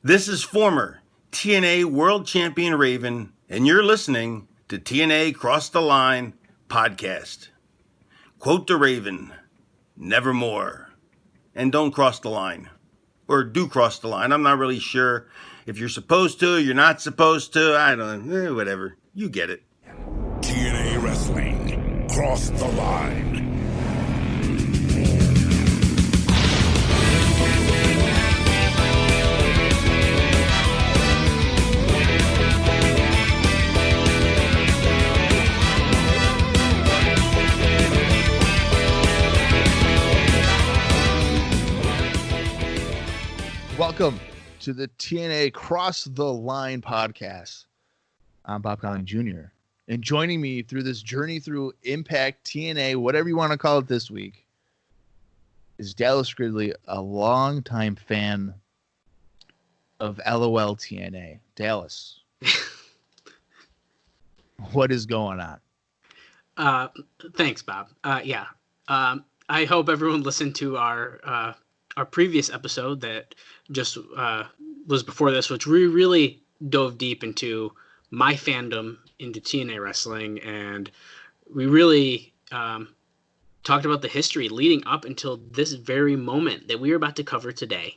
This is former TNA World Champion Raven, and you're listening to TNA Cross the Line podcast. Quote the Raven, nevermore. And don't cross the line. Or do cross the line. I'm not really sure if you're supposed to, you're not supposed to. I don't know. Whatever. You get it. TNA Wrestling. Cross the line. Welcome to the TNA Cross the Line podcast. I'm Bob Colling Jr. And joining me through this journey through Impact, TNA, whatever you want to call it this week, is Dallas Gridley, a longtime fan of LOL TNA. Dallas, what is going on? Thanks, Bob. I hope everyone listened to our previous episode that just was before this, which we really dove deep into my fandom into TNA Wrestling, and we really talked about the history leading up until this very moment that we are about to cover today.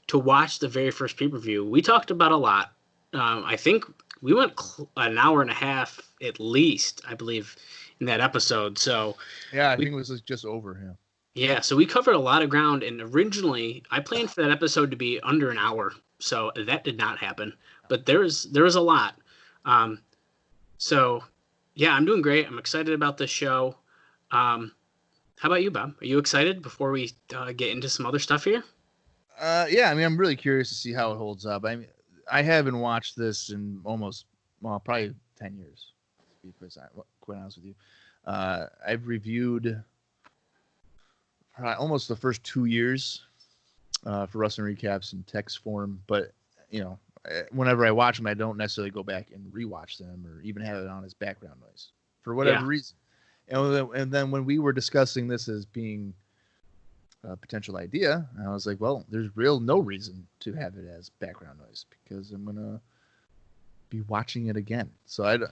To watch the very first pay-per-view, we talked about a lot. I think we went an hour and a half at least, I believe, in that episode. So yeah, I think it was just over him. Yeah, so we covered a lot of ground, and originally I planned for that episode to be under an hour, so that did not happen. But there was a lot. So yeah, I'm doing great. I'm excited about this show. How about you, Bob? Are you excited before we get into some other stuff here? Yeah, I mean, I'm really curious to see how it holds up. I mean, I haven't watched this in probably 10 years, to be quite honest with you. I've reviewed almost the first 2 years for wrestling recaps in text form, but whenever I watch them, I don't necessarily go back and rewatch them or even have it on as background noise for whatever reason. And then when we were discussing this as being a potential idea, I was like, well, there's no reason to have it as background noise because I'm gonna be watching it again. So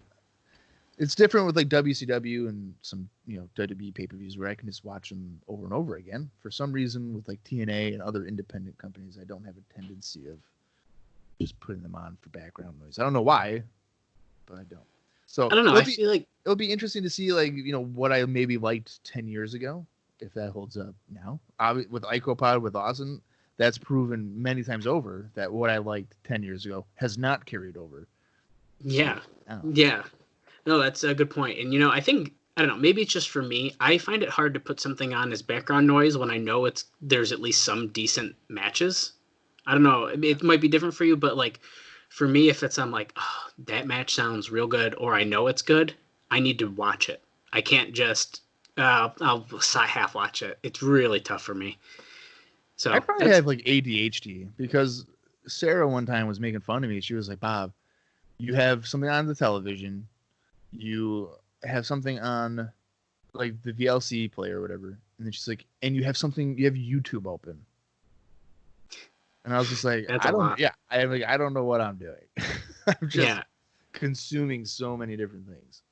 it's different with like WCW and some, WWE pay-per-views where I can just watch them over and over again. For some reason with like TNA and other independent companies, I don't have a tendency of just putting them on for background noise. I don't know why, but I don't. So I don't know. I feel like it'll be interesting to see what I maybe liked 10 years ago, if that holds up now. With IcoPod, with Austin, that's proven many times over that what I liked 10 years ago has not carried over. Yeah. Yeah. No, that's a good point. And, I think, I don't know, maybe it's just for me. I find it hard to put something on as background noise when I know there's at least some decent matches. I don't know. It might be different for you, but like for me, if I'm like, oh, that match sounds real good, or I know it's good, I need to watch it. I can't just, I'll half watch it. It's really tough for me. So I probably have like ADHD because Sarah one time was making fun of me. She was like, Bob, you have something on the television. You have something on like the VLC player or whatever. And then she's like, and you have YouTube open. And I was just like, I don't know what I'm doing. I'm just consuming so many different things.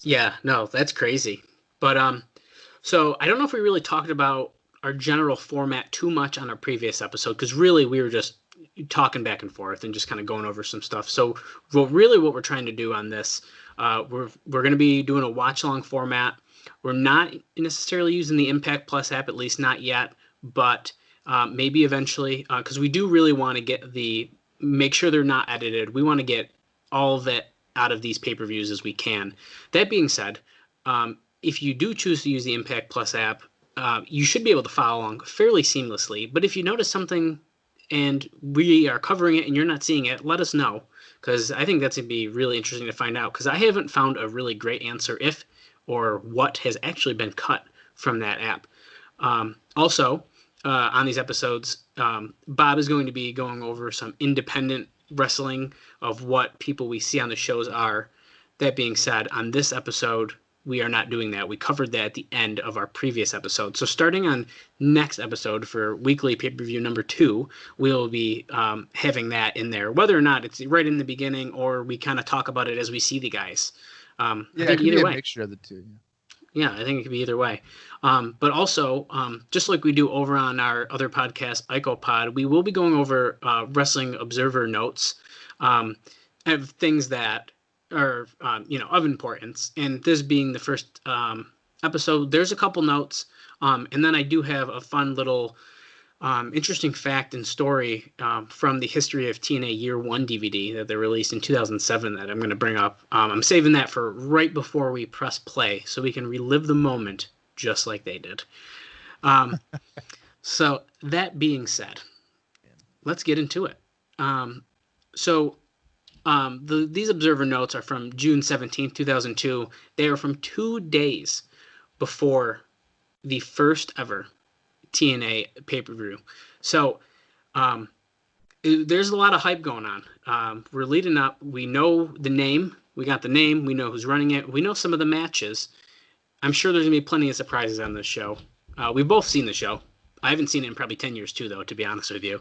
Yeah, no, that's crazy. But so I don't know if we really talked about our general format too much on our previous episode, because really we were just talking back and forth and just kind of going over some stuff. So what we're trying to do on this, we're going to be doing a watch along format. We're not necessarily using the Impact Plus app, at least not yet, but maybe eventually, because we do really want to make sure they're not edited. We want to get all of it out of these pay-per-views as we can. That being said, if you do choose to use the Impact Plus app, you should be able to follow along fairly seamlessly. But if you notice something and we are covering it and you're not seeing it, let us know, because I think that's going to be really interesting to find out, because I haven't found a really great answer if or what has actually been cut from that app. Also, on these episodes, Bob is going to be going over some independent wrestling of what people we see on the shows are. That being said, on this episode, we are not doing that. We covered that at the end of our previous episode. So starting on next episode for weekly pay-per-view number 2, we'll be having that in there, whether or not it's right in the beginning or we kind of talk about it as we see the guys. I think it could either be a way. mixture of the two. Yeah, I think it could be either way. But also, just like we do over on our other podcast, IcoPod, we will be going over Wrestling Observer notes of things that are, of importance. And this being the first episode, there's a couple notes. And then I do have a fun little interesting fact and story from the History of TNA Year 1 DVD that they released in 2007 that I'm going to bring up. I'm saving that for right before we press play so we can relive the moment just like they did. So that being said, let's get into it. These observer notes are from June 17th, 2002. They are from 2 days before the first ever TNA pay-per-view. So there's a lot of hype going on. We're leading up. We know the name. We got the name. We know who's running it. We know some of the matches. I'm sure there's going to be plenty of surprises on this show. We've both seen the show. I haven't seen it in probably 10 years too, though, to be honest with you.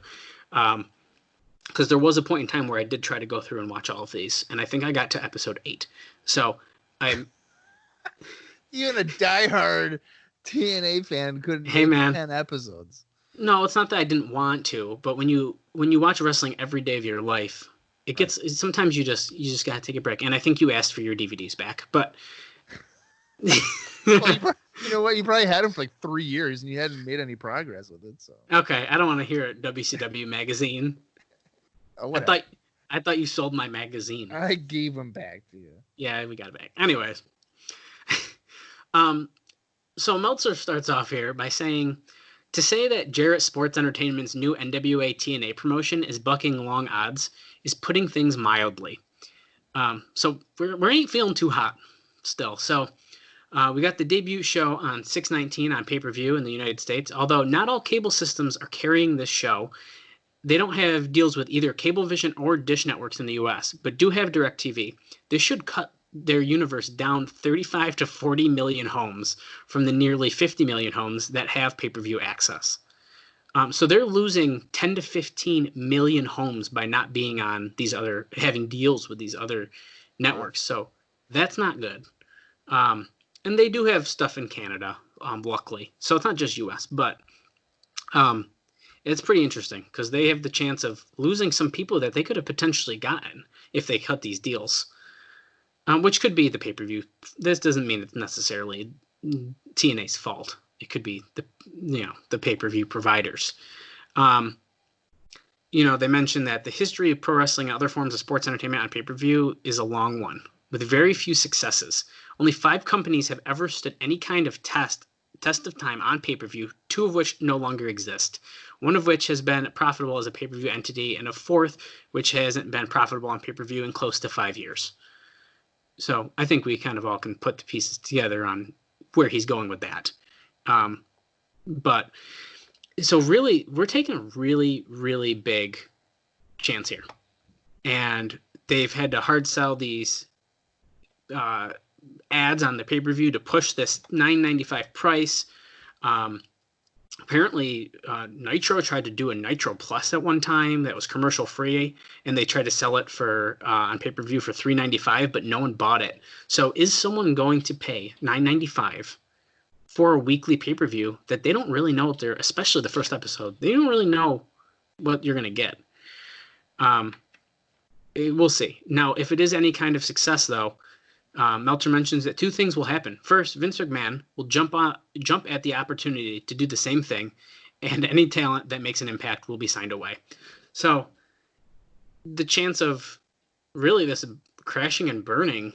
Because there was a point in time where I did try to go through and watch all of these, and I think I got to episode 8. So I'm... Even a diehard TNA fan couldn't Hey, man. 10 episodes. No, it's not that I didn't want to, but when you watch wrestling every day of your life, it gets sometimes you just gotta take a break. And I think you asked for your DVDs back, but Well, you know what? You probably had them for like 3 years and you hadn't made any progress with it. So okay, I don't want to hear it. WCW magazine. Oh, I thought you sold my magazine. I gave them back to you. Yeah, we got it back. Anyways, so Meltzer starts off here by saying, to say that Jarrett Sports Entertainment's new NWA-TNA promotion is bucking long odds is putting things mildly. So we ain't feeling too hot still. So we got the debut show on 6/19 on pay-per-view in the United States. Although not all cable systems are carrying this show, they don't have deals with either Cablevision or Dish networks in the U.S., but do have DirecTV. This should cut their universe down 35 to 40 million homes from the nearly 50 million homes that have pay-per-view access. So they're losing 10 to 15 million homes by not being on these other, having deals with these other networks. So that's not good. And they do have stuff in Canada, luckily. So it's not just US, but it's pretty interesting because they have the chance of losing some people that they could have potentially gotten if they cut these deals. Which could be the pay-per-view. This doesn't mean it's necessarily TNA's fault. It could be the pay-per-view providers. They mentioned that the history of pro wrestling and other forms of sports entertainment on pay-per-view is a long one, with very few successes. Only 5 companies have ever stood any kind of test of time on pay-per-view, 2 of which no longer exist. One of which has been profitable as a pay-per-view entity, and a 4th which hasn't been profitable on pay-per-view in close to 5 years. So I think we kind of all can put the pieces together on where he's going with that. But so really, we're taking a really, really big chance here. And they've had to hard sell these ads on the pay-per-view to push this $9.95 price. Apparently, Nitro tried to do a Nitro Plus at one time that was commercial free, and they tried to sell it for on pay-per-view for $3.95, but no one bought it. So is someone going to pay $9.95 for a weekly pay-per-view that they don't really know what they're, especially the first episode, they don't really know what you're going to get? We'll see. Now, if it is any kind of success, though, Meltzer mentions that 2 things will happen. First, Vince McMahon will jump at the opportunity to do the same thing, and any talent that makes an impact will be signed away. So the chance of really this crashing and burning,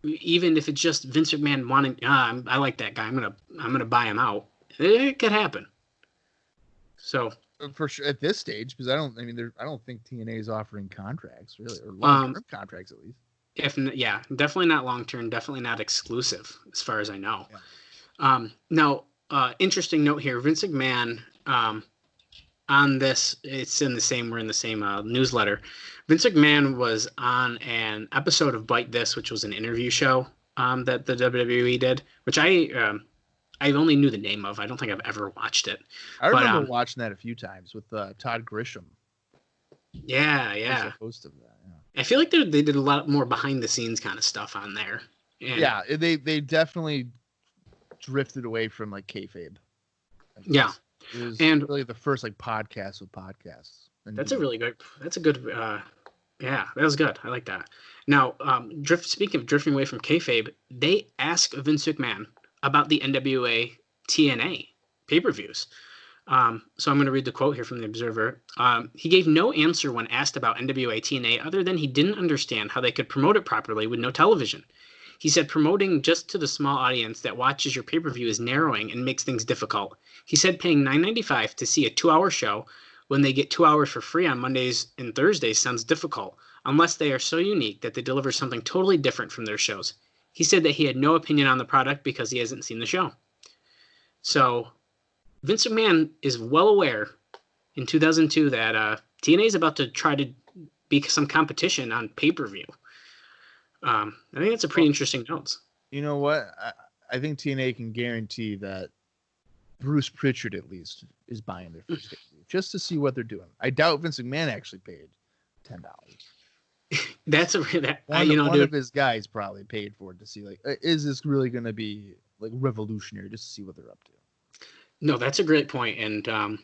even if it's just Vince McMahon wanting, I like that guy, I'm gonna buy him out, it could happen. So for sure at this stage, because I don't think TNA is offering contracts really, or long-term contracts at least. Definitely not long-term, definitely not exclusive, as far as I know. Yeah. Now, interesting note here, Vince McMahon, on this, we're in the same newsletter. Vince McMahon was on an episode of Bite This, which was an interview show that the WWE did, which I only knew the name of. I don't think I've ever watched it. I remember watching that a few times with Todd Grisham. Yeah. He was the host of that. Yeah. I feel like they did a lot more behind the scenes kind of stuff on there. And yeah, they definitely drifted away from like kayfabe. Yeah, it was and really the first like podcast with podcasts. That's a good. Yeah, that was good. I like that. Now, speaking of drifting away from kayfabe, they asked Vince McMahon about the NWA-TNA pay-per-views. So I'm going to read the quote here from the Observer. He gave no answer when asked about NWA-TNA other than he didn't understand how they could promote it properly with no television. He said promoting just to the small audience that watches your pay-per-view is narrowing and makes things difficult. He said paying $9.95 to see a 2-hour show when they get 2 hours for free on Mondays and Thursdays sounds difficult, unless they are so unique that they deliver something totally different from their shows. He said that he had no opinion on the product because he hasn't seen the show. So Vince McMahon is well aware in 2002 that TNA is about to try to be some competition on pay-per-view. I think that's a pretty interesting note. You know what? I think TNA can guarantee that Bruce Pritchard at least is buying their first pay-per-view just to see what they're doing. I doubt Vince McMahon actually paid $10. One of his guys probably paid for it to see like, is this really going to be like revolutionary? Just to see what they're up to. No, that's a great point. And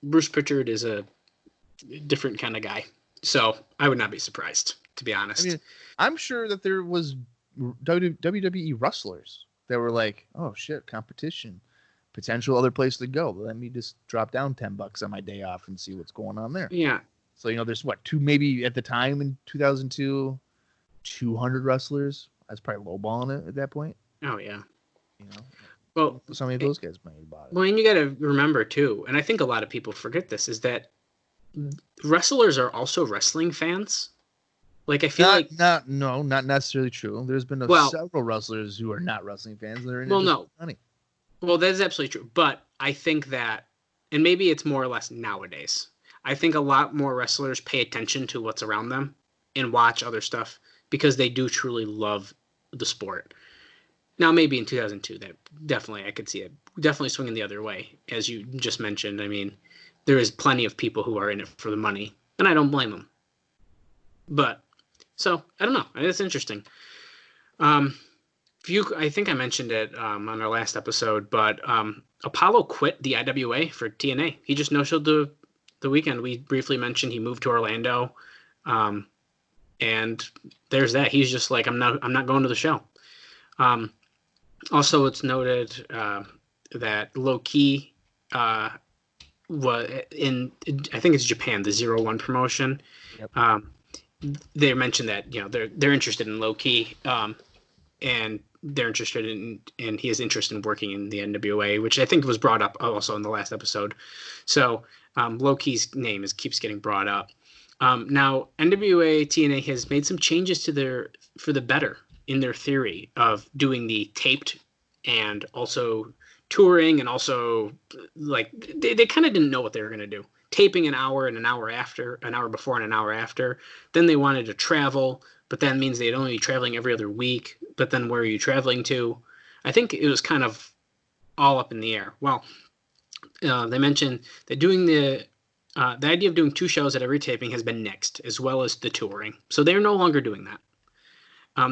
Bruce Pritchard is a different kind of guy, so I would not be surprised, to be honest. I mean, I'm sure that there was WWE wrestlers that were like, oh shit, competition, potential other place to go. Let me just drop down $10 on my day off and see what's going on there. Yeah. So, there's maybe at the time in 2002, 200 wrestlers. That's probably lowballing it at that point. Oh yeah. Well, so many of those guys might have bought it. Well, and you got to remember too, and I think a lot of people forget this, is that wrestlers are also wrestling fans. Like I feel not necessarily true. There's been several wrestlers who are not wrestling fans. They're in money. Well, that is absolutely true. But I think that, and maybe it's more or less nowadays, I think a lot more wrestlers pay attention to what's around them and watch other stuff because they do truly love the sport. Now, maybe in 2002, that definitely, I could see it definitely swinging the other way, as you just mentioned. I mean, there is plenty of people who are in it for the money, and I don't blame them. But, so, I don't know. It's interesting. I think I mentioned it on our last episode, but Apollo quit the IWA for TNA. He just no-showed the weekend. We briefly mentioned he moved to Orlando, and there's that. He's just like, I'm not going to the show. Also, it's noted that Low Key was in, I think it's Japan, the 01 promotion. Yep. They mentioned that they're interested in Low Key, and they're interested in, and he has interest in working in the NWA, which I think was brought up also in the last episode. So Low Key's name keeps getting brought up. Now NWA-TNA has made some changes for the better in their theory of doing the taped and also touring, and also like they kind of didn't know what they were going to do. Taping an hour and an hour after, an hour before and an hour after. Then they wanted to travel, but that means they'd only be traveling every other week. But then where are you traveling to? I think it was kind of all up in the air. Well, they mentioned that doing the idea of doing 2 shows at every taping has been nixed, as well as the touring. So they're no longer doing that.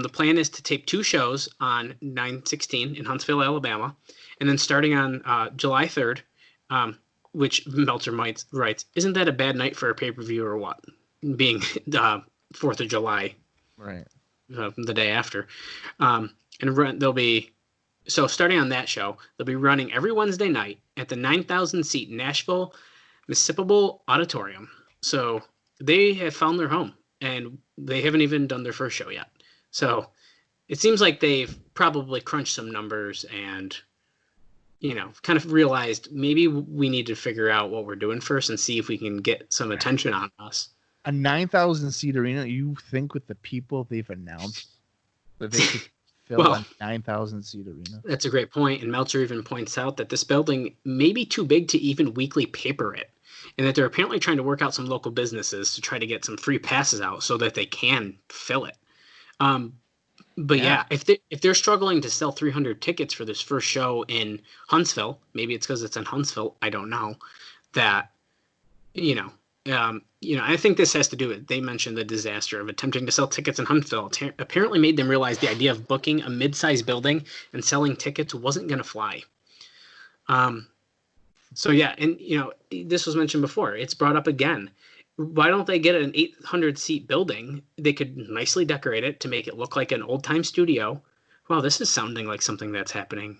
The plan is to tape 2 shows on 9/16 in Huntsville, Alabama, and then starting on July 3rd, which Meltzer writes, isn't that a bad night for a pay-per-view or what? Being 4th of July, right? The day after, and they'll be starting on that show. They'll be running every Wednesday night at the 9,000-seat Nashville Municipal Auditorium. So they have found their home, and they haven't even done their first show yet. So it seems like they've probably crunched some numbers and, kind of realized maybe we need to figure out what we're doing first and see if we can get some attention on us. A 9,000-seat arena, you think with the people they've announced that they could fill a 9,000-seat arena? That's a great point. And Meltzer even points out that this building may be too big to even weekly paper it, and that they're apparently trying to work out some local businesses to try to get some free passes out so that they can fill it. But yeah, if they're struggling to sell 300 tickets for this first show in Huntsville, maybe it's because it's in Huntsville. I don't know. That I think this has to do with, they mentioned the disaster of attempting to sell tickets in Huntsville apparently made them realize the idea of booking a mid-sized building and selling tickets wasn't going to fly. So yeah, and this was mentioned before. It's brought up again. Why don't they get an 800 seat building? They could nicely decorate it to make it look like an old time studio. Wow, this is sounding like something that's happening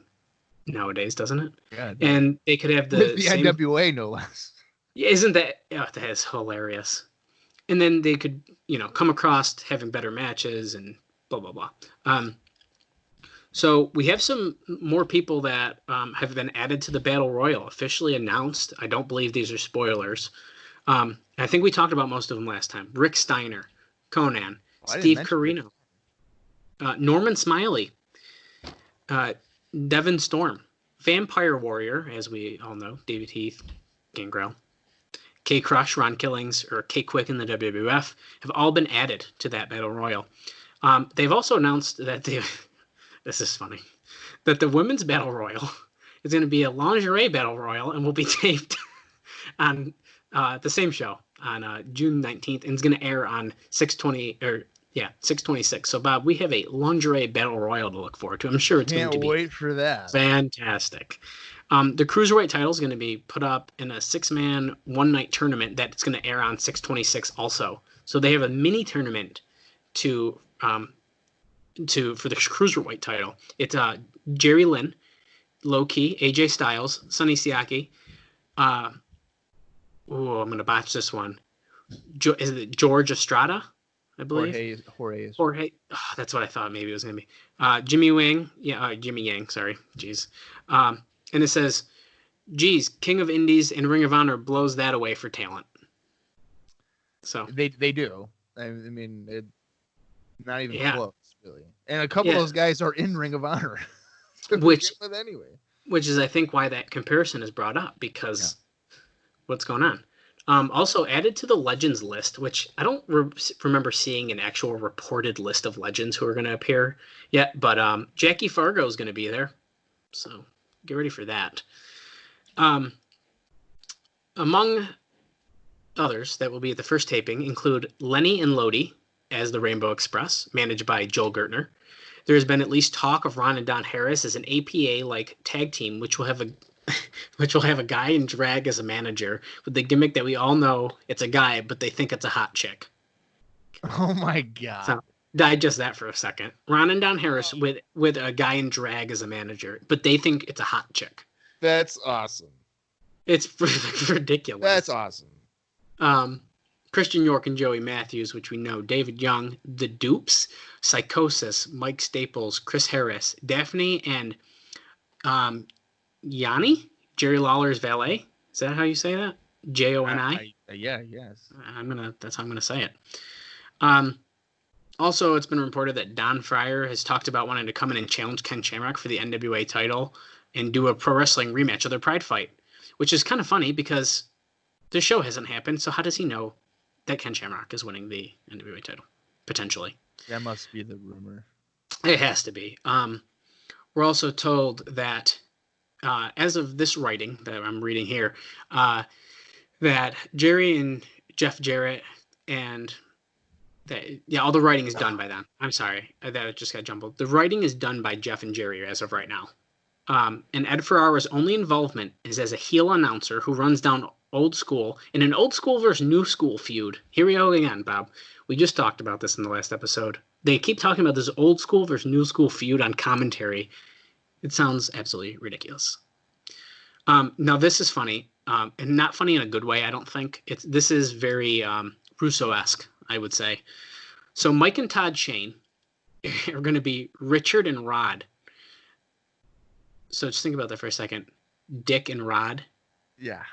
nowadays, doesn't it? Yeah. And they could have the same... NWA, no less. Yeah, isn't that? Oh, that is hilarious. And then they could, come across having better matches and blah blah blah. So we have some more people that have been added to the Battle Royal, officially announced. I don't believe these are spoilers. I think we talked about most of them last time. Rick Steiner, Conan, Steve Corino, Norman Smiley, Devin Storm, Vampire Warrior, as we all know, David Heath, Gangrel, K Crush, Ron Killings, or K Quick in the WWF have all been added to that Battle Royal. They've also announced that this is funny, that the Women's Battle Royal is going to be a lingerie Battle Royal and will be taped on the same show on June 19th, and it's going to air on 6/26. So Bob, we have a lingerie Battle Royal to look forward to. I'm sure it's going to be wait for that. Fantastic. The Cruiserweight title is going to be put up in a 6-man one-night tournament that's going to air on 6/26 also. So they have a mini tournament for the Cruiserweight title. It's Jerry Lynn, Low Key, AJ Styles, Sonny Siaki. I'm going to botch this one. Is it George Estrada? I believe. Jorge. Oh, that's what I thought maybe it was going to be. Jimmy Wang. Yeah, Jimmy Yang. Sorry. Jeez. And it says, geez, King of Indies and Ring of Honor blows that away for talent. So they do. I mean, not even close, really. And a couple of those guys are in Ring of Honor. Which is, I think, why that comparison is brought up, because what's going on. Also added to the Legends list, which I don't remember seeing an actual reported list of Legends who are going to appear yet, but Jackie Fargo is going to be there. So get ready for that. Among others that will be at the first taping include Lenny and Lodi as the Rainbow Express, managed by Joel Gertner. There has been at least talk of Ron and Don Harris as an APA-like tag team, which will have a guy in drag as a manager, with the gimmick that we all know it's a guy, but they think it's a hot chick. Oh my God. So digest that for a second. Ron and Don Harris with a guy in drag as a manager, but they think it's a hot chick. That's awesome. It's ridiculous. That's awesome. Christian York and Joey Matthews, which we know, David Young, The Dupes, Psychosis, Mike Staples, Chris Harris, Daphne, and Yanni, Jerry Lawler's valet. Is that how you say that? Joni? Yeah, yes. That's how I'm gonna say it. Also, it's been reported that Don Fryer has talked about wanting to come in and challenge Ken Shamrock for the NWA title and do a pro wrestling rematch of their Pride fight, which is kind of funny because the show hasn't happened. So how does he know that Ken Shamrock is winning the NWA title potentially? That must be the rumor. It has to be. We're also told that as of this writing that I'm reading here, that Jerry and Jeff Jarrett and all the writing is done by them. I'm sorry, that just got jumbled. The writing is done by Jeff and Jerry as of right now. And Ed Ferrara's only involvement is as a heel announcer who runs down old school in an old school versus new school feud. Here we go again, Bob. We just talked about this in the last episode. They keep talking about this old school versus new school feud on commentary. It sounds absolutely ridiculous. Now this is funny, and not funny in a good way. I don't think this is very Russo-esque, I would say. So Mike and Todd Shane are going to be Richard and Rod. So just think about that for a second. Dick and Rod. Yeah.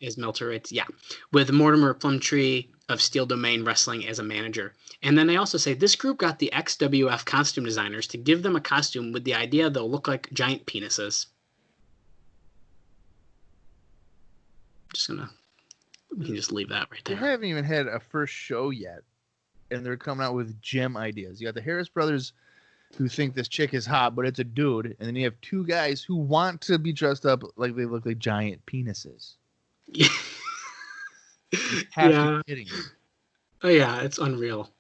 As Melterites. Yeah. With Mortimer Plumtree of Steel Domain Wrestling as a manager. And then they also say this group got the XWF costume designers to give them a costume with the idea they'll look like giant penises. We can just leave that right there. They haven't even had a first show yet, and they're coming out with gem ideas. You got the Harris brothers who think this chick is hot, but it's a dude, and then you have two guys who want to be dressed up like they look like giant penises. You have to be kidding me. Oh yeah, it's unreal.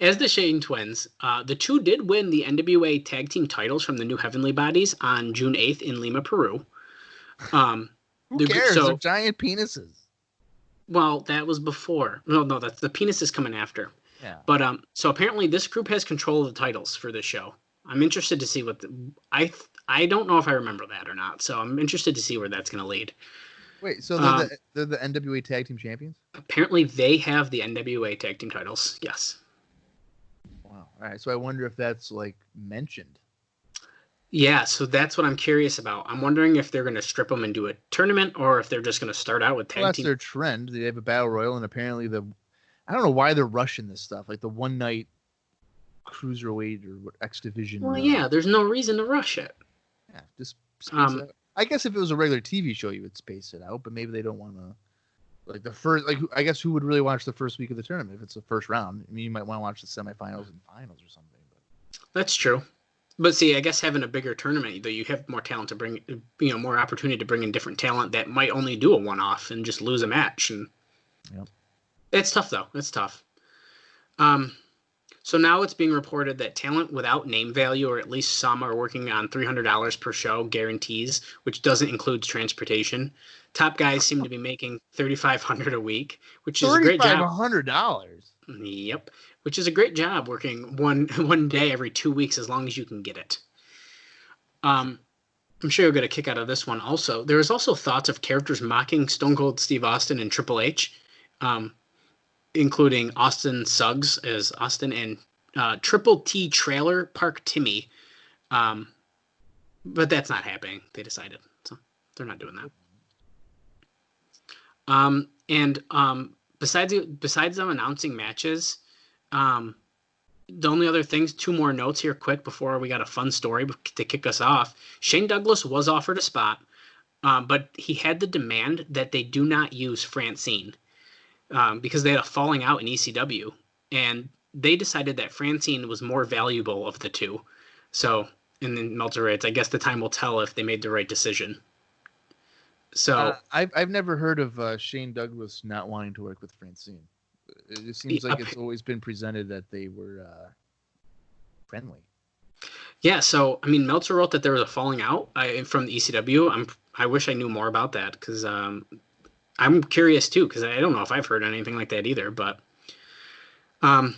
As the Shane Twins, the two did win the NWA Tag Team titles from the New Heavenly Bodies on June 8th in Lima, Peru. Who cares? They're giant penises. Well, that was before. No, that's the penis is coming after. Yeah. But so apparently this group has control of the titles for this show. I'm interested to see what I don't know if I remember that or not. So I'm interested to see where that's going to lead. Wait, so they're the NWA Tag Team Champions? Apparently they have the NWA Tag Team titles. Yes. Wow. All right. So I wonder if that's like mentioned. Yeah, so that's what I'm curious about. I'm wondering if they're going to strip them and do a tournament, or if they're just going to start out with tag well, that's team. their trend. They have a battle royal, and apparently I don't know why they're rushing this stuff, like the one night cruiserweight or what X Division. Well, yeah, there's no reason to rush it. Yeah, just space it out. I guess if it was a regular TV show, you would space it out, but maybe they don't want to. Like the first, like I guess who would really watch the first week of the tournament if it's the first round? I mean, you might want to watch the semifinals and finals or something. But that's true. But see, I guess having a bigger tournament, though, you have more talent to bring, more opportunity to bring in different talent that might only do a one-off and just lose a match. And yep. It's tough, though. It's tough. So now it's being reported that talent without name value, or at least some, are working on $300 per show guarantees, which doesn't include transportation. Top guys seem to be making $3,500 a week, which is a great job. $3,500. Yep, which is a great job working one day every 2 weeks as long as you can get it. I'm sure you'll get a kick out of this one also. There was also thoughts of characters mocking Stone Cold Steve Austin and Triple H, including Austin Suggs as Austin and Triple T Trailer Park Timmy. But that's not happening, they decided. So they're not doing that. Besides them announcing matches, the only other things, 2 more notes here quick before we got a fun story to kick us off. Shane Douglas was offered a spot, but he had the demand that they do not use Francine because they had a falling out in ECW, and they decided that Francine was more valuable of the two. So, and then Meltzer writes, I guess the time will tell if they made the right decision. So I've never heard of Shane Douglas not wanting to work with Francine. It just seems like it's always been presented that they were friendly. Yeah, so I mean, Meltzer wrote that there was a falling out from the ECW. I wish I knew more about that because I'm curious too, because I don't know if I've heard anything like that either. But and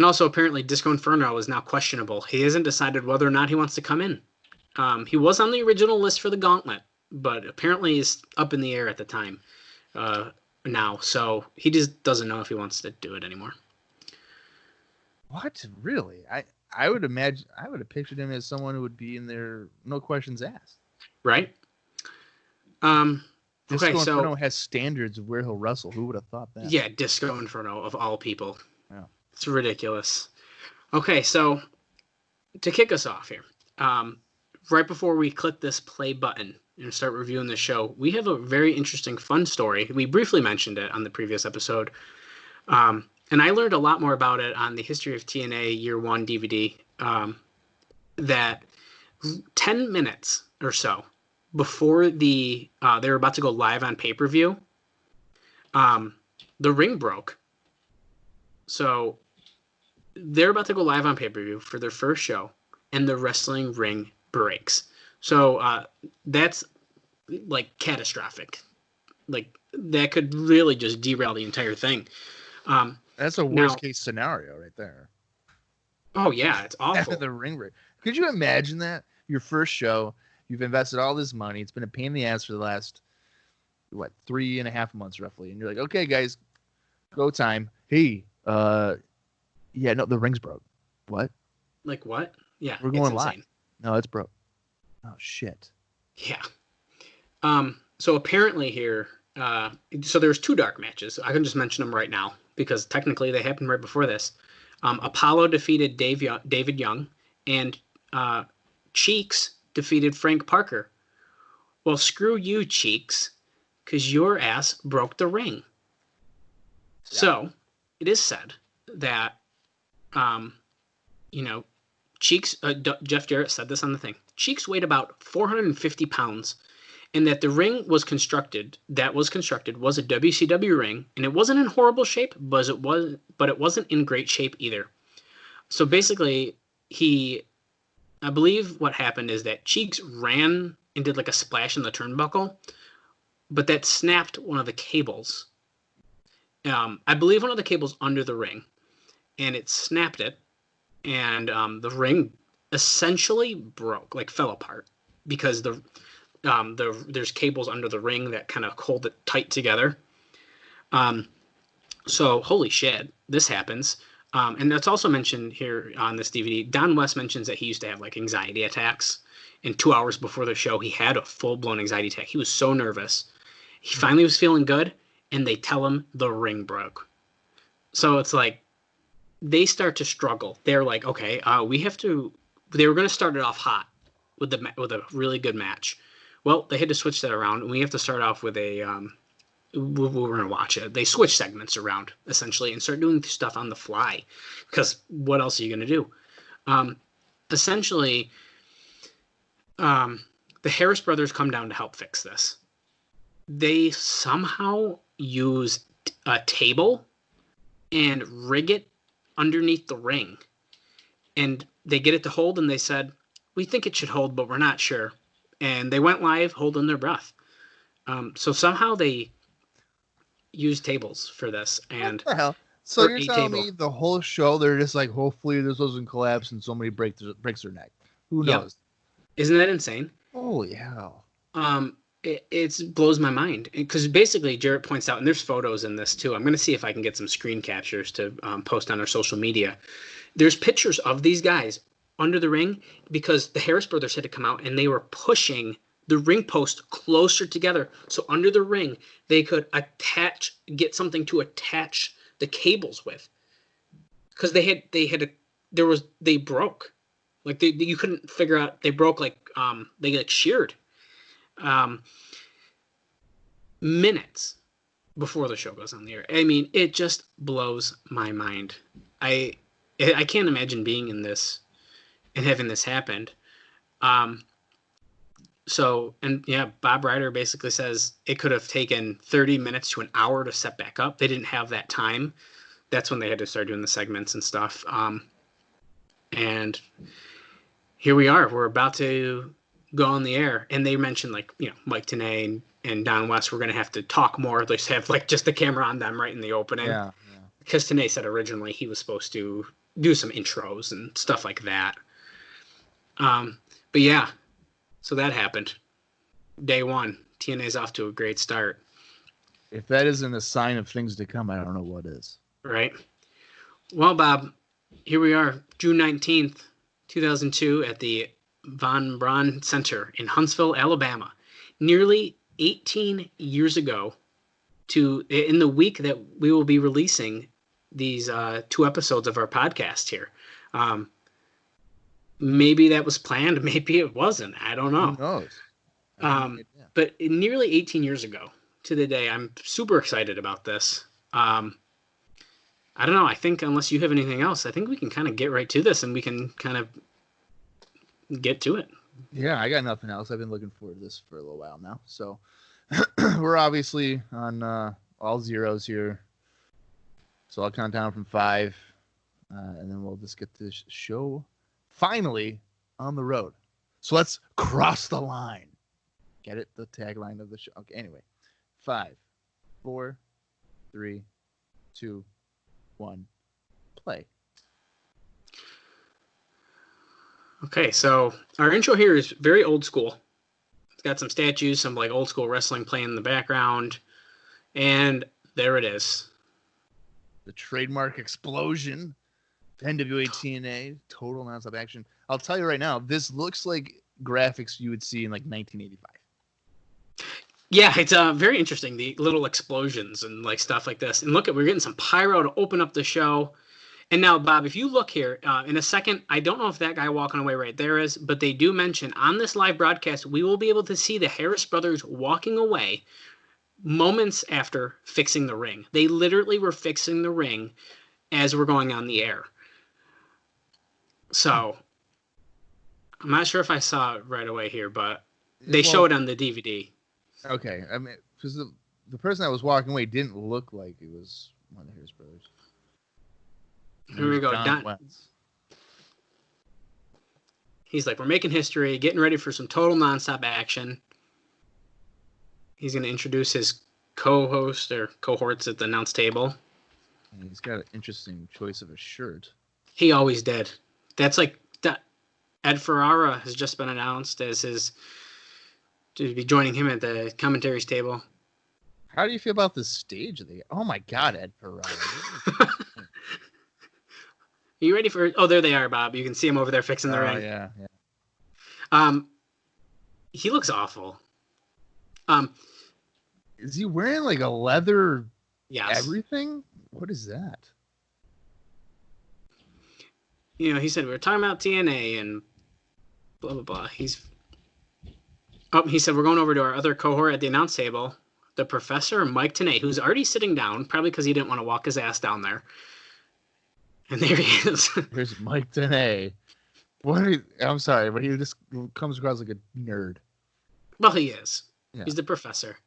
also apparently Disco Inferno is now questionable. He hasn't decided whether or not he wants to come in. He was on the original list for the Gauntlet, but apparently is up in the air at the time now. So he just doesn't know if he wants to do it anymore. What? Really? I would imagine, I would have pictured him as someone who would be in there, no questions asked. Right? Disco Inferno has standards of where he'll wrestle. Who would have thought that? Yeah, Disco Inferno of all people. Yeah. It's ridiculous. Okay, so to kick us off here, right before we click this play button and start reviewing the show, we have a very interesting, fun story. We briefly mentioned it on the previous episode, and I learned a lot more about it on the History of TNA Year 1 DVD, that 10 minutes or so before they were about to go live on pay-per-view, the ring broke. So they're about to go live on pay-per-view for their first show, and the wrestling ring breaks. So that's like catastrophic. Like that could really just derail the entire thing. That's a worst case scenario right there. Oh yeah, it's awful. After the ring break. Could you imagine that? Your first show, you've invested all this money. It's been a pain in the ass for the last 3.5 months roughly, and you're like, okay, guys, go time. Hey, yeah, no, the ring's broke. What? Like what? Yeah, we're going live. No, it's broke. Oh shit. Yeah. So apparently here, so there's 2 dark matches. I can just mention them right now because technically they happened right before this. Apollo defeated David Young, and Cheeks defeated Frank Parker. Well, screw you, Cheeks, because your ass broke the ring. Yeah. So it is said that, Cheeks, Jeff Jarrett said this on the thing. Cheeks weighed about 450 pounds, and that the ring was constructed was a WCW ring, and it wasn't in horrible shape, but it wasn't in great shape either. So basically, I believe what happened is that Cheeks ran and did like a splash in the turnbuckle, but that snapped one of the cables. I believe one of the cables under the ring, and it snapped it, and the ring essentially broke, like fell apart, because there's cables under the ring that kind of hold it tight together. So holy shit, this happens. And that's also mentioned here on this DVD. Don West mentions that he used to have like anxiety attacks. And 2 hours before the show, he had a full-blown anxiety attack. He was so nervous. He finally was feeling good, and they tell him the ring broke. So it's like they start to struggle. They're like, okay, they were going to start it off hot with a really good match. Well, they had to switch that around, and we have to start off with we're going to watch it. They switch segments around, essentially, and start doing stuff on the fly, because what else are you going to do? Essentially, the Harris brothers come down to help fix this. They somehow use a table and rig it underneath the ring. And they get it to hold, and they said, we think it should hold, but we're not sure. And they went live holding their breath. So somehow they used tables for this. And what the hell? So you're telling me the whole show they're just like, hopefully this doesn't collapse and somebody breaks their neck. Who knows? Isn't that insane? Holy hell. It blows my mind, because basically Jarrett points out, and there's photos in this too. I'm going to see if I can get some screen captures to post on our social media. There's pictures of these guys under the ring, because the Harris brothers had to come out and they were pushing the ring post closer together. So under the ring, they could get something to attach the cables with, because they broke. Like you couldn't figure out, they broke they like sheared. Minutes before the show goes on the air. I mean, it just blows my mind. I can't imagine being in this and having this happened. Bob Ryder basically says it could have taken 30 minutes to an hour to set back up. They didn't have that time. That's when they had to start doing the segments and stuff. And here we are. We're about to go on the air, and they mentioned Mike Tenay and Don West were going to have to talk more. They just have just the camera on them right in the opening. Yeah. Because Tenay said originally he was supposed to do some intros and stuff like that. But yeah, so that happened. Day one, TNA's off to a great start. If that isn't a sign of things to come, I don't know what is. Right. Well, Bob, here we are, June 19th, 2002 at the Braun Center in Huntsville, Alabama. Nearly 18 years ago, in the week that we will be releasing these 2 episodes of our podcast here. Maybe that was planned, maybe it wasn't. I don't know. Who knows? But nearly 18 years ago to the day, I'm super excited about this. I don't know. I think unless you have anything else, I think we can kind of get right to this, and we can kind of get to it. Yeah, I got nothing else. I've been looking forward to this for a little while now. So we're obviously on all zeros here. So I'll count down from 5, and then we'll just get this show finally on the road. So let's cross the line. Get it? The tagline of the show. Okay, anyway. 5, 4, 3, 2, 1, play. Okay, so our intro here is very old school. It's got some statues, some old school wrestling playing in the background, and there it is. The trademark explosion. NWA-TNA, total nonstop action. I'll tell you right now, this looks like graphics you would see in 1985. Yeah, it's very interesting, the little explosions and stuff like this. And look, we're getting some pyro to open up the show. And now, Bob, if you look here, in a second, I don't know if that guy walking away right there is, but they do mention on this live broadcast, we will be able to see the Harris brothers walking away moments after fixing the ring. They literally were fixing the ring as we're going on the air. So I'm not sure if I saw it right away here, but they show it on the DVD. Okay, I mean, because the person that was walking away didn't look like it was one of his brothers. Here we go. Don Wentz. He's like, we're making history, getting ready for some total nonstop action. He's going to introduce his co-host or cohorts at the announce table. And he's got an interesting choice of a shirt. He always did. That's like Ed Ferrara has just been announced as to be joining him at the commentaries table. How do you feel about this stage? Oh my God, Ed Ferrara. Are you ready for? Oh, there they are, Bob. You can see him over there fixing the ring. Yeah. He looks awful. Is he wearing like a leather? Yes. Everything? What is that? He said we were talking about TNA and blah blah blah. He said we're going over to our other cohort at the announce table, the Professor Mike Tenay, who's already sitting down, probably because he didn't want to walk his ass down there. And there he is. There's Mike Tenay. I'm sorry, but he just comes across like a nerd. Well, he is. Yeah. He's the Professor.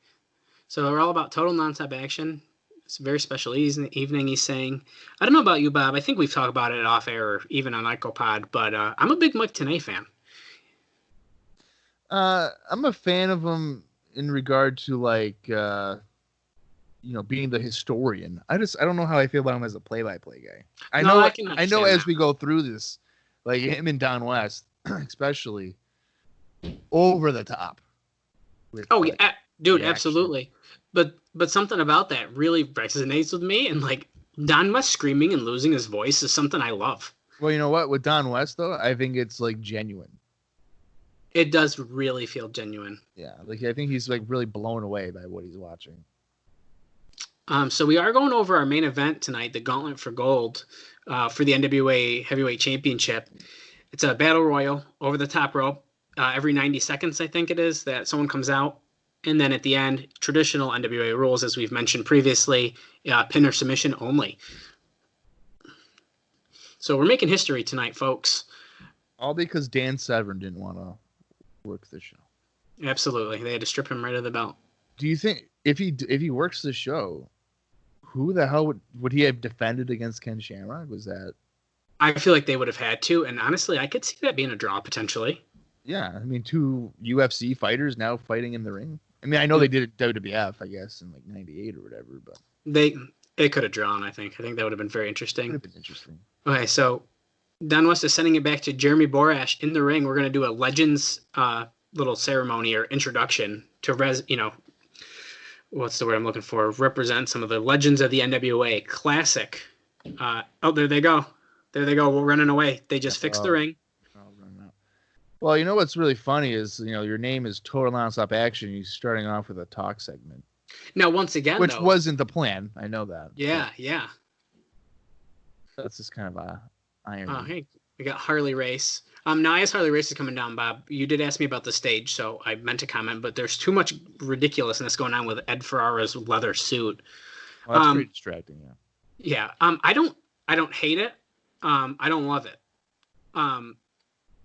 So we're all about total nonstop action. It's a very special evening, he's saying. I don't know about you, Bob. I think we've talked about it off air or even on IcoPod, but I'm a big Mike Tenay fan. I'm a fan of him in regard to like being the historian. I don't know how I feel about him as a play-by-play guy. I know as we go through this, like him and Don West, especially over the top. Yeah, dude, absolutely. But something about that really resonates with me, and like Don West screaming and losing his voice is something I love. Well, you know what? With Don West though, I think it's like genuine. It does really feel genuine. Yeah, like I think he's like really blown away by what he's watching. So we are going over our main event tonight, the Gauntlet for Gold, for the NWA Heavyweight Championship. It's a battle royal over the top rope. Every 90 seconds, I think it is, that someone comes out. And then at the end, traditional NWA rules, as we've mentioned previously, pin or submission only. So we're making history tonight, folks. All because Dan Severn didn't want to work the show. Absolutely. They had to strip him right of the belt. Do you think if he works the show, who the hell would he have defended against Ken Shamrock? Was that? I feel like they would have had to, and honestly, I could see that being a draw potentially. Yeah, I mean, 2 UFC fighters now fighting in the ring. I mean, I know they did it WWF, I guess, in like '98 or whatever, but they could have drawn. I think that would have been very interesting. Would have been interesting. Okay, so Don West is sending it back to Jeremy Borash in the ring. We're gonna do a Legends little ceremony or introduction to what's the word I'm looking for? Represent some of the legends of the NWA. Classic. There they go. There they go. We're running away. They just fixed the ring. Well, you know what's really funny is, your name is Total Nonstop Action. You're starting off with a talk segment. Now, once again, which wasn't the plan. I know that. Yeah. That's just kind of a irony. Oh, hey, we got Harley Race. Now, as Harley Race is coming down, Bob, you did ask me about the stage, so I meant to comment, but there's too much ridiculousness going on with Ed Ferrara's leather suit. Well, that's pretty distracting, yeah. Yeah. I don't hate it. I don't love it.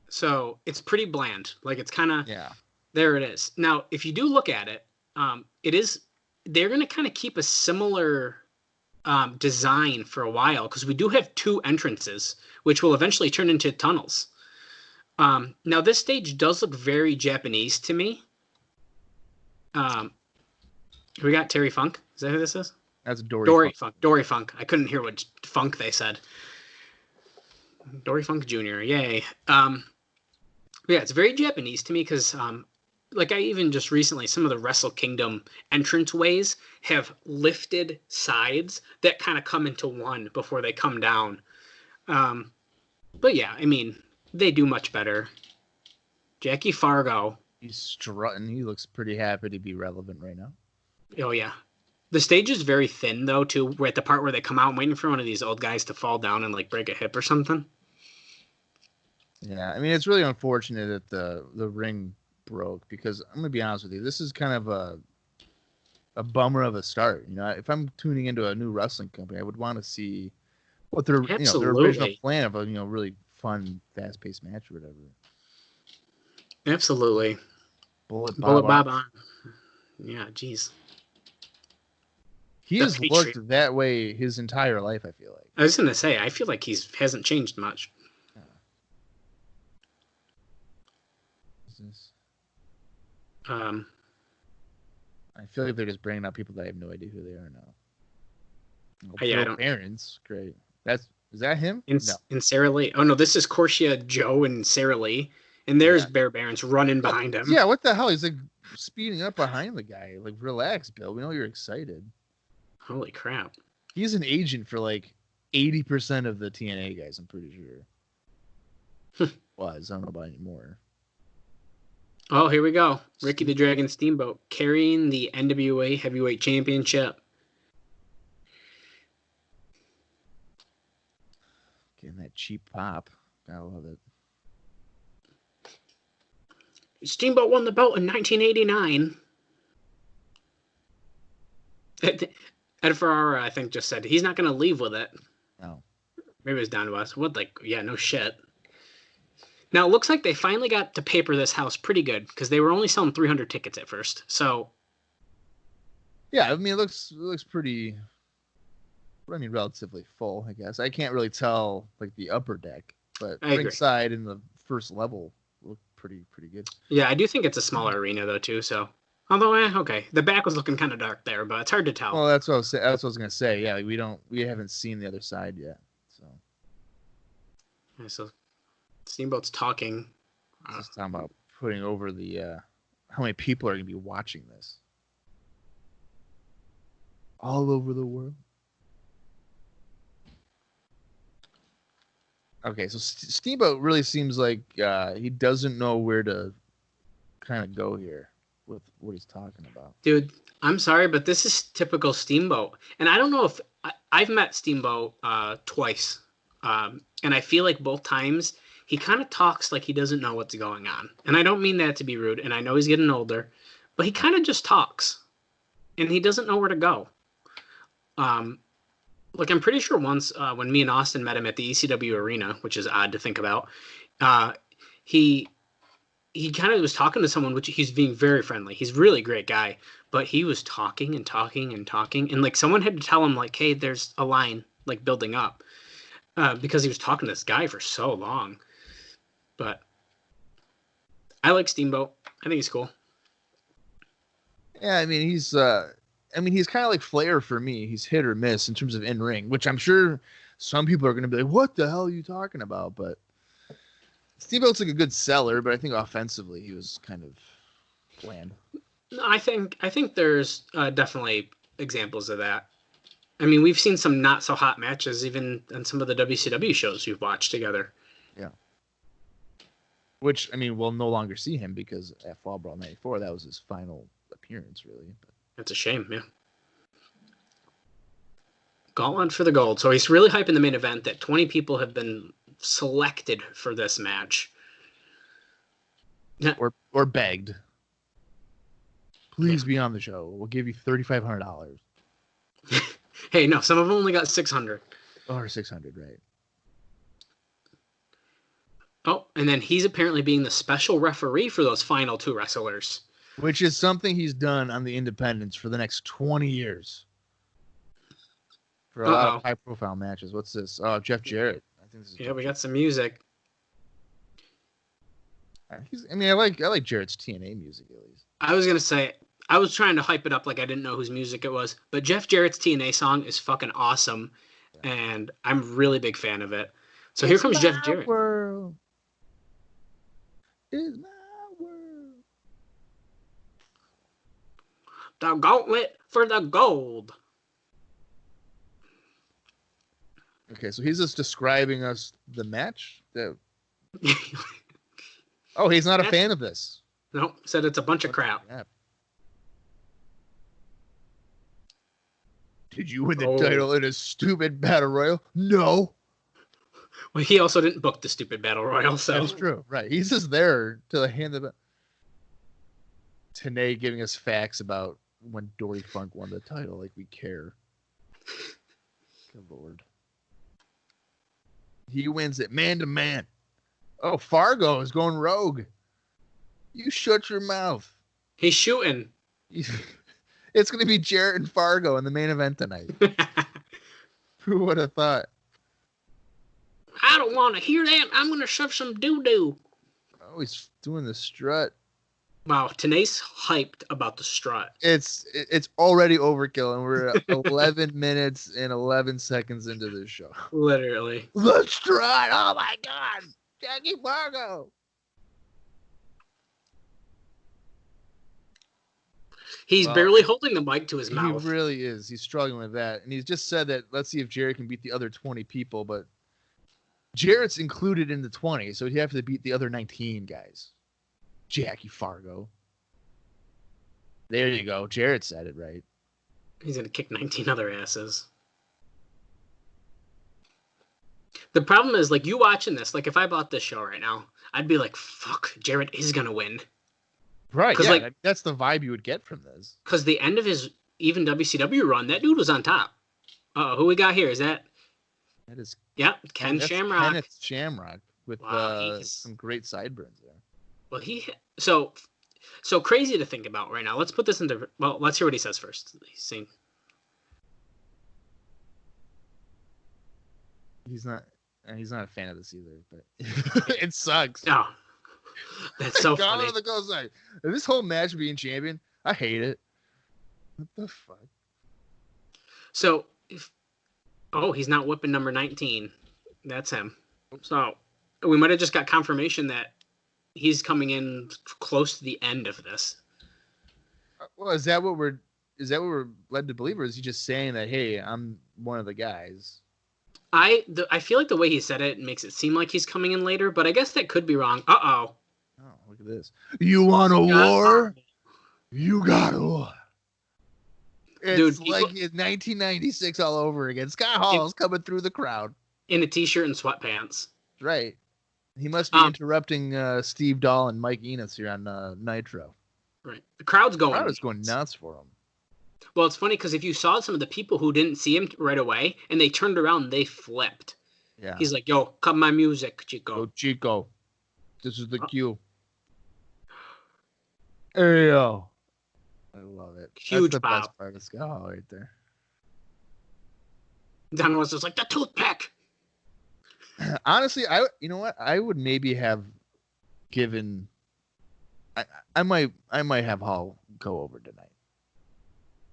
So it's pretty bland. Like it's kind of, there it is. Now, if you do look at it, they're going to kind of keep a similar design for a while, because we do have 2 entrances, which will eventually turn into tunnels. Now, this stage does look very Japanese to me. We got Terry Funk. Is that who this is? That's Dory Funk. Dory Funk. I couldn't hear what Funk they said. Dory Funk Jr. Yay. Yeah, it's very Japanese to me because, like I even just recently, some of the Wrestle Kingdom entranceways have lifted sides that kind of come into one before they come down. But yeah, I mean, they do much better. Jackie Fargo. He's strutting. He looks pretty happy to be relevant right now. Oh, yeah. The stage is very thin, though, too. We're at the part where they come out, I'm waiting for one of these old guys to fall down and, like, break a hip or something. Yeah, I mean, it's really unfortunate that the ring broke, because I'm going to be honest with you, this is kind of a bummer of a start. If I'm tuning into a new wrestling company, I would want to see what their original plan of a really fun, fast-paced match or whatever. Absolutely. Bullet Bullet Bob. Bob on. Yeah, jeez. He The has Patriot. looked that way his entire life, I feel like. I was gonna say, I feel like hasn't changed much. Um, I feel like they're just bringing out people that I have no idea who they are now. yeah, I Bill don't. Barron's great. Is that him? In Sarah Lee. Oh no, this is Corsia Joe and Sarah Lee, and there's Bear Barons running behind him. Yeah, what the hell? He's like speeding up behind the guy. Like, relax, Bill. We know you're excited. Holy crap! He's an agent for like 80% of the TNA guys. I'm pretty sure. Was I don't know about anymore. Oh, here we go. Ricky the Dragon Steamboat carrying the NWA Heavyweight Championship. Getting that cheap pop. I love it. Steamboat won the belt in 1989. Ed Ferrara, I think, just said he's not going to leave with it. No. Maybe it's down to us. What, like, yeah, no shit. Now, it looks like they finally got to paper this house pretty good because they were only selling 300 tickets at first. So, yeah, I mean, it looks pretty. I mean, relatively full, I guess. I can't really tell like the upper deck, but ringside and the first level look pretty good. Yeah, I do think it's a smaller arena though too. So, although okay, the back was looking kind of dark there, but it's hard to tell. Well, that's what I was gonna say. Yeah, like we haven't seen the other side yet. So, yeah, so Steamboat's talking. Just talking about putting over the how many people are gonna be watching this all over the world. Okay, so Steamboat really seems like he doesn't know where to kind of go here with what he's talking about. Dude, I'm sorry, but this is typical Steamboat. And I don't know if I've met Steamboat twice. And I feel like both times he kind of talks like he doesn't know what's going on. And I don't mean that to be rude. And I know he's getting older, but he kind of just talks and he doesn't know where to go. Like, I'm pretty sure once when me and Austin met him at the ECW arena, which is odd to think about, he kind of was talking to someone, which he's being very friendly. He's a really great guy, but he was talking and talking and talking. And, like, someone had to tell him, like, hey, there's a line, like, building up because he was talking to this guy for so long. But I like Steamboat. I think he's cool. Yeah, I mean, he's kind of like Flair for me. He's hit or miss in terms of in-ring, which I'm sure some people are going to be like, what the hell are you talking about? But Steamboat's like a good seller, but I think offensively he was kind of bland. I think there's definitely examples of that. I mean, we've seen some not so hot matches even on some of the WCW shows we've watched together. Yeah. Which, I mean, we'll no longer see him because at Fall Brawl 94, that was his final appearance, really. But that's a shame, yeah. Gauntlet for the Gold. So he's really hyping the main event that 20 people have been selected for this match. Or begged. Please be on the show. We'll give you $3,500. Hey, no, some of them only got 600. Or 600, right. Oh, and then he's apparently being the special referee for those final two wrestlers. Which is something he's done on the independents for the next 20 years. For a lot of high-profile matches. What's this? Oh, Jeff Jarrett. I think this is we got some music. I like Jarrett's TNA music, at least. I was going to say, I was trying to hype it up like I didn't know whose music it was. But Jeff Jarrett's TNA song is fucking awesome. Yeah. And I'm a really big fan of it. So here comes Jeff Jarrett. World. It's my world. The Gauntlet for the Gold. Okay, so he's just describing us the match? Oh, he's not a fan of this. No, said it's a bunch of crap. Did you win the title in a stupid battle royal? No. Well, he also didn't book the stupid battle royal, so that's true, right? He's just there to hand the. TNA giving us facts about when Dory Funk won the title, like we care. Good Lord. He wins it man to man. Oh, Fargo is going rogue. You shut your mouth. He's shooting. It's going to be Jarrett and Fargo in the main event tonight. Who would have thought? I don't want to hear that. I'm going to shove some doo-doo. Oh, he's doing the strut. Wow, Tanae's hyped about the strut. It's already overkill, and we're 11 minutes and 11 seconds into this show. Literally. The strut! Oh my God! Jackie Fargo! He's barely holding the mic to his mouth. He really is. He's struggling with that. And he's just said that, let's see if Jarrett can beat the other 20 people, but Jarrett's included in the 20, so he'd have to beat the other 19 guys. Jackie Fargo. There you go. Jarrett said it right. He's going to kick 19 other asses. The problem is, like, you watching this, like, if I bought this show right now, I'd be like, fuck, Jarrett is going to win. Right, yeah, like, that's the vibe you would get from this. Because the end of his even WCW run, that dude was on top. Who we got here? Is that? That is. Yep, Ken Shamrock. Kenneth Shamrock with some great sideburns there. Well, so crazy to think about right now. Let's put this into. Well, let's hear what he says first. He's saying. He's not a fan of this either, but it sucks. No. That's so funny. On the go side. This whole match being champion, I hate it. What the fuck? So, he's not whipping number 19. That's him. So, we might have just got confirmation that he's coming in close to the end of this. Well, is that what we're led to believe, or is he just saying that, hey, I'm one of the guys? I feel like the way he said it makes it seem like he's coming in later, but I guess that could be wrong. Oh, look at this. You want a war? You got a war. It's dude, like in 1996 all over again. Scott Hall's coming through the crowd. In a t-shirt and sweatpants. Right. He must be interrupting Steve Dahl and Mike Enos here on Nitro. Right. The crowd's going. The crowd is going nuts for him. Well, it's funny because if you saw some of the people who didn't see him right away and they turned around, they flipped. Yeah. He's like, yo, cut my music, Chico. Yo, Chico. This is the cue. Hey, yo. I love it. Huge That's the pop. best part of Scott Hall right there. Don was just like, the toothpick. Honestly, you know what? I would maybe have given. I might have Hall go over tonight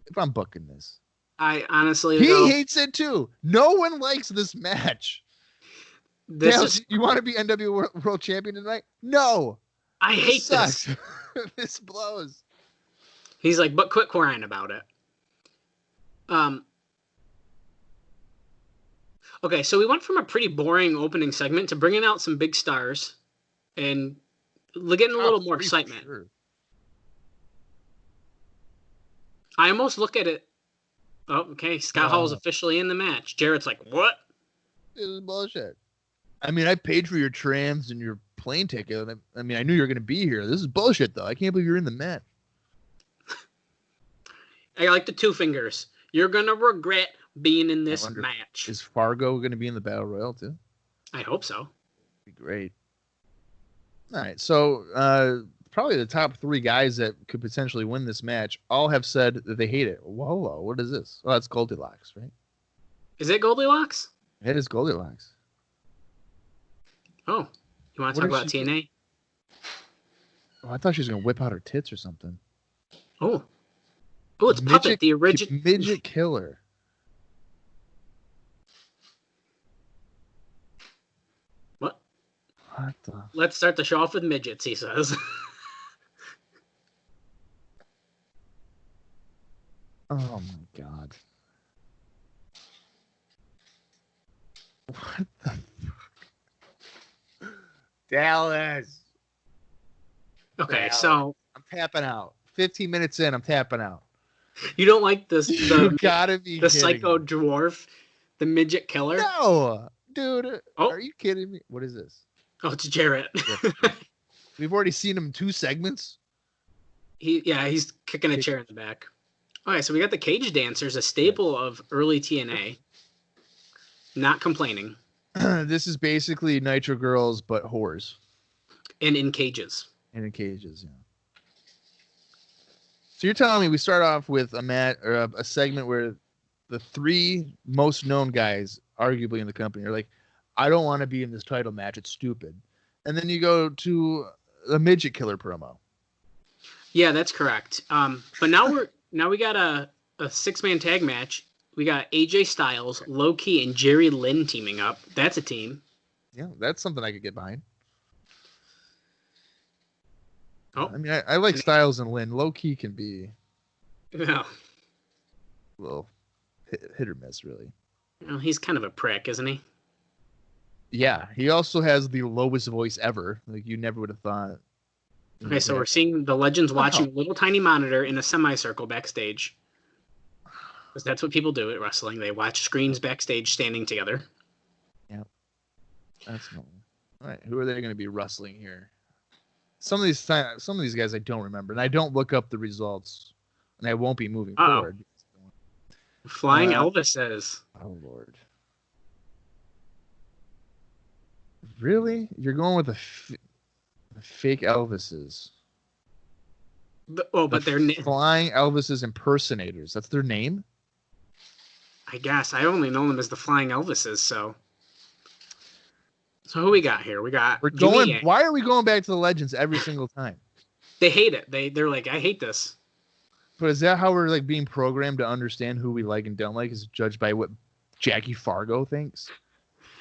if I'm booking this. I honestly, he hates it too. No one likes this match. You want to be NWA World Champion tonight? No, I hate this. This blows. He's like, but quit crying about it. Okay, so we went from a pretty boring opening segment to bringing out some big stars and getting a little more excitement. Sure. I almost look at it. Oh, okay. Scott Hall is officially in the match. Jarrett's like, what? This is bullshit. I mean, I paid for your trams and your plane ticket. I mean, I knew you were going to be here. This is bullshit, though. I can't believe you're in the match. I like the two fingers. You're going to regret being in this match. Is Fargo going to be in the Battle Royal, too? I hope so. Be great. All right. So, probably the top three guys that could potentially win this match all have said that they hate it. Whoa, what is this? Oh, that's Goldilocks, right? Is it Goldilocks? It is Goldilocks. Oh, you want to talk about TNA? Oh, I thought she was going to whip out her tits or something. Oh, it's Puppet, the original. Midget Killer. What? What the? Let's start the show off with midgets, he says. Oh my God. What the fuck? Dallas. Okay, Dallas. So I'm tapping out. 15 minutes in, I'm tapping out. You don't like this? You gotta be the psycho dwarf, the midget killer? No, dude. Are you kidding me? What is this? Oh, it's Jarrett. We've already seen him in 2 segments. He's kicking a chair in the back. All right, so we got the Cage Dancers, a staple of early TNA. Not complaining. This is basically Nitro Girls, but whores. And in cages. And in cages, yeah. So you're telling me we start off with a segment where the three most known guys, arguably in the company, are like, I don't want to be in this title match. It's stupid. And then you go to a midget killer promo. Yeah, that's correct. But now we got a 6-man tag match. We got AJ Styles, Low Key, and Jerry Lynn teaming up. That's a team. Yeah, that's something I could get behind. Oh, I mean, I like Styles and Lynn. Low Key can be yeah. a little hit or miss, really. Well, he's kind of a prick, isn't he? Yeah, he also has the lowest voice ever. Like, you never would have thought. Okay, so we're seeing the legends watching a little tiny monitor in a semicircle backstage. Because that's what people do at wrestling. They watch screens backstage standing together. Yep. That's normal. All right, who are they going to be wrestling here? Some of these guys I don't remember, and I don't look up the results, and I won't be moving forward. Flying Elvis says. Oh, Lord. Really? You're going with the fake Elvises? But they're Flying Elvises impersonators. That's their name? I guess. I only know them as the Flying Elvises, so who we got here? Why are we going back to the legends every single time? They hate it. They're like, I hate this. But is that how we're like being programmed to understand who we like and don't like? Is judged by what Jackie Fargo thinks?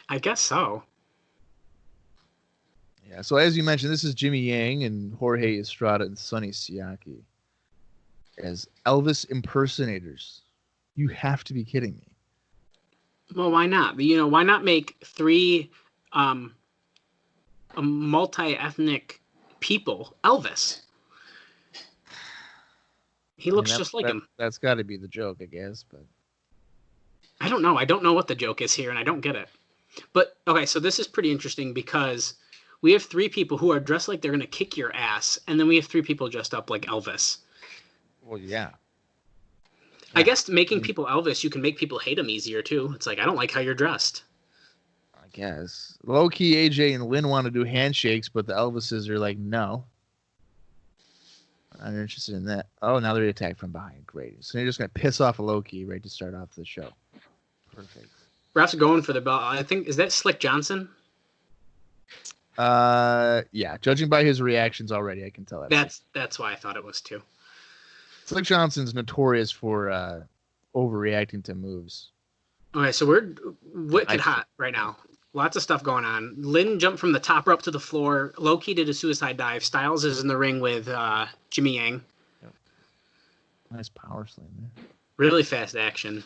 I guess so. Yeah, so as you mentioned, this is Jimmy Yang and Jorge Estrada and Sonny Siaki as Elvis impersonators. You have to be kidding me. Well, why not? Why not make three multi-ethnic people Elvis? He looks just like him. That's got to be the joke, I guess. But I don't know. I don't know what the joke is here, and I don't get it. But, okay, so this is pretty interesting because we have three people who are dressed like they're going to kick your ass, and then we have three people dressed up like Elvis. Well, yeah. I guess making people Elvis, you can make people hate him easier, too. It's like, I don't like how you're dressed. I guess. Low-key, AJ and Lynn want to do handshakes, but the Elvises are like, no. I'm interested in that. Oh, now they're attacked from behind. Great. So you're just going to piss off a Low-key right to start off the show. Perfect. Ralph's going for the belt. I think, is that Slick Johnson? Yeah. Judging by his reactions already, I can tell that. That's why I thought it was too. Slick Johnson's notorious for overreacting to moves. Okay, so we're wicked hot right now. Lots of stuff going on. Lynn jumped from the top rope to the floor. Low-key did a suicide dive. Styles is in the ring with Jimmy Yang. Yep. Nice power slam there. Really fast action.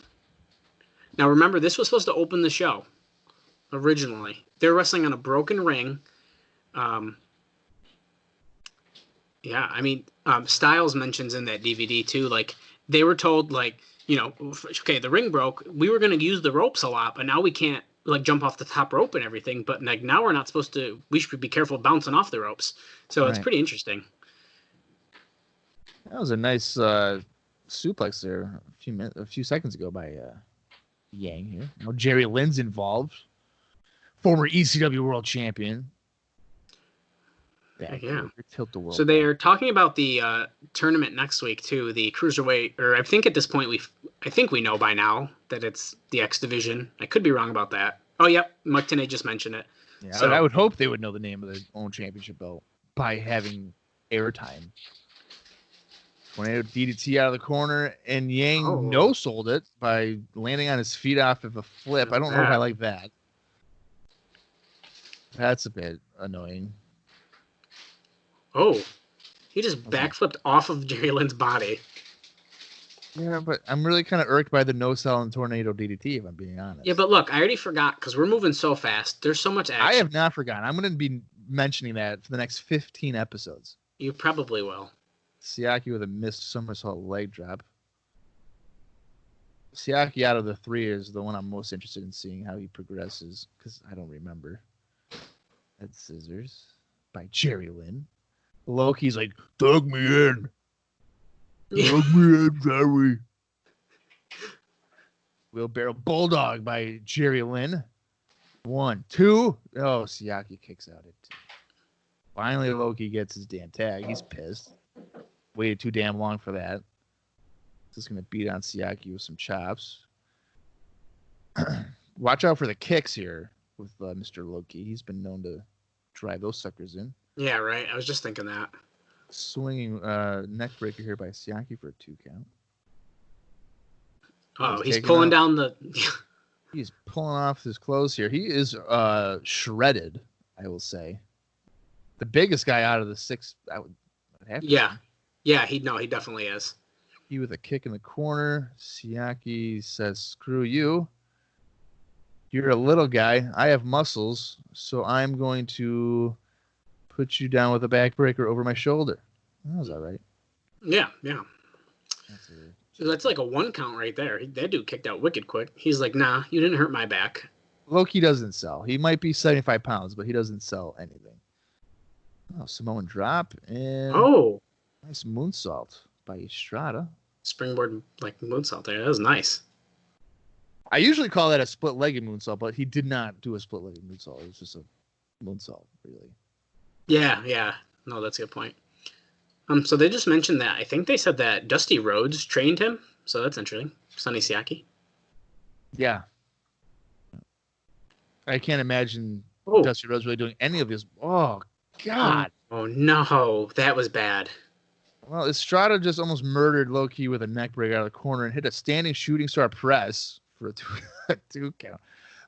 Now remember, this was supposed to open the show originally. They're wrestling on a broken ring. Yeah, I mean, Styles mentions in that DVD too, like, they were told, like, okay, the ring broke. We were going to use the ropes a lot, but now we can't, like, jump off the top rope and everything. But, like, now we're not supposed to, we should be careful bouncing off the ropes. So It's pretty interesting. That was a nice suplex there a few seconds ago by Yang here. Now Jerry Lynn's involved. Former ECW World Champion. Yeah. Tilt the world. So they are talking about the tournament next week too. The cruiserweight, or I think at this point we know by now that it's the X division. I could be wrong about that. Oh, yep, Mike Tenay just mentioned it. Yeah, so I would hope they would know the name of their own championship belt by having airtime. Tornado DDT out of the corner, and Yang no-sold it by landing on his feet off of a flip. I don't know if I like that. That's a bit annoying. Oh, he just backflipped off of Jerry Lynn's body. Yeah, but I'm really kind of irked by the no-sell and tornado DDT, if I'm being honest. Yeah, but look, I already forgot because we're moving so fast. There's so much action. I have not forgotten. I'm going to be mentioning that for the next 15 episodes. You probably will. Siaki with a missed somersault leg drop. Siaki out of the three is the one I'm most interested in seeing how he progresses, because I don't remember. That's scissors by Jerry Lynn. Loki's like, dug me in. Dug me in, Jerry. Wheelbarrow Bulldog by Jerry Lynn. 1, 2. Oh, Siaki kicks out at 2. Finally, Loki gets his damn tag. He's pissed. Waited too damn long for that. Just going to beat on Siaki with some chops. Watch out for the kicks here with Mr. Loki. He's been known to drive those suckers in. Yeah, right. I was just thinking that. Swinging neck breaker here by Siaki for a 2 count. Oh, he's pulling down the... He's pulling off his clothes here. He is shredded, I will say. The biggest guy out of the 6. I would have to say. Yeah, he definitely is. He with a kick in the corner. Siaki says, "Screw you. You're a little guy. I have muscles, so I'm going to put you down with a backbreaker over my shoulder." That was all right. Yeah. So that's like a 1 count right there. That dude kicked out wicked quick. He's like, nah, you didn't hurt my back. Loki doesn't sell. He might be 75 pounds, but he doesn't sell anything. Oh, Samoan drop and nice moonsault by Estrada. Springboard like moonsault there. That was nice. I usually call that a split-legged moonsault, but he did not do a split-legged moonsault. It was just a moonsault, really. Yeah. No, that's a good point. So they just mentioned that. I think they said that Dusty Rhodes trained him. So that's interesting. Sonny Siaki. Yeah. I can't imagine Dusty Rhodes really doing any of this. Oh, God. Oh, no. That was bad. Well, Estrada just almost murdered Loki with a neck break out of the corner and hit a standing shooting star press for a 2 count.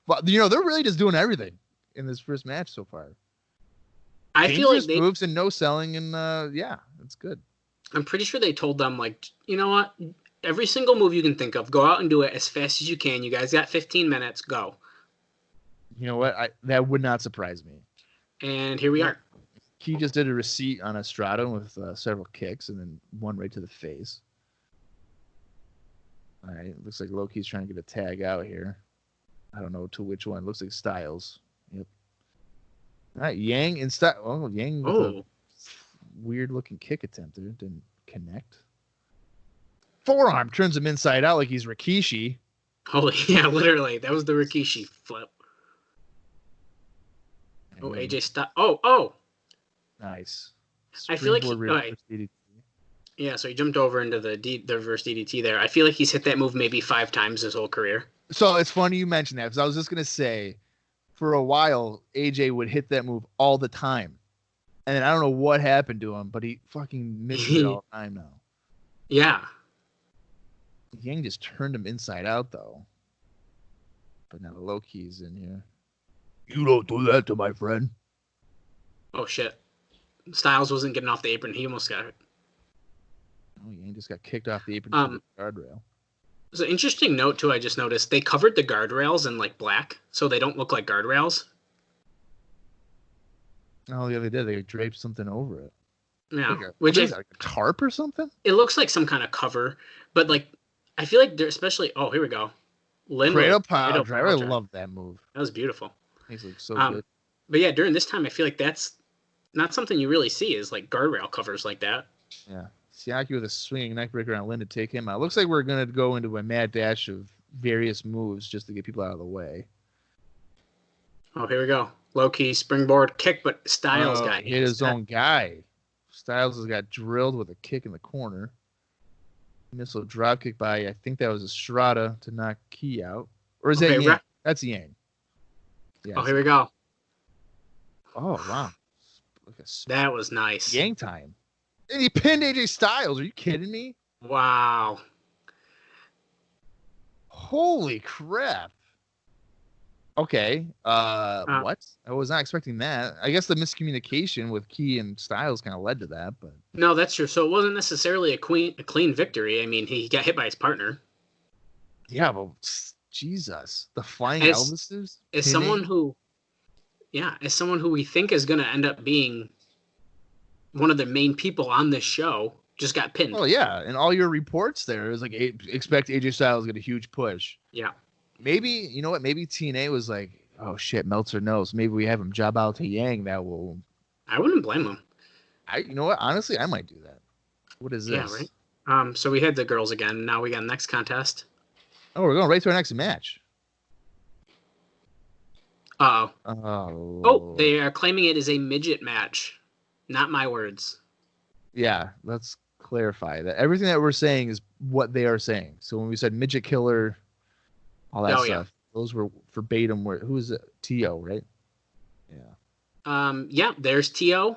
But, they're really just doing everything in this first match so far. I feel like they moves and no selling, and it's good. I'm pretty sure they told them, like, you know what? Every single move you can think of, go out and do it as fast as you can. You guys got 15 minutes. Go. You know what? That would not surprise me. And here we are. He just did a receipt on Estrada with several kicks and then one right to the face. All right. Looks like Loki's trying to get a tag out here. I don't know to which one. Looks like Styles. Yep. All right, Yang and Styles. Oh, Yang with a weird-looking kick attempt there. Didn't connect. Forearm turns him inside out like he's Rikishi. Holy, yeah, literally. That was the Rikishi flip. Oh, AJ stop. Oh. Nice. I feel like yeah, so he jumped over into the reverse DDT there. I feel like he's hit that move maybe 5 times his whole career. So it's funny you mentioned that because I was just going to say, for a while, AJ would hit that move all the time. And then I don't know what happened to him, but he fucking misses it all the time now. Yeah. Yang just turned him inside out, though. But now Loki's in here. You don't do that to my friend. Oh, shit. Styles wasn't getting off the apron. He almost got it. Oh, Yang just got kicked off the apron to the guardrail. There's an interesting note, too, I just noticed. They covered the guardrails in, like, black, so they don't look like guardrails. Oh, yeah, they did. They draped something over it. Yeah. Which is like a tarp or something? It looks like some kind of cover, but, like, I feel like they're especially... Oh, here we go. Cradle Power Driver. I love that move. That was beautiful. He looks so good. But, yeah, during this time, I feel like that's not something you really see is, like, guardrail covers like that. Yeah. Siaki with a swinging neckbreaker on Lynn to take him out. Looks like we're going to go into a mad dash of various moves just to get people out of the way. Oh, here we go. Low-key springboard kick, but Styles got hit his own guy. Styles has got drilled with a kick in the corner. Missile drop kick by, I think that was Estrada to knock Key out. Or is that Yang? That's Yang. Yeah, oh, here we go. Oh, wow. That was nice. Yang time. And he pinned AJ Styles. Are you kidding me? Wow. Holy crap. Okay. What? I was not expecting that. I guess the miscommunication with Key and Styles kind of led to that, but no, that's true. So it wasn't necessarily a clean victory. I mean, he got hit by his partner. Yeah, but Jesus. The Flying Elvises? As someone who we think is gonna end up being one of the main people on this show, just got pinned. Oh, yeah. And all your reports there is like, expect AJ Styles to get a huge push. Yeah. Maybe, you know what? Maybe TNA was like, oh, shit, Meltzer knows. Maybe we have him job out to Yang. That will... I wouldn't blame him. You know what? Honestly, I might do that. What is this? Yeah, right. So we had the girls again. Now we got next contest. Oh, we're going right to our next match. Uh-oh. Oh, they are claiming it is a midget match. Not my words. Yeah, let's clarify that everything that we're saying is what they are saying. So when we said midget killer, all that stuff, those were verbatim. Who is it? T.O., right? Yeah. Yeah, there's T.O.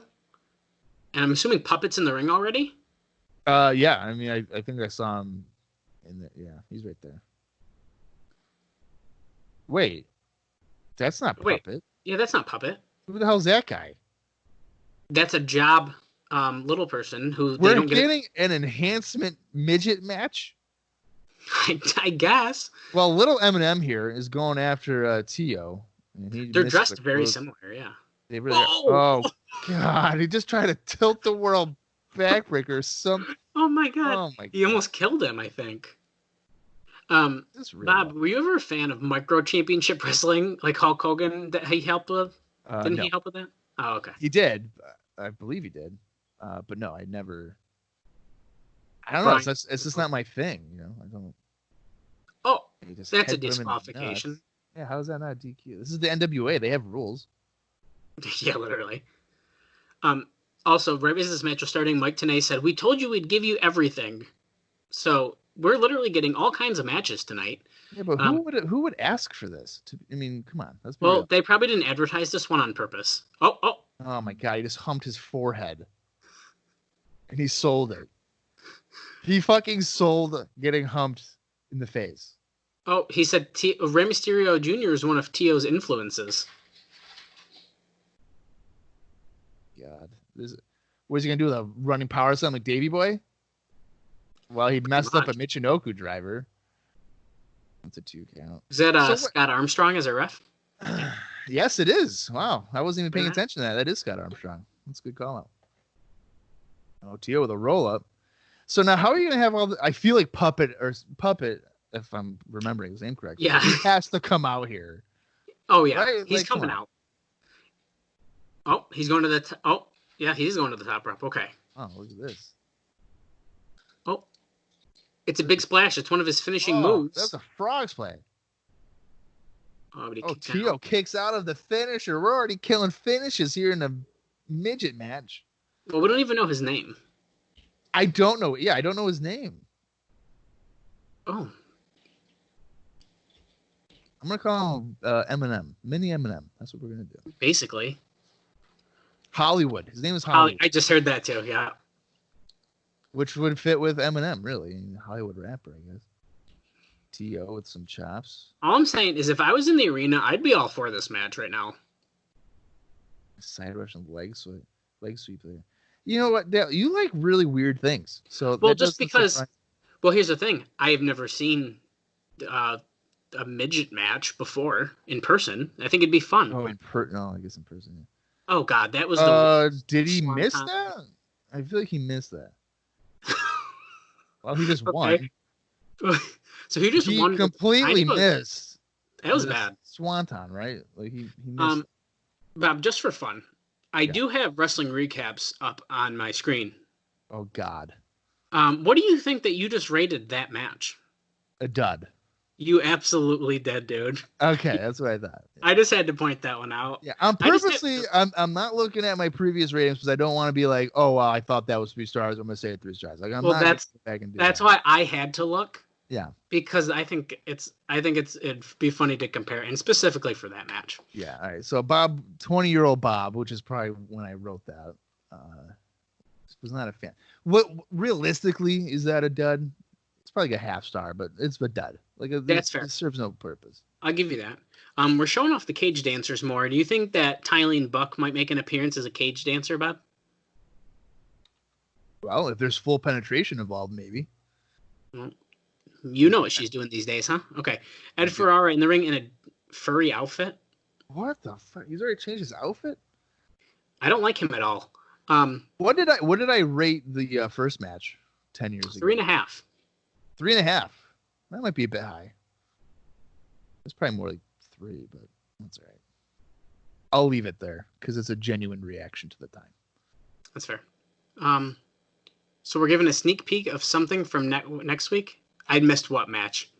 And I'm assuming Puppet's in the ring already? Yeah. I mean, I think I saw him in the. Yeah, he's right there. Wait, that's not Puppet. Yeah, that's not Puppet. Who the hell's that guy? That's a job little person who We're getting an enhancement midget match? I guess. Well, little Eminem here is going after T.O. They're dressed very similar, yeah. They really oh, God. He just tried to tilt the world backbreaker or something. Oh, my God. Oh, my God. He almost killed him, I think. Bob, were you ever a fan of micro championship wrestling, like Hulk Hogan, that he helped with? Didn't he help with that? Oh, okay. He did. I believe he did. But no, I never. I don't know. It's just not my thing, you know. I don't. Oh, that's a disqualification. Yeah, how is that not a DQ? This is the NWA. They have rules. Yeah, literally. Also, right as this match was starting, Mike Tenay said, "We told you we'd give you everything." So we're literally getting all kinds of matches tonight. Yeah, but who would ask for this? I mean, come on. Let's be real. Well, they probably didn't advertise this one on purpose. Oh my God! He just humped his forehead, and he sold it. He fucking sold getting humped in the face. Oh, he said Rey Mysterio Jr. is one of T.O.'s influences. God, what's he gonna do with a running power slam like Davey Boy? Well, he messed up a Michinoku driver. That's a 2 count. Is that Scott Armstrong as a ref? Yes, it is. Wow, I wasn't even paying attention to that. That is Scott Armstrong. That's a good call out. Oh, T.O. with a roll up. So now, how are you gonna have all the? I feel like Puppet, if I'm remembering his name correctly. Yeah, he has to come out here. Oh yeah, right? He's coming out. Oh, he's going to the. Oh, yeah, he's going to the top rope. Okay. Oh, look at this. Oh, it's a big splash. It's one of his finishing moves. That's a frog splash. Oh, T.O. kicks out of the finisher. We're already killing finishes here in a midget match. Well, we don't even know his name. I don't know. Yeah, I don't know his name. Oh. I'm going to call him Eminem. Mini Eminem. That's what we're going to do. Basically. Hollywood. His name is Hollywood. I just heard that too, yeah. Which would fit with Eminem, really. Hollywood rapper, I guess. T.O. with some chops. All I'm saying is if I was in the arena, I'd be all for this match right now. Side Russian leg sweep there. You know what, Dale? You like really weird things. So well, just because. Well, here's the thing. I have never seen a midget match before in person. I think it'd be fun. Oh, no, I guess in person. Yeah. Oh God, that was the. Did he miss that? I feel like he missed that. Well, he just won. So he just won. Completely missed. That was bad. Swanton, right? Like he missed. Bob, just for fun, I do have wrestling recaps up on my screen. Oh God. What do you think that you just rated that match? A dud. You absolutely did, dude. Okay, that's what I thought. Yeah. I just had to point that one out. Yeah, I'm not looking at my previous ratings because I don't want to be like, oh, well, I thought that was 3 stars. I'm gonna say it 3 stars. Like, that's why I had to look. Yeah. Because I think it'd be funny to compare, and specifically for that match. Yeah. All right. So Bob, 20-year-old Bob, which is probably when I wrote that, was not a fan. What realistically is that a dud? It's probably like a half star, but it's a dud. Like that's fair. It serves no purpose. I'll give you that. We're showing off the cage dancers more. Do you think that Tylene Buck might make an appearance as a cage dancer, Bob? Well, if there's full penetration involved, maybe. Well, you know what she's doing these days, huh? Okay. Ed Ferrara in the ring in a furry outfit. What the fuck? He's already changed his outfit? I don't like him at all. What did I rate the first match 10 years ago? 3.5. 3.5. That might be a bit high. It's probably more like 3, but that's all right. I'll leave it there because it's a genuine reaction to the time. That's fair. So we're giving a sneak peek of something from next week. I missed what match?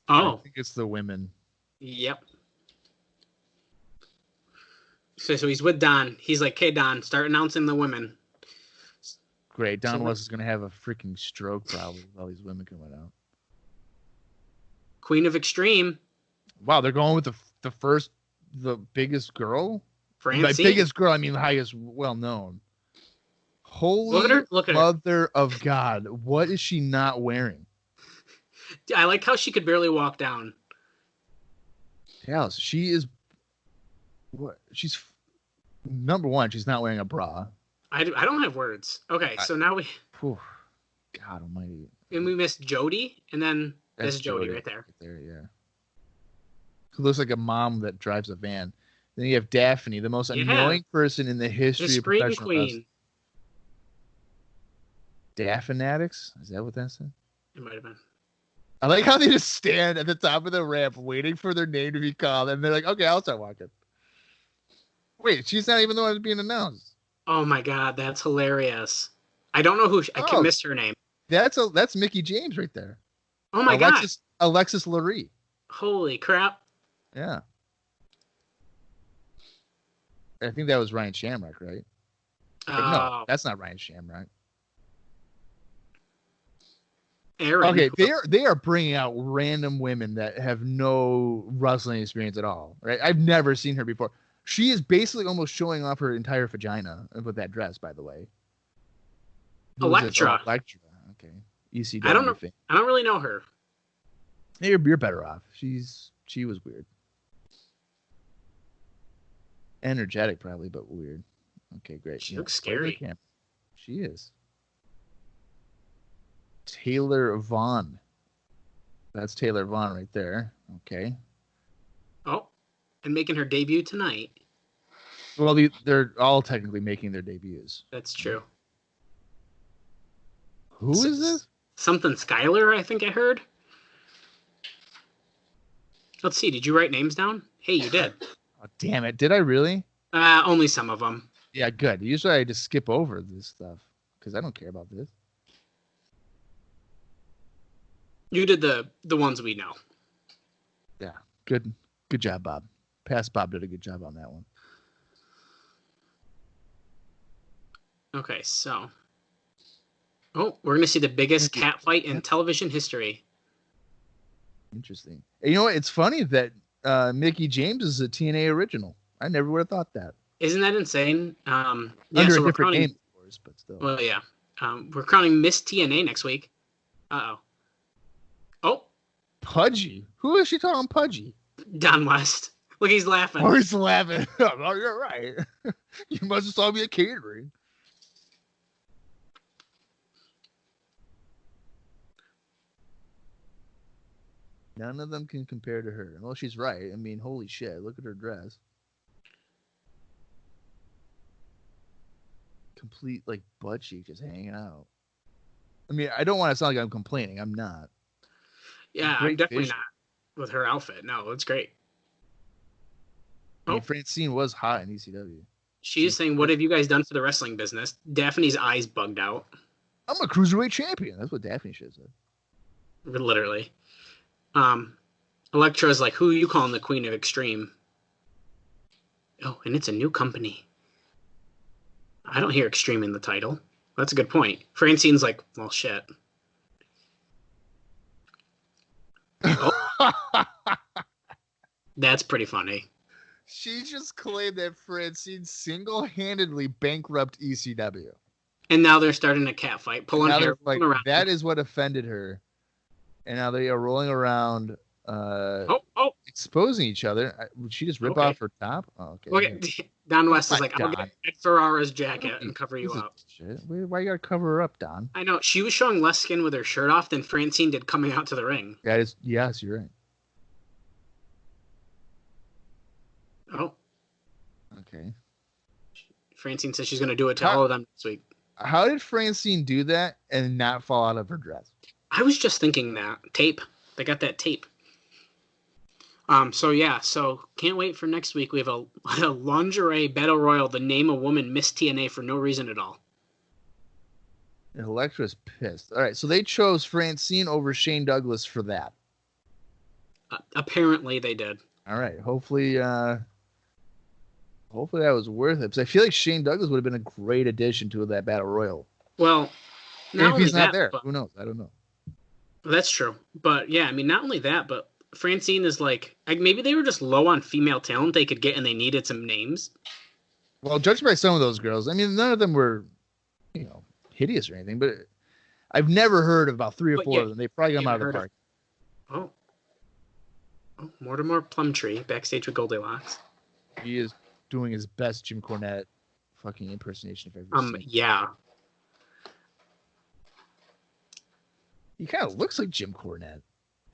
Oh, I think it's the women. Yep. So he's with Don. He's like, "Hey Don, start announcing the women." Great. Don So West is going to have a freaking stroke probably with all these women coming out. Queen of Extreme, Wow, they're going with the biggest girl? By Francine. biggest girl, I mean the highest well-known. Holy Look at her. mother of God. What is she not wearing? I like how she could barely walk down. Dallas, she is... What? She's... Number one, she's not wearing a bra. I don't have words. Okay, so now Whew, God almighty. we missed Jody, and then That's there's Jody right there. Yeah. Who looks like a mom that drives a van. Then you have Daphne, the most annoying person in the history The of Scream professional Queen. wrestling. Daphnatics? Is that what that said? It might have been. I like how they just stand at the top of the ramp waiting for their name to be called, and they're like, okay, I'll start walking. Wait, she's not even the one that's being announced. Oh my God, that's hilarious. I don't know who I can miss her name. That's Mickey James right there. Oh my God. Alexis Lurie. Holy crap. Yeah. I think that was Ryan Shamrock, right? No, that's not Ryan Shamrock. Aaron. Okay, they are bringing out random women that have no wrestling experience at all, right? I've never seen her before. She is basically almost showing off her entire vagina with that dress, by the way. Electra. Electra. Okay. ECW. I don't know. I don't really know her. You're better off. She was weird. Energetic, probably, but weird. Okay, great. She looks scary. She is. Taylor Vaughn. That's Taylor Vaughn right there. Okay. Oh, and making her debut tonight. Well, they're all technically making their debuts. That's true. Who is this? Something Skylar, I think I heard. Let's see. Did you write names down? Hey, you did. Oh, damn it. Did I really? Only some of them. Yeah, good. Usually I just skip over this stuff because I don't care about this. You did the ones we know. Yeah, good job, Bob. Past Bob did a good job on that one. Okay, so. Oh, we're going to see the biggest cat fight in television history. Interesting. You know what? It's funny that Mickey James is a TNA original. I never would have thought that. Isn't that insane? Yeah, Under so a different name, of course, but still. Well, yeah. We're crowning Miss TNA next week. Uh-oh. Oh. Pudgy. Who is she calling Pudgy? Don West. Look, he's laughing. Oh, he's laughing. Oh, you're right. You must have saw me at catering. None of them can compare to her. Well, she's right. I mean, holy shit. Look at her dress. Complete, like, butt cheek just hanging out. I mean, I don't want to sound like I'm complaining. I'm not. Yeah, I'm definitely not with her outfit. No, it's great. I mean, Francine was hot in ECW. She's saying, what have you guys done for the wrestling business? Daphne's eyes bugged out. I'm a cruiserweight champion. That's what Daphne should have said. Literally. Electra's like, who are you calling the Queen of Extreme? Oh, and it's a new company. I don't hear Extreme in the title. That's a good point. Francine's like, well, shit. Oh. That's pretty funny. She just claimed that Francine single-handedly bankrupt ECW. And now they're starting a cat fight, pulling hair, like, around. That is what offended her. And now they are rolling around, exposing each other. Would she just rip off her top? Oh, okay. Okay. Don West is like, I'll get Ed Ferrara's jacket and cover you up. Shit. Why you gotta cover her up, Don? I know. She was showing less skin with her shirt off than Francine did coming out to the ring. Yes, you're right. Oh. Okay. Francine says she's going to do it to all of them this week. How did Francine do that and not fall out of her dress? I was just thinking that. Tape. They got that tape. So can't wait for next week. We have a lingerie battle royal, the name a woman Miss TNA for no reason at all. And Electra's pissed. All right, so they chose Francine over Shane Douglas for that. Apparently they did. All right, hopefully hopefully that was worth it. Because I feel like Shane Douglas would have been a great addition to that Battle Royal. Well, and if he's not there, who knows? I don't know. That's true. But yeah, I mean, not only that, but Francine is like maybe they were just low on female talent they could get and they needed some names. Well, judged by some of those girls, I mean, none of them were, hideous or anything, but I've never heard of about 3 or 4 of them. They probably got them out of the park. Oh, Mortimer Plumtree backstage with Goldilocks. He is doing his best Jim Cornette fucking impersonation if I've ever seen. Yeah. He kind of looks like Jim Cornette.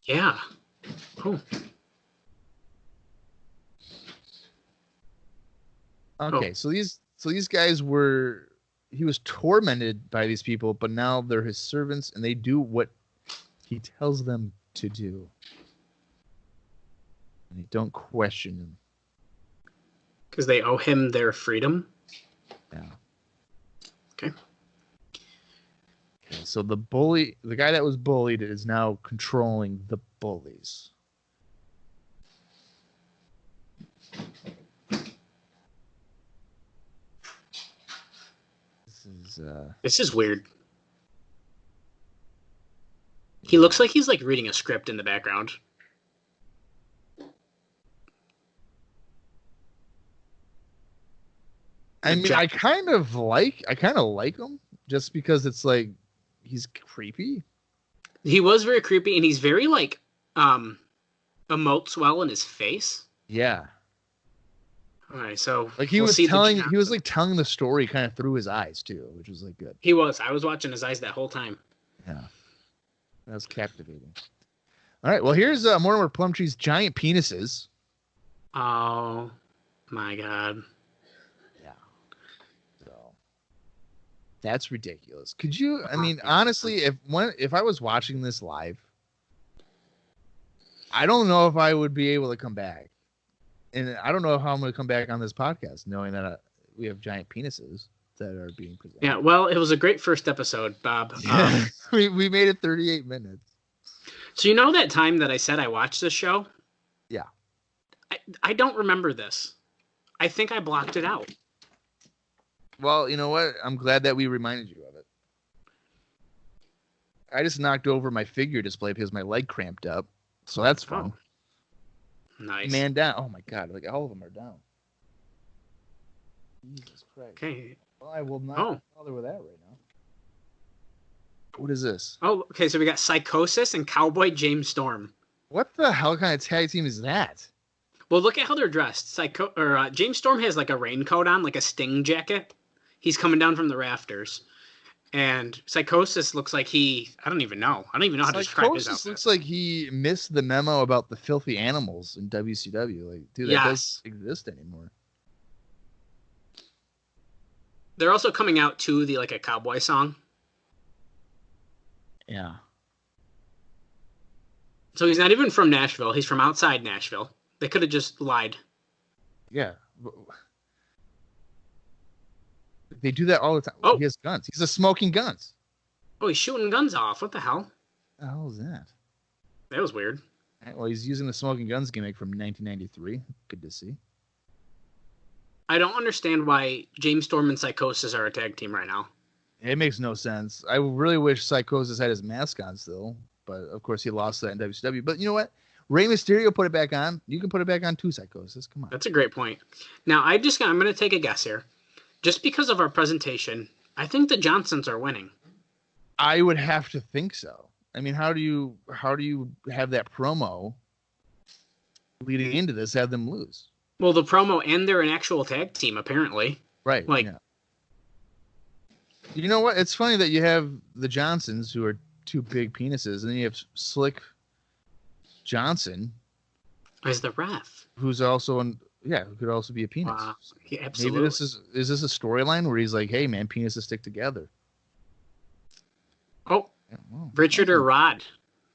Yeah. Oh. Okay, so these guys he was tormented by these people, but now they're his servants and they do what he tells them to do. And they don't question him. Because they owe him their freedom? Yeah. Okay. So the guy that was bullied is now controlling the bullies. This is weird. He looks like he's like reading a script in the background. I mean, I kind of like him just because it's like he's creepy. He was very creepy, and he's very like emotes well in his face. Yeah. All right, so like he was telling the story kind of through his eyes too, which was like good. He was. I was watching his eyes that whole time. Yeah, that was captivating. All right, well here's Mortimer Plumtree's giant penises. Oh my god. Yeah. So that's ridiculous. Could you? I mean, honestly, if I was watching this live, I don't know if I would be able to come back. And I don't know how I'm going to come back on this podcast knowing that we have giant penises that are being presented. Yeah, well, it was a great first episode, Bob. Yeah. We made it 38 minutes. So you know that time that I said I watched this show? Yeah. I don't remember this. I think I blocked it out. Well, you know what? I'm glad that we reminded you of it. I just knocked over my figure display because my leg cramped up. So that's fun. Oh. Nice. Man down. Oh my god, like all of them are down. Jesus Christ. Okay. Well, I will not bother with that right now. What is this? Oh, okay, so we got Psychosis and Cowboy James Storm. What the hell kind of tag team is that? Well, look at how they're dressed. James Storm has like a raincoat on, like a Sting jacket. He's coming down from the rafters. And Psychosis looks like I don't even know how to describe his outfit. Psychosis looks like he missed the memo about the filthy animals in WCW. Like, dude, that doesn't exist anymore. They're also coming out to a cowboy song. Yeah. So he's not even from Nashville. He's from outside Nashville. They could have just lied. Yeah. They do that all the time. Oh. He has guns. He's smoking guns. Oh, he's shooting guns off. What the hell? What the hell is that? That was weird. Right, well, he's using the smoking guns gimmick from 1993. Good to see. I don't understand why James Storm and Psychosis are a tag team right now. It makes no sense. I really wish Psychosis had his mask on still, but of course he lost that in WCW. But you know what? Rey Mysterio put it back on. You can put it back on too, Psychosis. Come on. That's a great point. Now, I'm going to take a guess here. Just because of our presentation, I think the Johnsons are winning. I would have to think so. I mean, how do you have that promo leading into this, have them lose? Well, the promo, and they're an actual tag team, apparently. Right. Yeah. You know what? It's funny that you have the Johnsons, who are two big penises, and then you have Slick Johnson as the ref, who's also who could also be a penis. Yeah, absolutely. Maybe is this a storyline where he's like, hey man, penises stick together. Oh, yeah, well, Richard or Rod.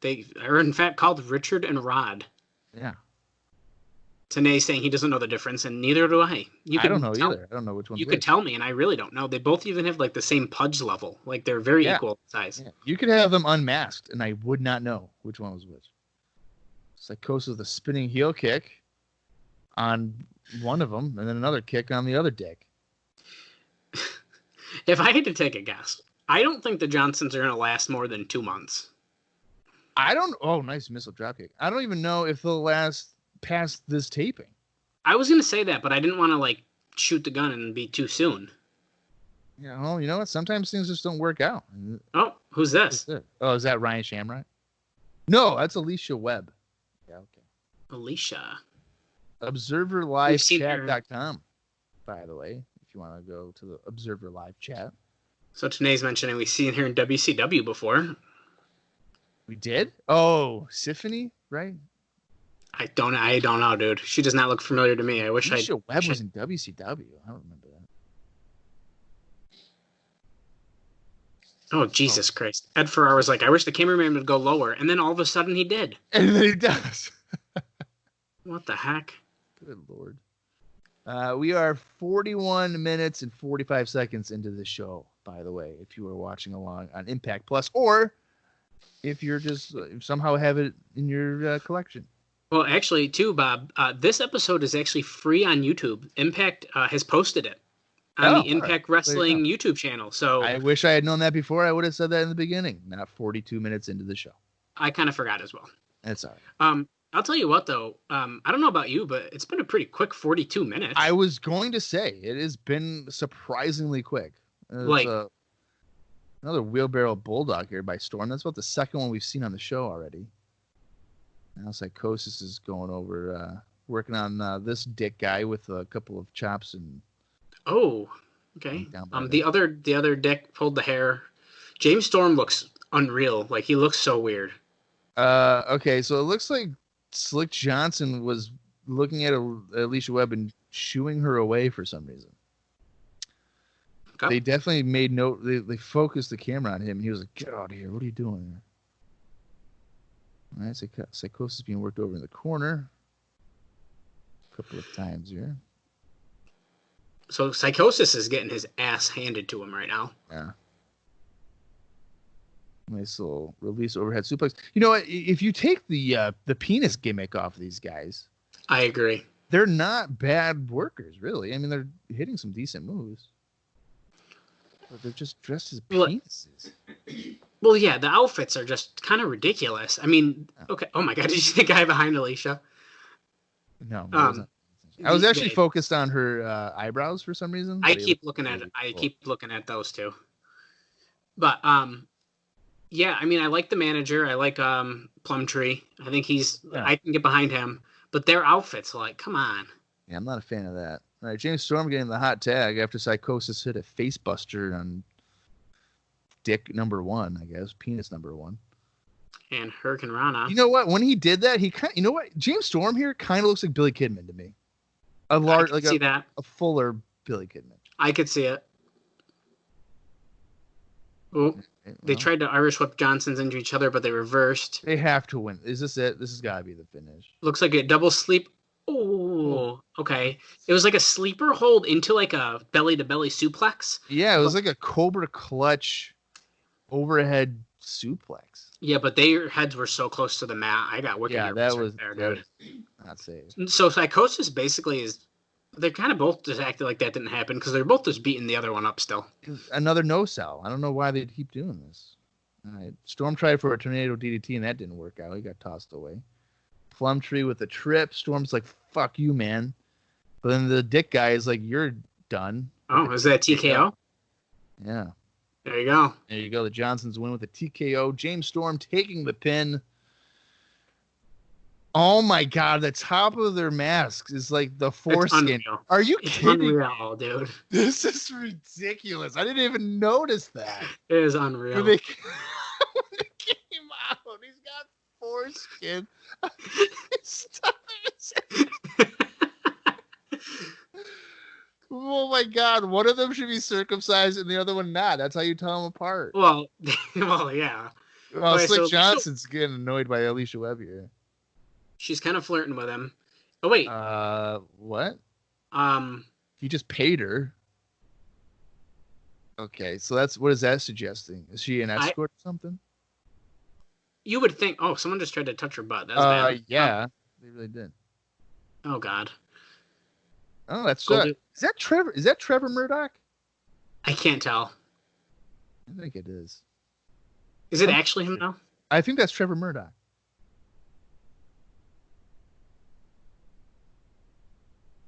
They are in fact called Richard and Rod. Yeah. Tanae's saying he doesn't know the difference, and neither do I. I don't know either. I don't know which one. You could tell me, and I really don't know. They both even have like the same pudge level. Like they're very equal size. Yeah. You could have them unmasked, and I would not know which one was which. Psychosis with a spinning heel kick on one of them, and then another kick on the other dick. If I had to take a guess, I don't think the Johnsons are going to last more than 2 months. Oh, nice missile dropkick. I don't even know if they'll last past this taping. I was going to say that, but I didn't want to like shoot the gun and be too soon. Yeah, well, you know what? Sometimes things just don't work out. Oh, who's this? Oh, is that Ryan Shamrock? No, that's Alicia Webb. Yeah, okay. Alicia. ObserverLiveChat.com, by the way, if you want to go to the Observer Live Chat. So today's mentioning we've seen her in WCW before. We did? Oh, Symphony, right? I don't know, dude. She does not look familiar to me. I wish Alicia Webb was in WCW. I don't remember that. Oh, Jesus Christ. Ed Ferrara was like, I wish the cameraman would go lower. And then all of a sudden he did. And then he does. What the heck? Good Lord. We are 41 minutes and 45 seconds into the show, by the way, if you are watching along on Impact Plus, or if you're just somehow have it in your collection. Well, actually, too, Bob, this episode is actually free on YouTube. Impact has posted it on the Impact Wrestling YouTube channel. So I wish I had known that before. I would have said that in the beginning, not 42 minutes into the show. I kind of forgot as well. That's all right. I'll tell you what, though. I don't know about you, but it's been a pretty quick 42 minutes. I was going to say, it has been surprisingly quick. Another wheelbarrow bulldog here by Storm. That's about the second one we've seen on the show already. Now Psychosis is going over, working on this dick guy with a couple of chops and. Oh, okay. The other dick pulled the hair. James Storm looks unreal. Like, he looks so weird. Okay, so it looks like Slick Johnson was looking at Alicia Webb and shooing her away for some reason. Okay. They definitely made note. They focused the camera on him, and he was like, "Get out of here! What are you doing here?" All right, Psychosis being worked over in the corner a couple of times here. So Psychosis is getting his ass handed to him right now. Yeah. Nice little release overhead suplex. You know what? If you take the penis gimmick off these guys, I agree. They're not bad workers, really. I mean, they're hitting some decent moves. But they're just dressed as penises. Well, yeah, the outfits are just kind of ridiculous. I mean, okay. Oh my God, did you see the guy behind Alicia? No. I was actually focused on her eyebrows for some reason. I keep looking at it. I keep looking at those two. But yeah, I mean, I like the manager. I like Plumtree. I think I can get behind him. But their outfits, like, come on. Yeah, I'm not a fan of that. All right, James Storm getting the hot tag after Psychosis hit a face buster on dick number 1, I guess, penis number 1. And Hurricane Rana. You know what? When he did that, you know what? James Storm here kind of looks like Billy Kidman to me. A fuller Billy Kidman. I could see it. Oh, they tried to Irish whip Johnsons into each other, but they reversed. They have to win. Is this it? This has got to be the finish. Looks like a double sleep. Oh, okay. It was like a sleeper hold into like a belly-to-belly suplex. Yeah, it was like a Cobra Clutch overhead suplex. Yeah, but their heads were so close to the mat. I got wicked. Yeah, that was dude. Not safe. So Psychosis basically is. They're kind of both just acting like that didn't happen because they're both just beating the other one up still. Another no-sell. I don't know why they keep doing this. All right. Storm tried for a tornado DDT, and that didn't work out. He got tossed away. Plumtree with a trip. Storm's like, fuck you, man. But then the dick guy is like, you're done. Oh, is that TKO? Yeah. There you go. There you go. The Johnsons win with a TKO. James Storm taking the pin. Oh my God, the top of their masks is like the foreskin. Are you kidding? Unreal, dude. This is ridiculous. I didn't even notice that. It is unreal. When they came out, he's got foreskin. Oh my God, one of them should be circumcised and the other one not. That's how you tell them apart. Well, yeah. Well, Slick Johnson's getting annoyed by Alicia Webb here. She's kind of flirting with him. Oh, wait. What? He just paid her. Okay, so what is that suggesting? Is she an escort or something? You would think, oh, someone just tried to touch her butt. That's bad. Yeah, they really did. Oh, God. Oh, that's Goldie. is that Trevor? Is that Trevor Murdoch? I can't tell. I think it is. Is it actually him now? I think that's Trevor Murdoch.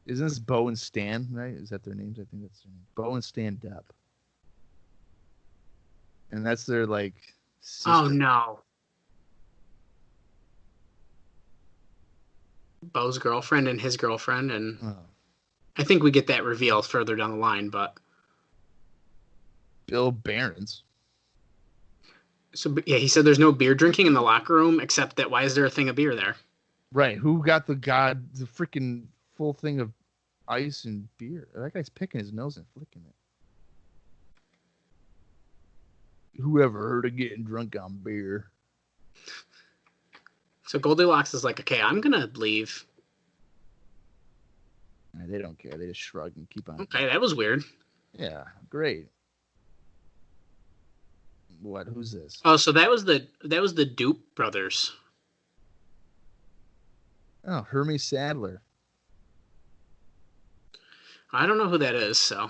Isn't this Bo and Stan, right? Is that their names? I think that's their name. Bo and Stan Depp. And that's their, like, sister. Oh, no. Bo's girlfriend and his girlfriend, and I think we get that reveal further down the line, but... Bill Barons. So, yeah, he said there's no beer drinking in the locker room, except that why is there a thing of beer there? Right. Who got the freaking full thing of ice and beer? That guy's picking his nose and flicking it. Whoever heard of getting drunk on beer? So Goldilocks is like, okay, I'm going to leave. They don't care. They just shrug and keep on. Okay, that was weird. Yeah, great. What? Who's this? Oh, so that was the Dupe brothers. Oh, Hermie Sadler. I don't know who that is, so.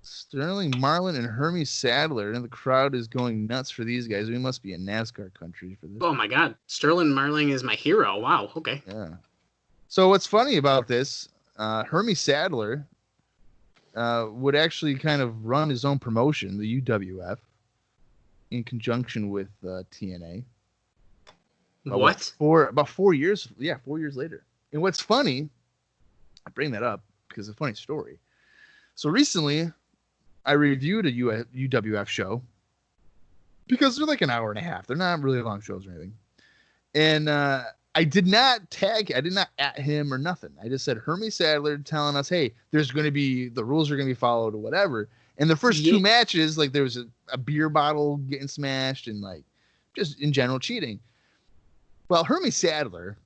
Sterling Marlin and Hermie Sadler, and the crowd is going nuts for these guys. We must be in NASCAR country for this. Oh my God, Sterling Marling is my hero. Wow. Okay. Yeah. So what's funny about this? Hermie Sadler would actually kind of run his own promotion, the UWF, in conjunction with TNA. What? About 4 years? Yeah, 4 years later. And what's funny, I bring that up because it's a funny story. So recently, I reviewed a UWF show because they're like an hour and a half. They're not really long shows or anything. And I did not at him or nothing. I just said Hermie Sadler telling us, hey, there's going to be, the rules are going to be followed or whatever. And the first two matches, like there was a beer bottle getting smashed and like just in general cheating. Well, Hermie Sadler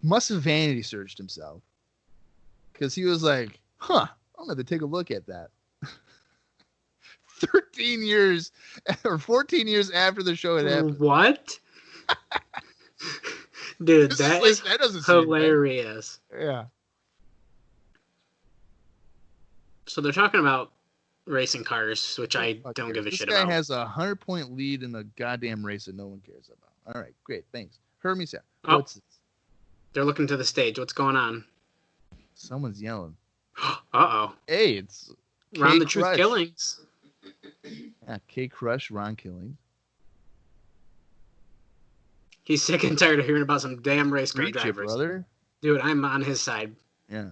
must have vanity searched himself because he was like, I'm going to take a look at that. 13 years or 14 years after the show had happened. What? Dude, that doesn't hilarious. Right. Yeah. So they're talking about racing cars, which I don't give a shit about. This guy has a 100-point lead in a goddamn race that no one cares about. All right, great, thanks. Hermie Sadler. What's this? They're looking to the stage. What's going on? Someone's yelling. Uh-oh. Hey, it's Ron the Truth Killings. Yeah, K Crush, Ron Killings. He's sick and tired of hearing about some damn race car Preach it, drivers. brother. Dude, I'm on his side. Yeah.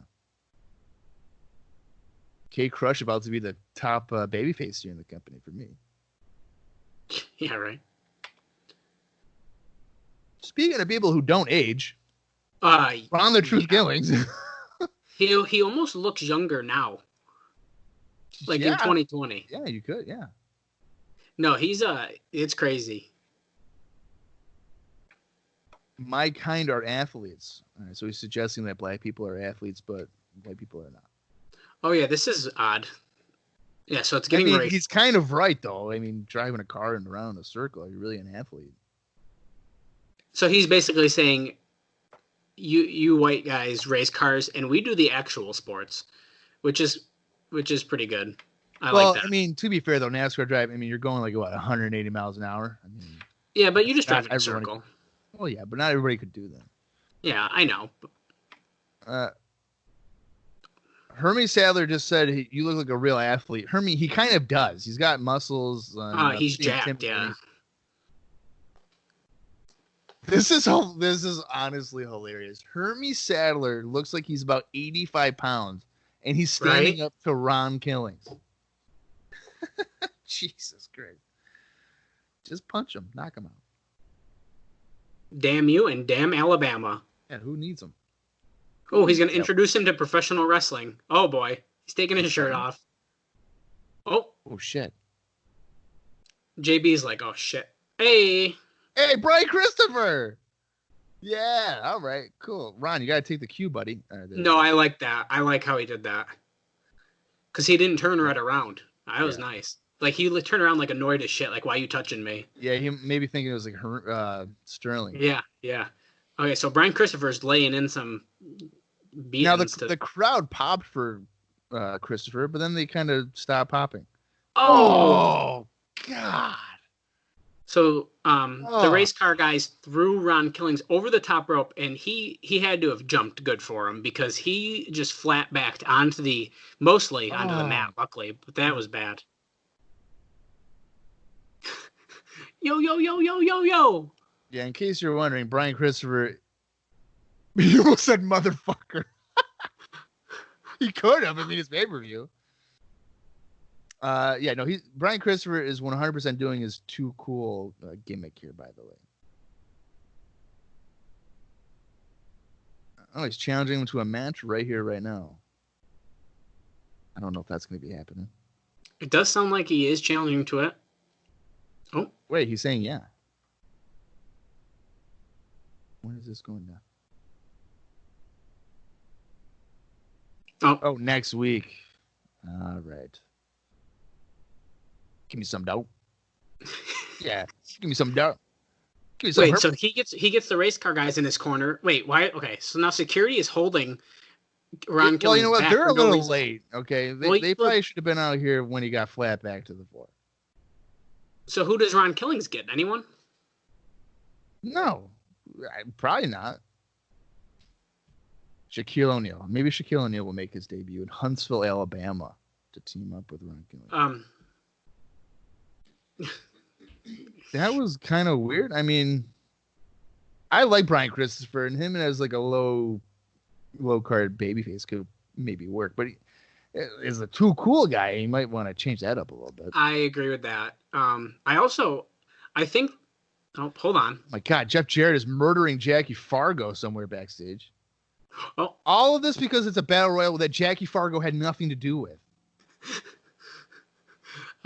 K Crush about to be the top babyface here in the company for me. Yeah, right. Speaking of people who don't age, Ron the Truth Killings. He almost looks younger now. Like in 2020. Yeah, you could, yeah. No, he's it's crazy. My kind are athletes. All right, so he's suggesting that black people are athletes, but white people are not. Oh yeah, this is odd. Yeah, so it's getting he's kind of right though. I mean, driving a car and around a circle, are you really an athlete? So he's basically saying, you white guys race cars, and we do the actual sports, which is pretty good. I like that. I mean, to be fair though, NASCAR drive. I mean, you're going like what 180 miles an hour. I mean, yeah, but you just drive in a circle. Well, yeah, but not everybody could do that. Yeah, I know. Hermie Sadler just said you look like a real athlete. Hermie, he kind of does. He's got muscles. He's jacked. Yeah. This is honestly hilarious. Hermie Sadler looks like he's about 85 pounds, and he's standing up to Ron Killings. Jesus Christ. Just punch him. Knock him out. Damn you and damn Alabama. Yeah, who needs him? Oh, he's going to introduce him to professional wrestling. Oh, boy. He's taking his shirt off. Oh, shit. JB's like, oh, shit. Hey, Brian Christopher. Yeah, all right, cool. Ron, you got to take the cue, buddy. No, I like that. I like how he did that. Because he didn't turn right around. That was nice. Like, he turned around like annoyed as shit. Like, why are you touching me? Yeah, he maybe thinking it was like Sterling. Yeah. Okay, so Brian Christopher's laying in some Now beatings. the crowd popped for Christopher, but then they kind of stopped popping. Oh God! So the race car guys threw Ron Killings over the top rope, and he had to have jumped good for him because he just flat backed onto the mat, luckily, but that was bad. Yo, yo, yo, yo, yo, yo. Yeah, in case you're wondering, Brian Christopher, you almost said motherfucker. He could have. I mean, it's pay-per-view. Yeah, no, Brian Christopher is 100% doing his too cool gimmick here, by the way. Oh, he's challenging him to a match right here, right now. I don't know if that's going to be happening. It does sound like he is challenging to it. Oh. Wait, he's saying yeah. When is this going down? Oh, next week. All right. Give me some dough. Yeah, give me some dough. Wait, so he gets the race car guys in his corner. Wait, why? Okay, so now security is holding Ron Killings. Well, you know what? Back They're a little late. Okay, they probably should have been out here when he got flat back to the floor. So who does Ron Killings get? Anyone? No, probably not. Shaquille O'Neal. Maybe Shaquille O'Neal will make his debut in Huntsville, Alabama, to team up with Ron Killings. That was kind of weird. I mean, I like Brian Christopher, and him as like a low card babyface could maybe work, but he is a too cool guy. He might want to change that up a little bit. I agree with that. I think. Oh, hold on. My God, Jeff Jarrett is murdering Jackie Fargo somewhere backstage. Oh, all of this because it's a battle royal that Jackie Fargo had nothing to do with.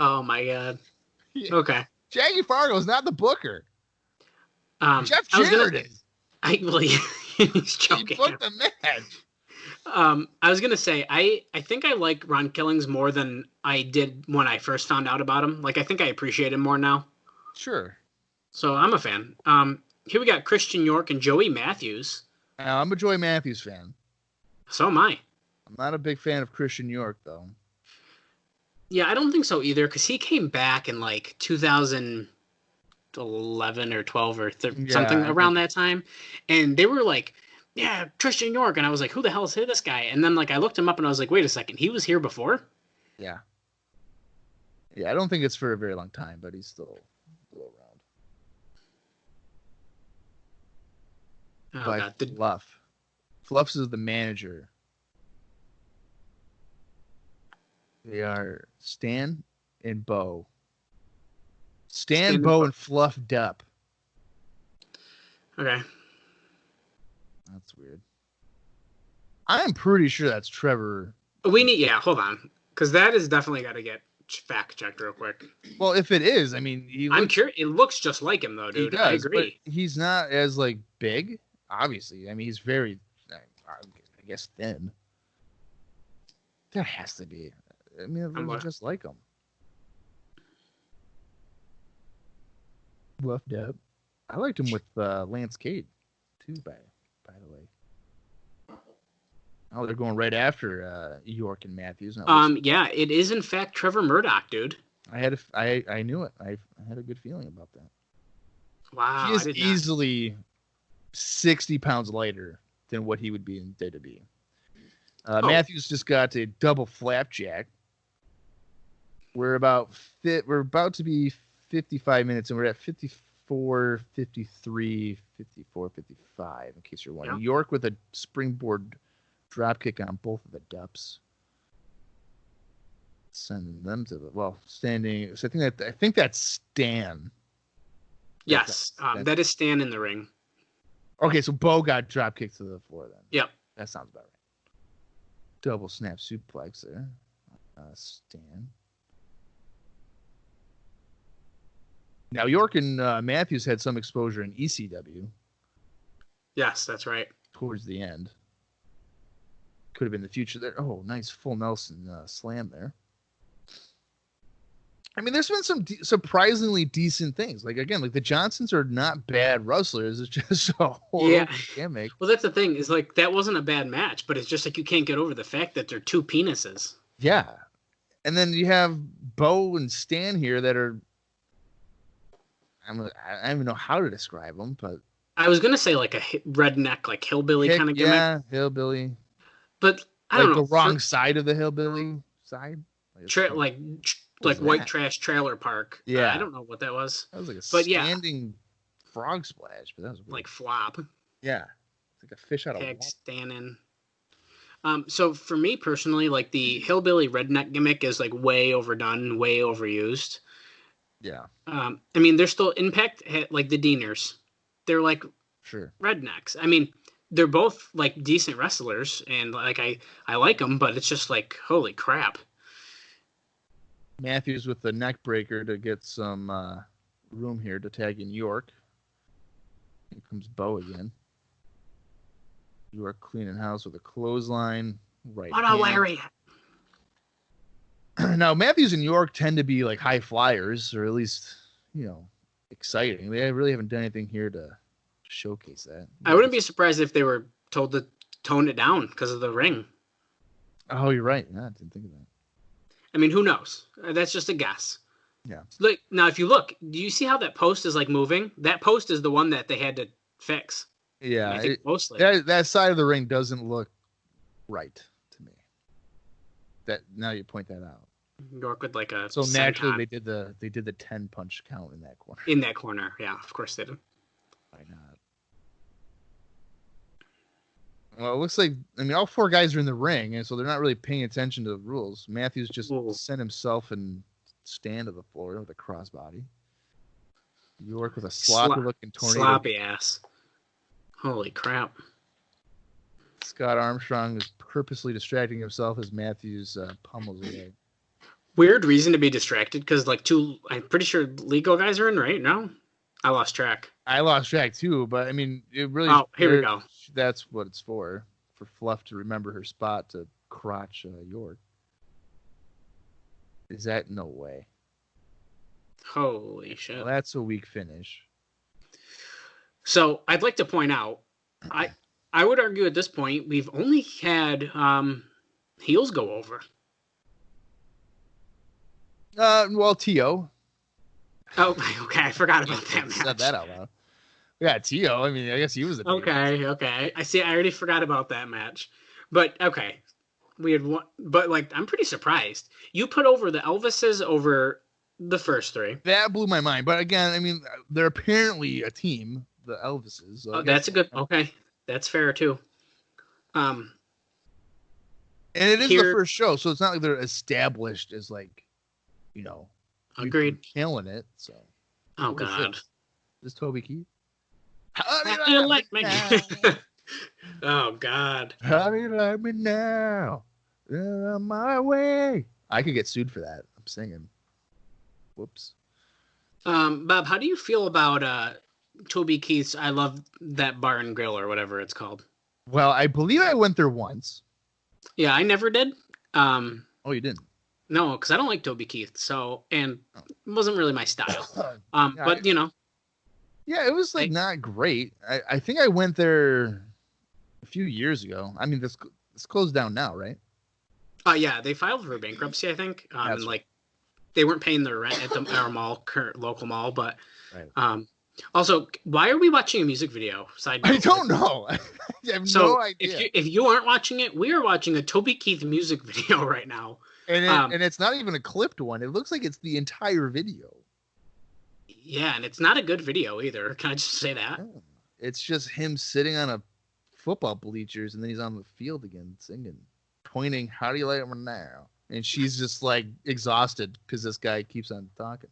Oh my God. Yeah. Okay. Jackie Fargo is not the booker. Jeff Jarrett is. He's joking. He booked the match. I was gonna say I think I like Ron Killings more than I did when I first found out about him. Like I think I appreciate him more now. Sure. So I'm a fan. Here we got Christian York and Joey Matthews. I'm a Joey Matthews fan. So am I. I'm not a big fan of Christian York though. Yeah, I don't think so either, because he came back in like 2011 or 12 or something around that time, and they were like, "Yeah, Christian York," and I was like, "Who the hell is this guy?" And then like I looked him up and I was like, "Wait a second, he was here before?" Yeah. Yeah, I don't think it's for a very long time, but he's still around. Oh, by God. Fluff. Fluffs is the manager. They are Stan and Bo. Stan, Bo, and Fluff Dupp. Okay. That's weird. I'm pretty sure that's Trevor. Hold on. Because that is definitely got to get fact checked real quick. Well, if it is, I mean, I'm curious. It looks just like him, though, dude. He does, I agree. But he's not as, like, big, obviously. I mean, he's very, I guess, thin. There has to be. I mean, everyone's just like him. Fluffed up. I liked him with Lance Cade, too, by the way. Oh, they're going right after York and Matthews. Yeah, it is in fact Trevor Murdoch, dude. I knew it. I had a good feeling about that. Wow, he is easily 60 pounds lighter than what he would be in WWE. Matthews just got a double flapjack. We're about to be 55 minutes, and we're at 54, 53, 54, 55. In case you're wondering, yeah. York with a springboard dropkick on both of the Dupps, sending them to standing. So I think that's Stan. Yes, that is Stan in the ring. Okay, so Bo got dropkicked to the floor then. Yep, that sounds about right. Double snap suplex there, Stan. Now York and Matthews had some exposure in ECW. Yes, that's right. Towards the end. Could have been the future there. Oh, nice full Nelson slam there. I mean, there's been some surprisingly decent things. Like, again, like the Johnsons are not bad wrestlers. It's just a horrible gimmick. Well, that's the thing is like that wasn't a bad match, but it's just like you can't get over the fact that they're two penises. Yeah. And then you have Bo and Stan here that are, I don't even know how to describe them, but I was gonna say like a redneck, like hillbilly kind of gimmick. Yeah, hillbilly. But I don't know. The wrong side of the hillbilly side. Like white trash trailer park. Yeah. I don't know what that was. That was like a standing frog splash, but that was weird. Like flop. Yeah. It's like a fish out of water. water. Standing. So for me personally, like the hillbilly redneck gimmick is like way overdone, way overused. Yeah. I mean, they're still Impact, like the Deaners. They're like rednecks. I mean, they're both like decent wrestlers, and like I like them, but it's just like holy crap. Matthews with the neck breaker to get some room here to tag in York. Here comes Bo again. York cleaning house with a clothesline. Right. What a Larry. Now, Matthews and York tend to be like high flyers, or at least, exciting. They really haven't done anything here to showcase that. I wouldn't be surprised if they were told to tone it down because of the ring. Oh, you're right. No, I didn't think of that. I mean, who knows? That's just a guess. Yeah. Look, now if you look, do you see how that post is like moving? That post is the one that they had to fix. Yeah. Mostly. That side of the ring doesn't look right to me. Now you point that out. York with like a so naturally they did the 10 punch count in that corner. In that corner, yeah, of course they did. Why not? Well, it looks like all four guys are in the ring, and so they're not really paying attention to the rules. Matthews just sent himself and Stan to the floor with a crossbody. York with a sloppy-looking tornado. Sloppy ass. Holy crap. Scott Armstrong is purposely distracting himself as Matthews pummels away. Weird reason to be distracted because like I'm pretty sure legal guys are in, right? No? I lost track. I lost track too, but I mean, it really. Oh, here we go. That's what it's for Fluff to remember her spot to crotch York. Is that no way? Holy shit! Well, that's a weak finish. So I'd like to point out, I would argue at this point we've only had heels go over. Well, T.O. Oh, okay. I forgot about that match. Said that out loud. Yeah, T.O. I mean, I guess he was a Okay. I see. I already forgot about that match. But, okay. We had one. But, like, I'm pretty surprised. You put over the Elvises over the first three. That blew my mind. But, again, I mean, they're apparently a team, the Elvises. So that's a good. Okay. That's fair, too. And it is the first show, so it's not like they're established as, like, agreed, killing it. So, oh god, is Toby Keith? How do you like me? Oh god, how do you like me now? On my way. I could get sued for that. I'm singing. Whoops. Bob, how do you feel about Toby Keith's "I Love That Bar and Grill" or whatever it's called? Well, I believe I went there once. Yeah, I never did. Oh, you didn't? No, because I don't like Toby Keith, it wasn't really my style. But yeah, it was like not great. I think I went there a few years ago. I mean, this closed down now, right? Yeah, they filed for bankruptcy, I think. And like they weren't paying their rent at our mall, current local mall, but also, why are we watching a music video? I don't know. I have no idea. If you aren't watching it, we are watching a Toby Keith music video right now. And it's not even a clipped one. It looks like it's the entire video. Yeah, and it's not a good video either. Can I just say that? No. It's just him sitting on a football bleachers, and then he's on the field again singing, pointing, "How do you like me now?" And she's just like exhausted because this guy keeps on talking.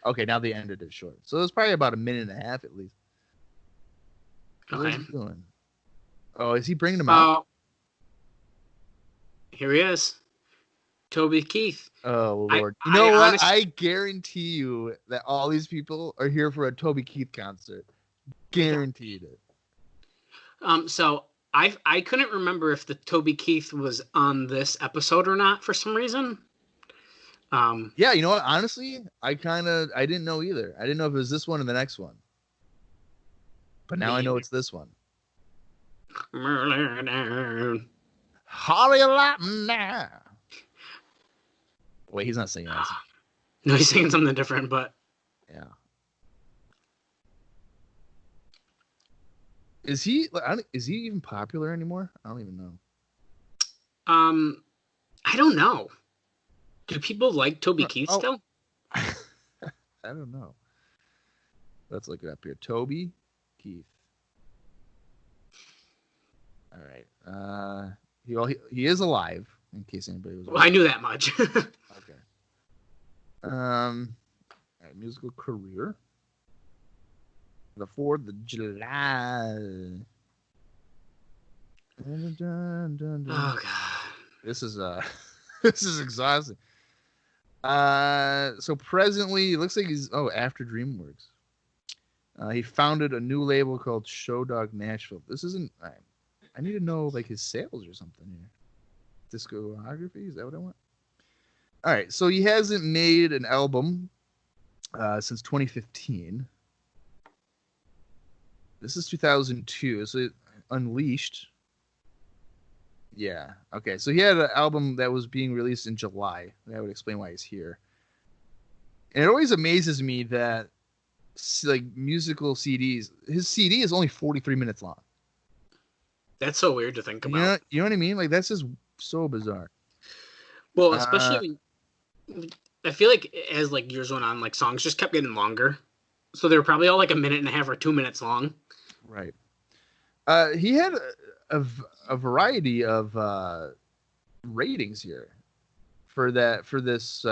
Okay, now they ended it short. So it was probably about a minute and a half at least. What is he doing? Oh, is he bringing him out? Here he is. Toby Keith. Oh, Lord. You know what? Honestly, I guarantee you that all these people are here for a Toby Keith concert. Guaranteed it. So I couldn't remember if the Toby Keith was on this episode or not for some reason. Yeah, you know what? Honestly, I didn't know either. I didn't know if it was this one or the next one. But now I know it's this one. Holly now. Wait, he's not singing that. No, he's singing something different, but Yeah. Is he even popular anymore? I don't even know. I don't know. Do people like Toby Keith still? I don't know. Let's look it up here. Toby Keith. All right. He is alive, in case anybody was. Well, I knew that much. Okay. All right, musical career. The 4th of July. Oh god. This is this is exhausting. So presently, it looks like he's after DreamWorks. He founded a new label called Showdog Nashville. This isn't. I need to know like his sales or something here. Discography, is that what I want? All right, so he hasn't made an album since 2015. This is 2002. So Unleashed. Yeah. Okay. So he had an album that was being released in July. That would explain why he's here. And it always amazes me that like musical CDs, his CD is only 43 minutes long. That's so weird to think about. You know what I mean? Like that's just so bizarre. Well, especially I feel like as like years went on, like songs just kept getting longer. So they were probably all like a minute and a half or 2 minutes long. Right. He had a variety of ratings here for this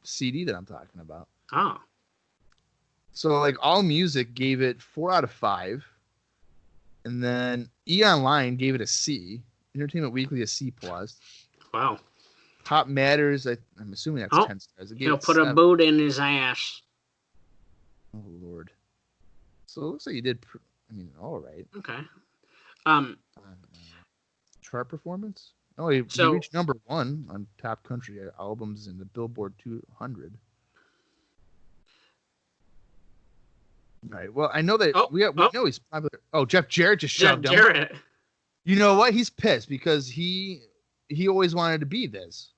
CD that I'm talking about. Oh. So like All Music gave it 4 out of 5, and then E Online gave it a C. Entertainment Weekly a C plus. Wow. Pop Matters, I'm assuming that's 10 stars. He'll put 7. A boot in his ass. Oh Lord. So it looks like you did. All right. Okay. Chart performance. Oh, he reached number 1 on top country albums in the Billboard 200. All right. Well, I know that we know he's popular. Oh, Jeff Jarrett just shoved him. Jeff Jarrett. You know what? He's pissed because he always wanted to be this,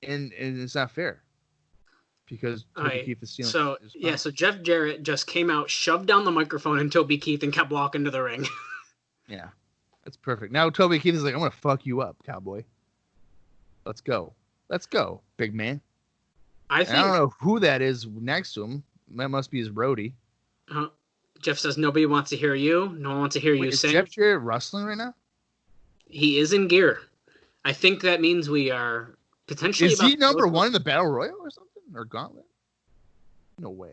and it's not fair. Because Toby Keith is stealing. So Jeff Jarrett just came out, shoved down the microphone in Toby Keith, and kept walking to the ring. Yeah, that's perfect. Now Toby Keith is like, I'm gonna fuck you up, cowboy. Let's go, big man. I don't know who that is next to him. That must be his roadie. Jeff says nobody wants to hear you. No one wants to hear you sing. Is Jeff Jarrett wrestling right now? He is in gear. I think that means we are potentially. Is he number 1 in the Battle Royal or something? Or Gauntlet? No way.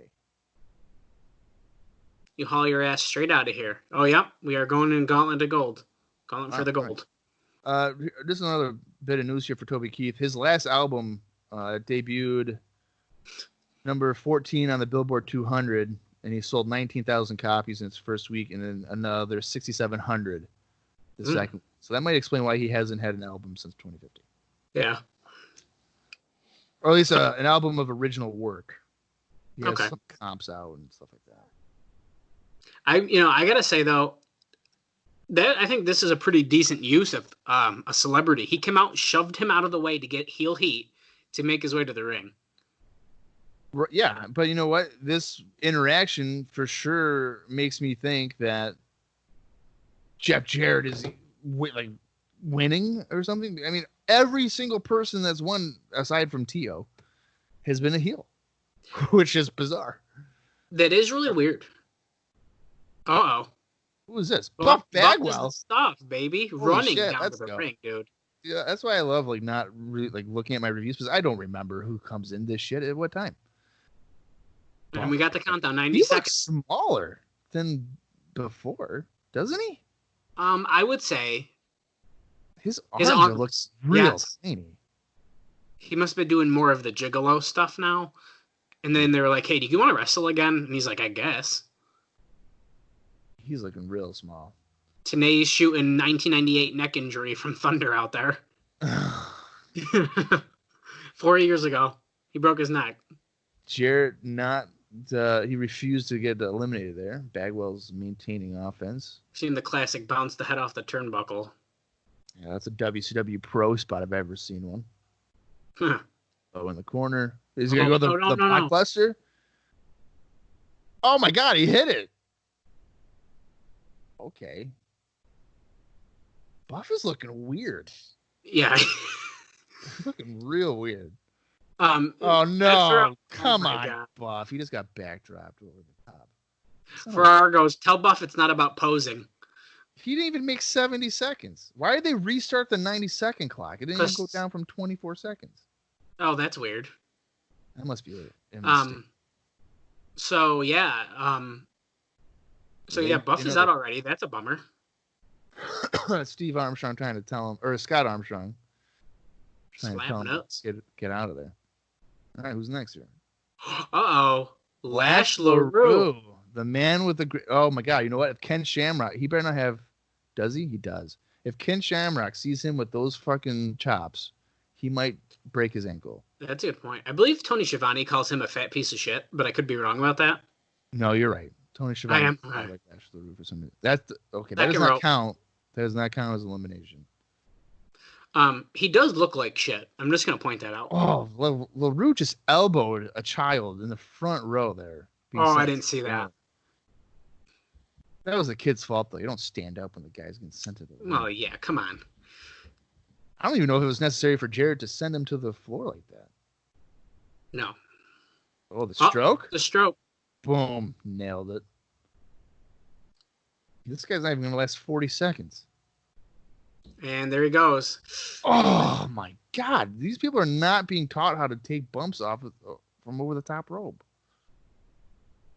You haul your ass straight out of here. Oh, yeah. We are going in Gauntlet to Gold. Gauntlet for the Gold. This is another bit of news here for Toby Keith. His last album debuted number 14 on the Billboard 200, and he sold 19,000 copies in its first week, and then another 6,700 the second. So that might explain why he hasn't had an album since 2015. Yeah. Or at least an album of original work. He has some comps out and stuff like that. I gotta say though, that I think this is a pretty decent use of a celebrity. He came out, shoved him out of the way to get heel heat to make his way to the ring. Yeah, but you know what? This interaction for sure makes me think that Jeff Jarrett is winning or something. I mean, every single person that's won, aside from Tio, has been a heel, which is bizarre. That is really weird. Uh-oh. Who is this? Buff Bagwell. Stuff, baby. Holy Running shit, down to the ring, dude. Yeah, that's why I love not really looking at my reviews, because I don't remember who comes in this shit at what time. And we got the countdown, 90 he seconds. He looks smaller than before, doesn't he? I would say his arms looks real tiny. He must be doing more of the gigolo stuff now. And then they were like, hey, do you want to wrestle again? And he's like, I guess. He's looking real small. TNA's shooting 1998 neck injury from Thunder out there. 4 years ago, he broke his neck. Jarrett he refused to get eliminated there. Bagwell's maintaining offense. Seen the classic bounce the head off the turnbuckle. Yeah, that's a WCW pro spot if I've ever seen one. Huh. Oh, in the corner. Is he going to go the no. blockbuster? Oh, my God, he hit it. Okay. Buff is looking weird. Yeah. He's looking real weird. Oh, no. Come on, God. Buff. He just got backdropped over the top. Ferraro goes, tell Buff it's not about posing. He didn't even make 70 seconds. Why did they restart the 90-second clock? It didn't even go down from 24 seconds. Oh, that's weird. That must be a mistake. So, yeah. Buff is out already. That's a bummer. Steve Armstrong trying to tell him, or Scott Armstrong trying to tell him get out of there. All right, who's next here? Uh-oh. Lash LaRue. The man with the... Oh, my God. You know what? If Ken Shamrock... He better not have... Does he? He does. If Ken Shamrock sees him with those fucking chops, he might break his ankle. That's a good point. I believe Tony Schiavone calls him a fat piece of shit, but I could be wrong about that. No, you're right. Tony Schiavone. I am. Like Lash LaRue for some reason. Okay, that does not count. That does not count as elimination. He does look like shit. I'm just going to point that out. Oh, LaRue just elbowed a child in the front row there. Oh, I didn't see that. That was the kid's fault, though. You don't stand up when the guy's getting sent to the room. Oh, yeah, come on. I don't even know if it was necessary for Jared to send him to the floor like that. No. Oh, the stroke? The stroke. Boom. Nailed it. This guy's not even going to last 40 seconds. And there he goes. Oh, my God. These people are not being taught how to take bumps off from over the top rope.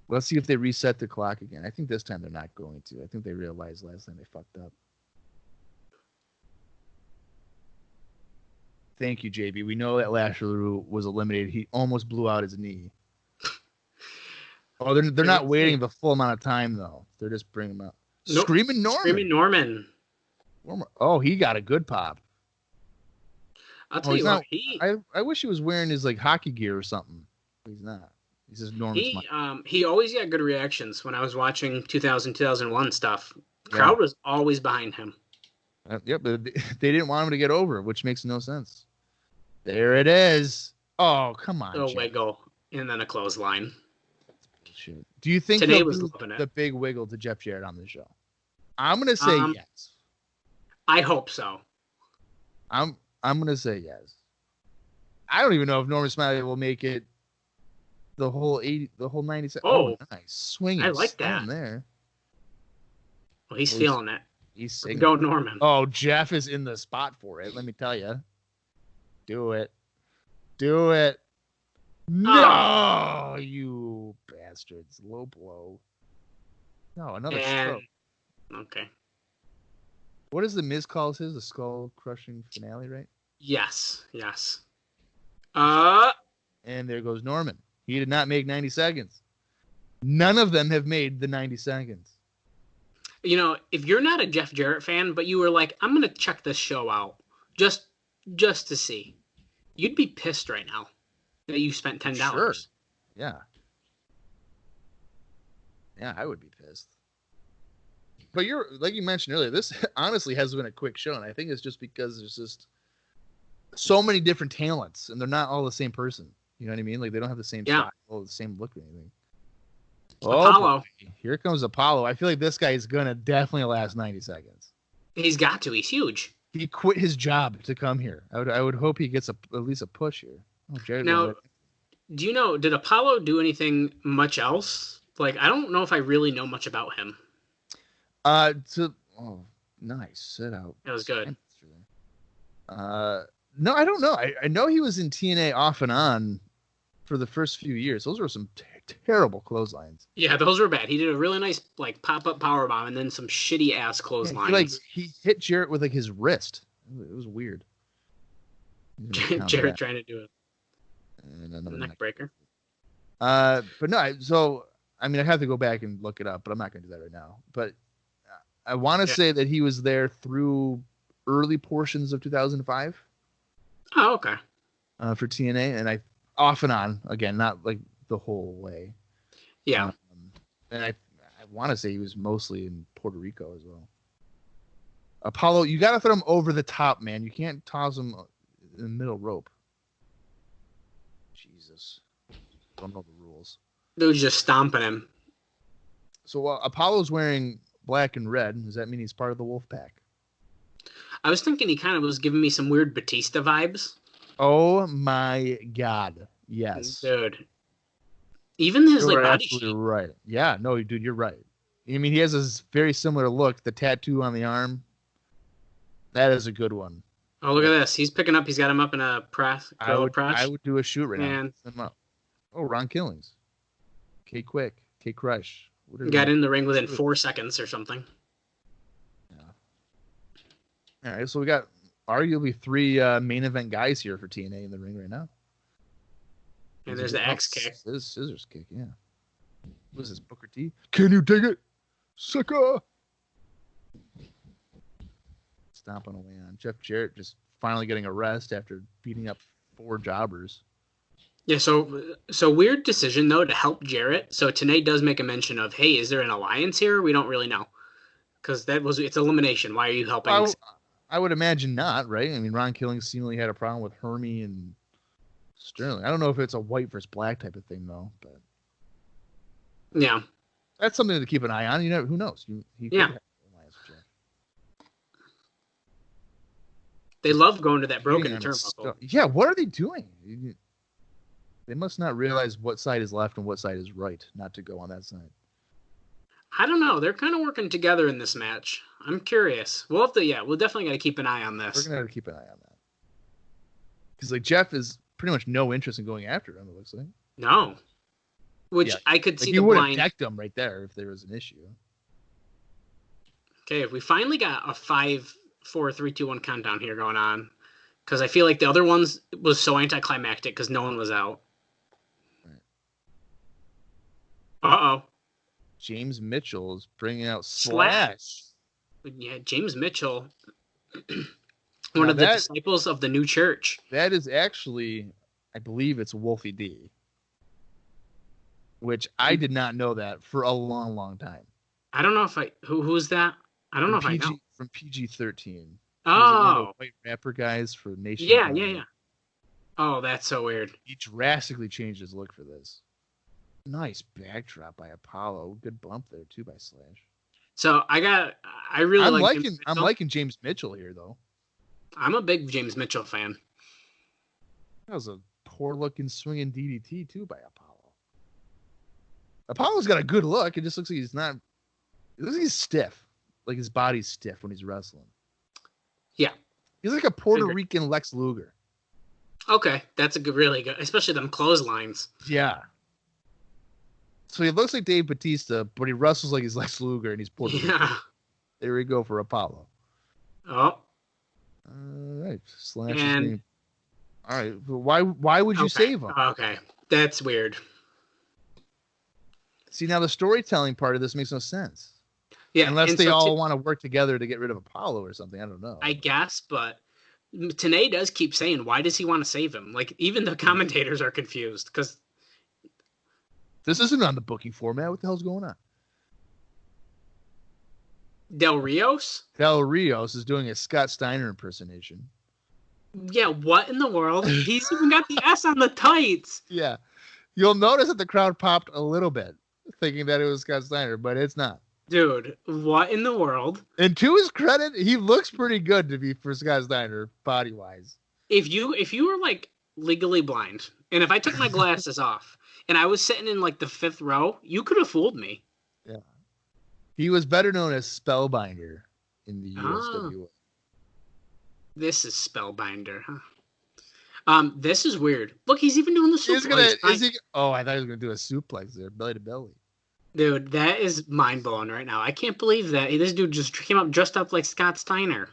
Let's see if they reset the clock again. I think this time they're not going to. I think they realized last time they fucked up. Thank you, JB. We know that Lash LaRue was eliminated. He almost blew out his knee. Oh, they're not waiting the full amount of time, though. They're just bringing him up. Nope. Screaming Norman. Oh, he got a good pop. I'll tell you what. I wish he was wearing his like hockey gear or something. He's not. He's just Norman. He always got good reactions when I was watching 2000, 2001 stuff. The crowd was always behind him. Yep, but they didn't want him to get over, which makes no sense. There it is. Oh, come on. A wiggle and then a clothesline. That's bullshit. Do you think Today he'll was do the big wiggle to Jeff Jarrett on the show? I'm gonna say yes. I hope so. I'm gonna say yes. I don't even know if Norman Smiley will make it the whole 90 seconds. Oh, nice swinging. I like that. There. Well, he's feeling it. He's singing. Go Norman. Oh, Jeff is in the spot for it. Let me tell you. Do it. Do it. No, you bastards. Low blow. No, another stroke. Okay. What is the Miz calls his? The skull crushing finale, right? Yes. And there goes Norman. He did not make 90 seconds. None of them have made the 90 seconds. You know, if you're not a Jeff Jarrett fan, but you were like, I'm going to check this show out just to see, you'd be pissed right now that you spent $10. Sure. Yeah. Yeah, I would be pissed. But you're, like you mentioned earlier, this honestly has been a quick show, and I think it's just because there's just so many different talents, and they're not all the same person. You know what I mean? Like, they don't have the same style or the same look or anything. Apollo. Boy. Here comes Apollo. I feel like this guy is going to definitely last 90 seconds. He's got to. He's huge. He quit his job to come here. I would hope he gets at least a push here. Oh, Jared, now, do you know, did Apollo do anything much else? Like, I don't know if I really know much about him. Nice. Sit out. That was good. No, I don't know. I know he was in TNA off and on for the first few years. Those were some terrible clotheslines. Yeah, those were bad. He did a really nice like pop-up powerbomb and then some shitty ass clotheslines. He hit Jarrett with like his wrist. It was weird. Jarrett trying to do a neck breaker. But no, so I mean I have to go back and look it up, but I'm not going to do that right now. But I want to say that he was there through early portions of 2005. Oh, okay. for TNA, and I off and on again, not like the whole way. Yeah. And I want to say he was mostly in Puerto Rico as well. Apollo, you got to throw him over the top, man. You can't toss him in the middle rope. Jesus. Don't know the rules. Dude's just stomping him. So Apollo's wearing black and red. Does that mean he's part of the Wolf Pack? I was thinking he kind of was giving me some weird Batista vibes. Oh my God. Yes. Dude. Even his You're body absolutely shape. right. Yeah, no, dude, you're right. I mean, he has a very similar look. The tattoo on the arm. That is a good one. Oh, look at this. He's picking up. He's got him up in a press. I would do a shoot right now. Send him up. Oh, Ron Killings. K Quick. K Crush. Got in the ring within 4 seconds or something. Yeah. All right, so we got arguably 3 main event guys here for TNA in the ring right now. And there's the X kick. Scissors kick, yeah. What is this, Booker T? Can you dig it? Sucker! Stomping away on Jeff Jarrett, just finally getting a rest after beating up 4 jobbers. Yeah, so weird decision, though, to help Jarrett. So TNA does make a mention of, hey, is there an alliance here? We don't really know. Because it's elimination. Why are you helping? I would imagine not, right? I mean, Ron Killings seemingly had a problem with Hermie and Sterling. I don't know if it's a white versus black type of thing, though. But yeah. That's something to keep an eye on. You know, who knows? He could have an alliance with Jeff. They love going to that broken turnbuckle. Yeah, what are they doing? They must not realize what side is left and what side is right, not to go on that side. I don't know. They're kind of working together in this match. I'm curious. We'll definitely got to keep an eye on this. We're going to have to keep an eye on that. Because, like, Jeff is pretty much no interest in going after him, it looks like. No. Which I could see the blind. He would have decked him right there if there was an issue. Okay, if we finally got a 5, 4, 3, 2, 1 countdown here going on. Because I feel like the other ones was so anticlimactic because no one was out. Right. Uh-oh. James Mitchell is bringing out Slash. Yeah, James Mitchell, one of the disciples of the new church. That is actually, I believe it's Wolfie D. Which I did not know that for a long, long time. I don't know if who's that? I don't know if I know. From PG-13. Oh. White rapper guys for Nation. Yeah. Oh, that's so weird. He drastically changed his look for this. Nice backdrop by Apollo. Good bump there too by Slash. So I'm liking James Mitchell here though. I'm a big James Mitchell fan. That was a poor looking swinging DDT too by Apollo. Apollo's got a good look. It just looks like it looks like he's stiff. Like his body's stiff when he's wrestling. Yeah. He's like a Puerto Rican Lex Luger. Okay. That's really good. Especially them clotheslines. Yeah. So he looks like Dave Bautista, but he wrestles like he's Lex Luger and he's Puerto Rican. Yeah. There we go for Apollo. Oh. All right. Slash his name. All right. Why would you save him? Okay. That's weird. See, now the storytelling part of this makes no sense. Yeah. Unless they all want to work together to get rid of Apollo or something. I don't know. I guess, but TNA does keep saying, why does he want to save him? Like, even the commentators are confused because this isn't on the booking format. What the hell's going on? Del Rios? Del Rios is doing a Scott Steiner impersonation. Yeah, what in the world? He's even got the S on the tights. Yeah. You'll notice that the crowd popped a little bit, thinking that it was Scott Steiner, but it's not. Dude, what in the world? And to his credit, he looks pretty good to be for Scott Steiner, body-wise. If you were, like, legally blind, and if I took my glasses off, and I was sitting in, like, the 5th row, you could have fooled me. Yeah. He was better known as Spellbinder in the USWA. This is Spellbinder, huh? This is weird. Look, he's even doing the suplex. I thought he was going to do a suplex there, belly to belly. Dude, that is mind-blowing right now. I can't believe that. This dude just came up dressed up like Scott Steiner.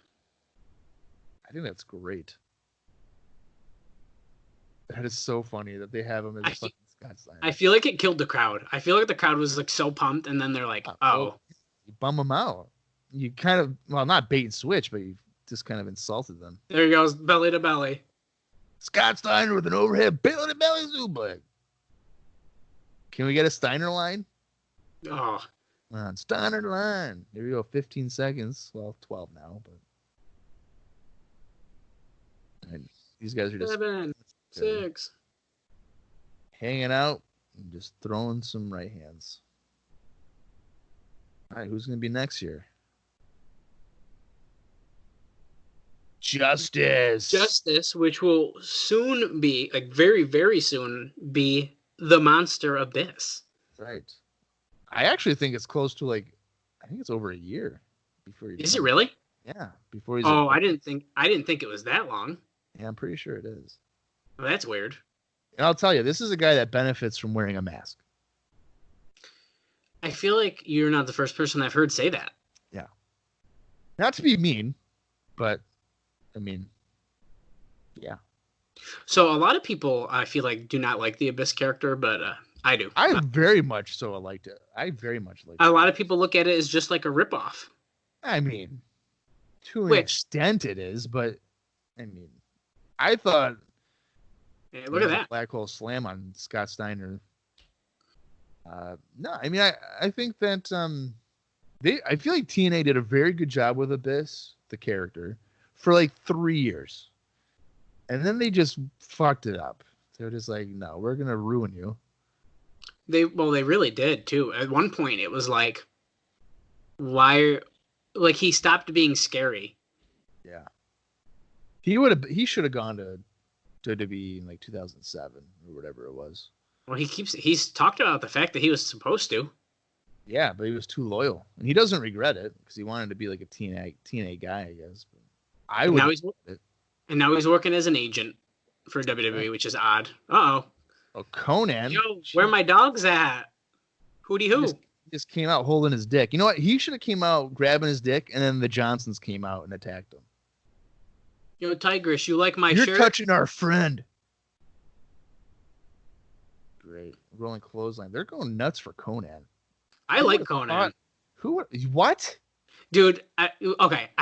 I think that's great. That is so funny that they have him as fucking Scott Steiner. I feel like it killed the crowd. I feel like the crowd was like so pumped, and then they're like, oh. You bum them out. You kind of, well, not bait and switch, but you just kind of insulted them. There he goes, belly to belly. Scott Steiner with an overhead belly suplex. Can we get a Steiner line? Oh, On Steiner line. Here we go. 15 seconds. Well, 12 now, but and these guys are just 7, 6. hanging out and just throwing some right hands. All right, who's going to be next year? Justice, which will soon be, like very, very soon, be the Monster Abyss. Right. I actually think it's close to I think it's over a year before he. Is it really? Yeah, before he's. Oh, I didn't think it was that long. Yeah, I'm pretty sure it is. Well, that's weird. And I'll tell you, this is a guy that benefits from wearing a mask. I feel like you're not the first person I've heard say that. Yeah. Not to be mean, but I mean, yeah. So a lot of people, I feel like, do not like the Abyss character, but I do. I very much so liked it. I very much liked it. A lot of people look at it as just like a ripoff. I mean, to an extent it is, but I mean, I thought. Hey, look at that. Black Hole Slam on Scott Steiner. No, I mean, I think that I feel like TNA did a very good job with Abyss, the character, for 3 years. And then they just fucked it up. They're just like, no, we're going to ruin you. They really did too. At one point it was like, why, he stopped being scary. Yeah. He should have gone to WWE in 2007 or whatever it was. Well, he's talked about the fact that he was supposed to. Yeah, but he was too loyal, and he doesn't regret it because he wanted to be like a TNA guy, I guess. But now he's working as an agent for WWE, which is odd. Uh-oh. Oh, Conan. Yo, where my dogs at? Hootie hoo. He just came out holding his dick. You know what? He should have came out grabbing his dick, and then the Johnsons came out and attacked him. Yo, Tigress, you like my You're shirt? You're touching our friend. Great. Rolling clothesline. They're going nuts for Conan. I like Conan. What? Dude, I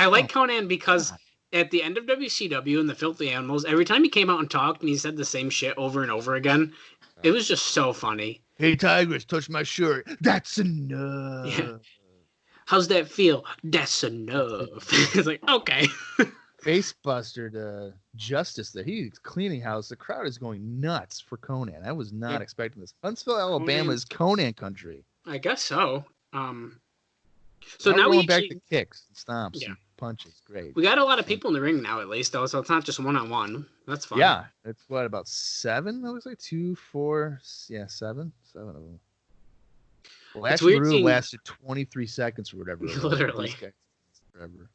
like Conan because at the end of WCW and the Filthy Animals, every time he came out and talked and he said the same shit over and over again, it was just so funny. Hey, Tigress, touch my shirt. That's enough. Yeah. How's that feel? That's enough. It's like, okay. Facebuster to Justice there. He's cleaning house. The crowd is going nuts for Conan. I was not expecting this. Huntsville, Alabama is Conan country. I guess so. So now we're going back to kicks, stomps, and punches. Great. We got a lot of people in the ring now, at least, though, so it's not just one-on-one. That's fun. Yeah. It's about 7? It looks like 2, 4, 7. 7 of them. Last Rue lasted 23 seconds or whatever. Literally. Forever.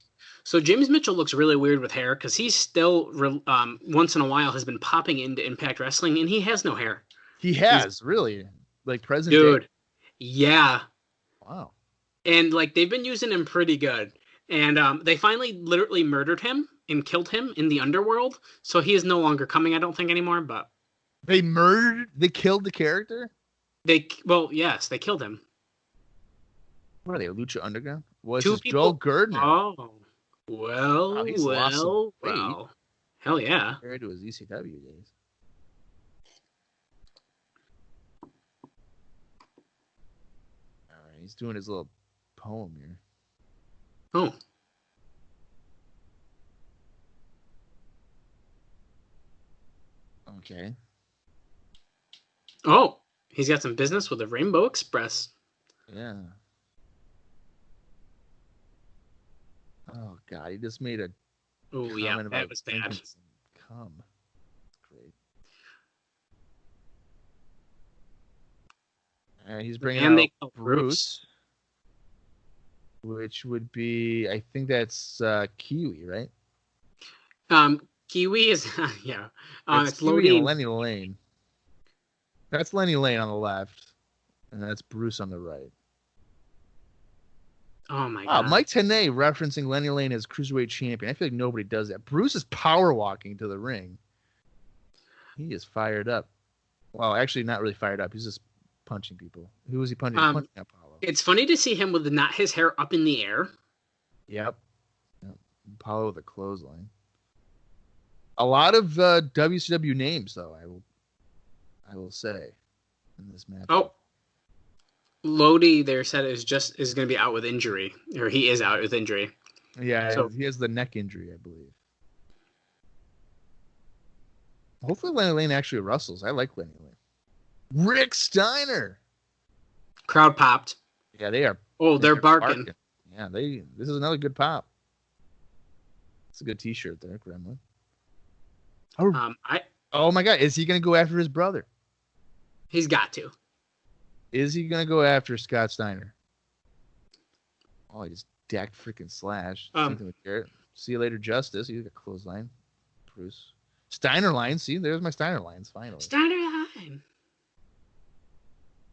So James Mitchell looks really weird with hair because he's still, once in a while, has been popping into Impact Wrestling, and he has no hair. He's really? Present dude, day? Yeah. Wow. And, they've been using him pretty good. And they finally literally murdered him and killed him in the underworld, so he is no longer coming, I don't think, anymore, but... They killed the character? Yes, they killed him. What are they, Lucha Underground? Was it Joel Gerdner? Oh. Well. Hell yeah. Compared to his ECW days. All right, he's doing his little poem here. Oh. Okay. Oh, he's got some business with the Rainbow Express. Yeah. Oh God, he just made a. Oh yeah, that was bad. Come. Great. And he's bringing out Bruce, which would be, I think that's Kiwi, right? Kiwi is yeah. It's Kiwi and Lenny Lane. That's Lenny Lane on the left, and that's Bruce on the right. Oh my God. Mike Tenay referencing Lenny Lane as Cruiserweight Champion. I feel like nobody does that. Bruce is power walking to the ring. He is fired up. Well, actually, not really fired up. He's just punching people. Who was he punching? Punching Apollo. It's funny to see him with not his hair up in the air. Yep. Apollo with a clothesline. A lot of WCW names, though. I will say in this match. Oh, Lodi, they said is going to be out with injury, or he is out with injury. Yeah, So he has the neck injury, I believe. Hopefully, Lenny Lane actually wrestles. I like Lenny Lane. Rick Steiner. crowd popped. Yeah, they are. Oh, they're barking. Yeah, this is another good pop. It's a good T-shirt there, Gremlin. Oh my God, is he gonna go after his brother? He's got to. Is he gonna go after Scott Steiner? Oh, he just decked freaking Slash. Something with Garrett. See you later, Justice. He's got a clothesline. Bruce. Steiner line. See, there's my Steiner lines finally. Steiner line.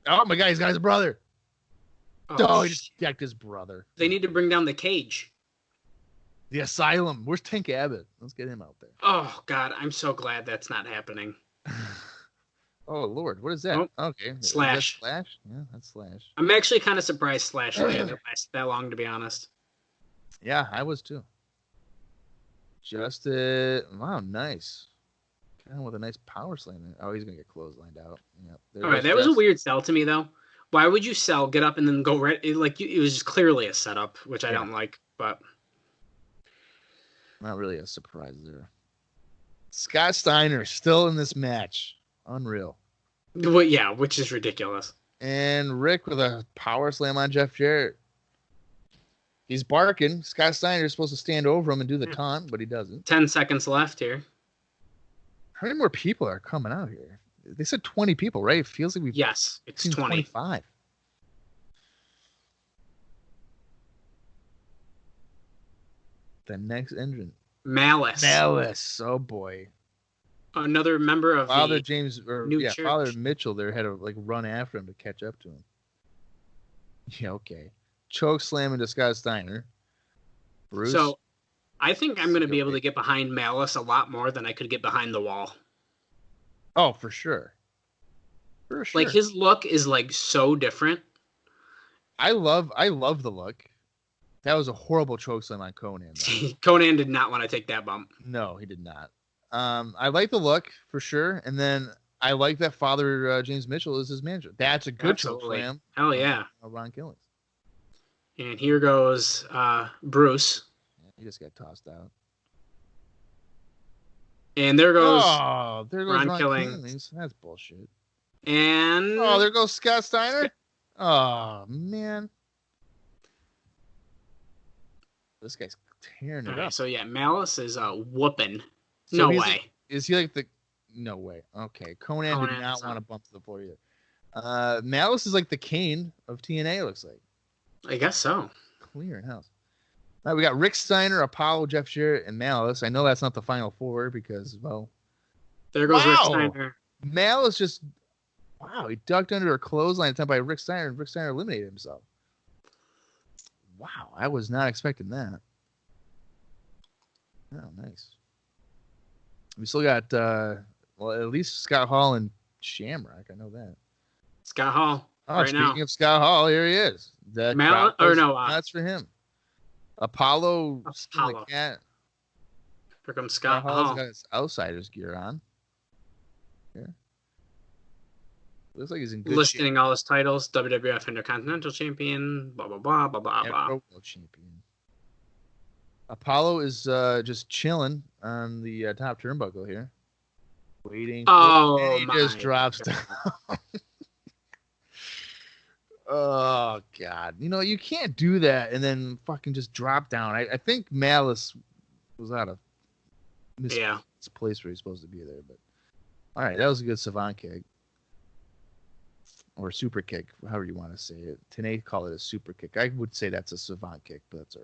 Oh my God, he's got his brother. Oh, he just decked his brother. They need to bring down the cage. The Asylum. Where's Tank Abbott? Let's get him out there. Oh God, I'm so glad that's not happening. Oh Lord, what is that? Oh, okay, Slash. Slash. Yeah, that's Slash. I'm actually kind of surprised Slash didn't last that long, to be honest. Yeah, I was too. Wow, nice. Kind of with a nice power slam. Oh, he's gonna get clotheslined out. Yeah. All right, that was a weird sell to me though. Why would you sell, get up, and then go right? It was just clearly a setup, which I don't like. But not really a surprise there. Scott Steiner still in this match. Unreal. Well, yeah, which is ridiculous. And Rick with a power slam on Jeff Jarrett. He's barking. Scott Steiner is supposed to stand over him and do the taunt, but he doesn't. 10 seconds left here. How many more people are coming out here? They said 20 people, right? It feels like we've it's seen 20. 25. The next entrant. Malice. Oh boy. Another member of Father the James church. Father Mitchell there had to run after him to catch up to him. Yeah, okay. Choke slam into Scott Steiner. Bruce. So I think I'm going to be able to get behind Malice a lot more than I could get behind the Wall. Oh, for sure. For sure. Like his look is like so different. I love the look. That was a horrible chokeslam on Conan. Conan did not want to take that bump. No, he did not. I like the look for sure, and then I like that Father James Mitchell is his manager. That's a good chokeslam. Hell yeah. Ron Killings. And here goes Bruce. Yeah, he just got tossed out. And there goes Ron Killings. That's bullshit. And there goes Scott Steiner. Oh man. This guy's tearing it up. So yeah, Malice is whooping. So no way. Is he like the? No way. Okay, Conan did not want to bump to the floor either. Malice is like the Kane of TNA. It looks like. I guess so. Clearing house. All right, we got Rick Steiner, Apollo, Jeff Jarrett, and Malice. I know that's not the final four because there goes Rick Steiner. Malice just. Wow, he ducked under a clothesline attempt by Rick Steiner, and Rick Steiner eliminated himself. Wow, I was not expecting that. Oh, nice. We still got, at least Scott Hall and Shamrock. I know that. Scott Hall. Oh, speaking of Scott Hall, here he is. That's for him. Apollo. The cat. Here comes Scott Hall. Hall's got his Outsiders gear on. Yeah. Looks like he's in good listing all his titles: WWF Intercontinental Champion, blah blah blah blah blah blah. World Champion. Apollo is just chilling on the top turnbuckle here, waiting. Oh, and he just drops down. Oh God! You can't do that and then fucking just drop down. I think Malice was out of place where he's supposed to be there, but all right, that was a good savant kick. Or super kick, however you want to say it. TNA call it a super kick. I would say that's a savant kick, but that's all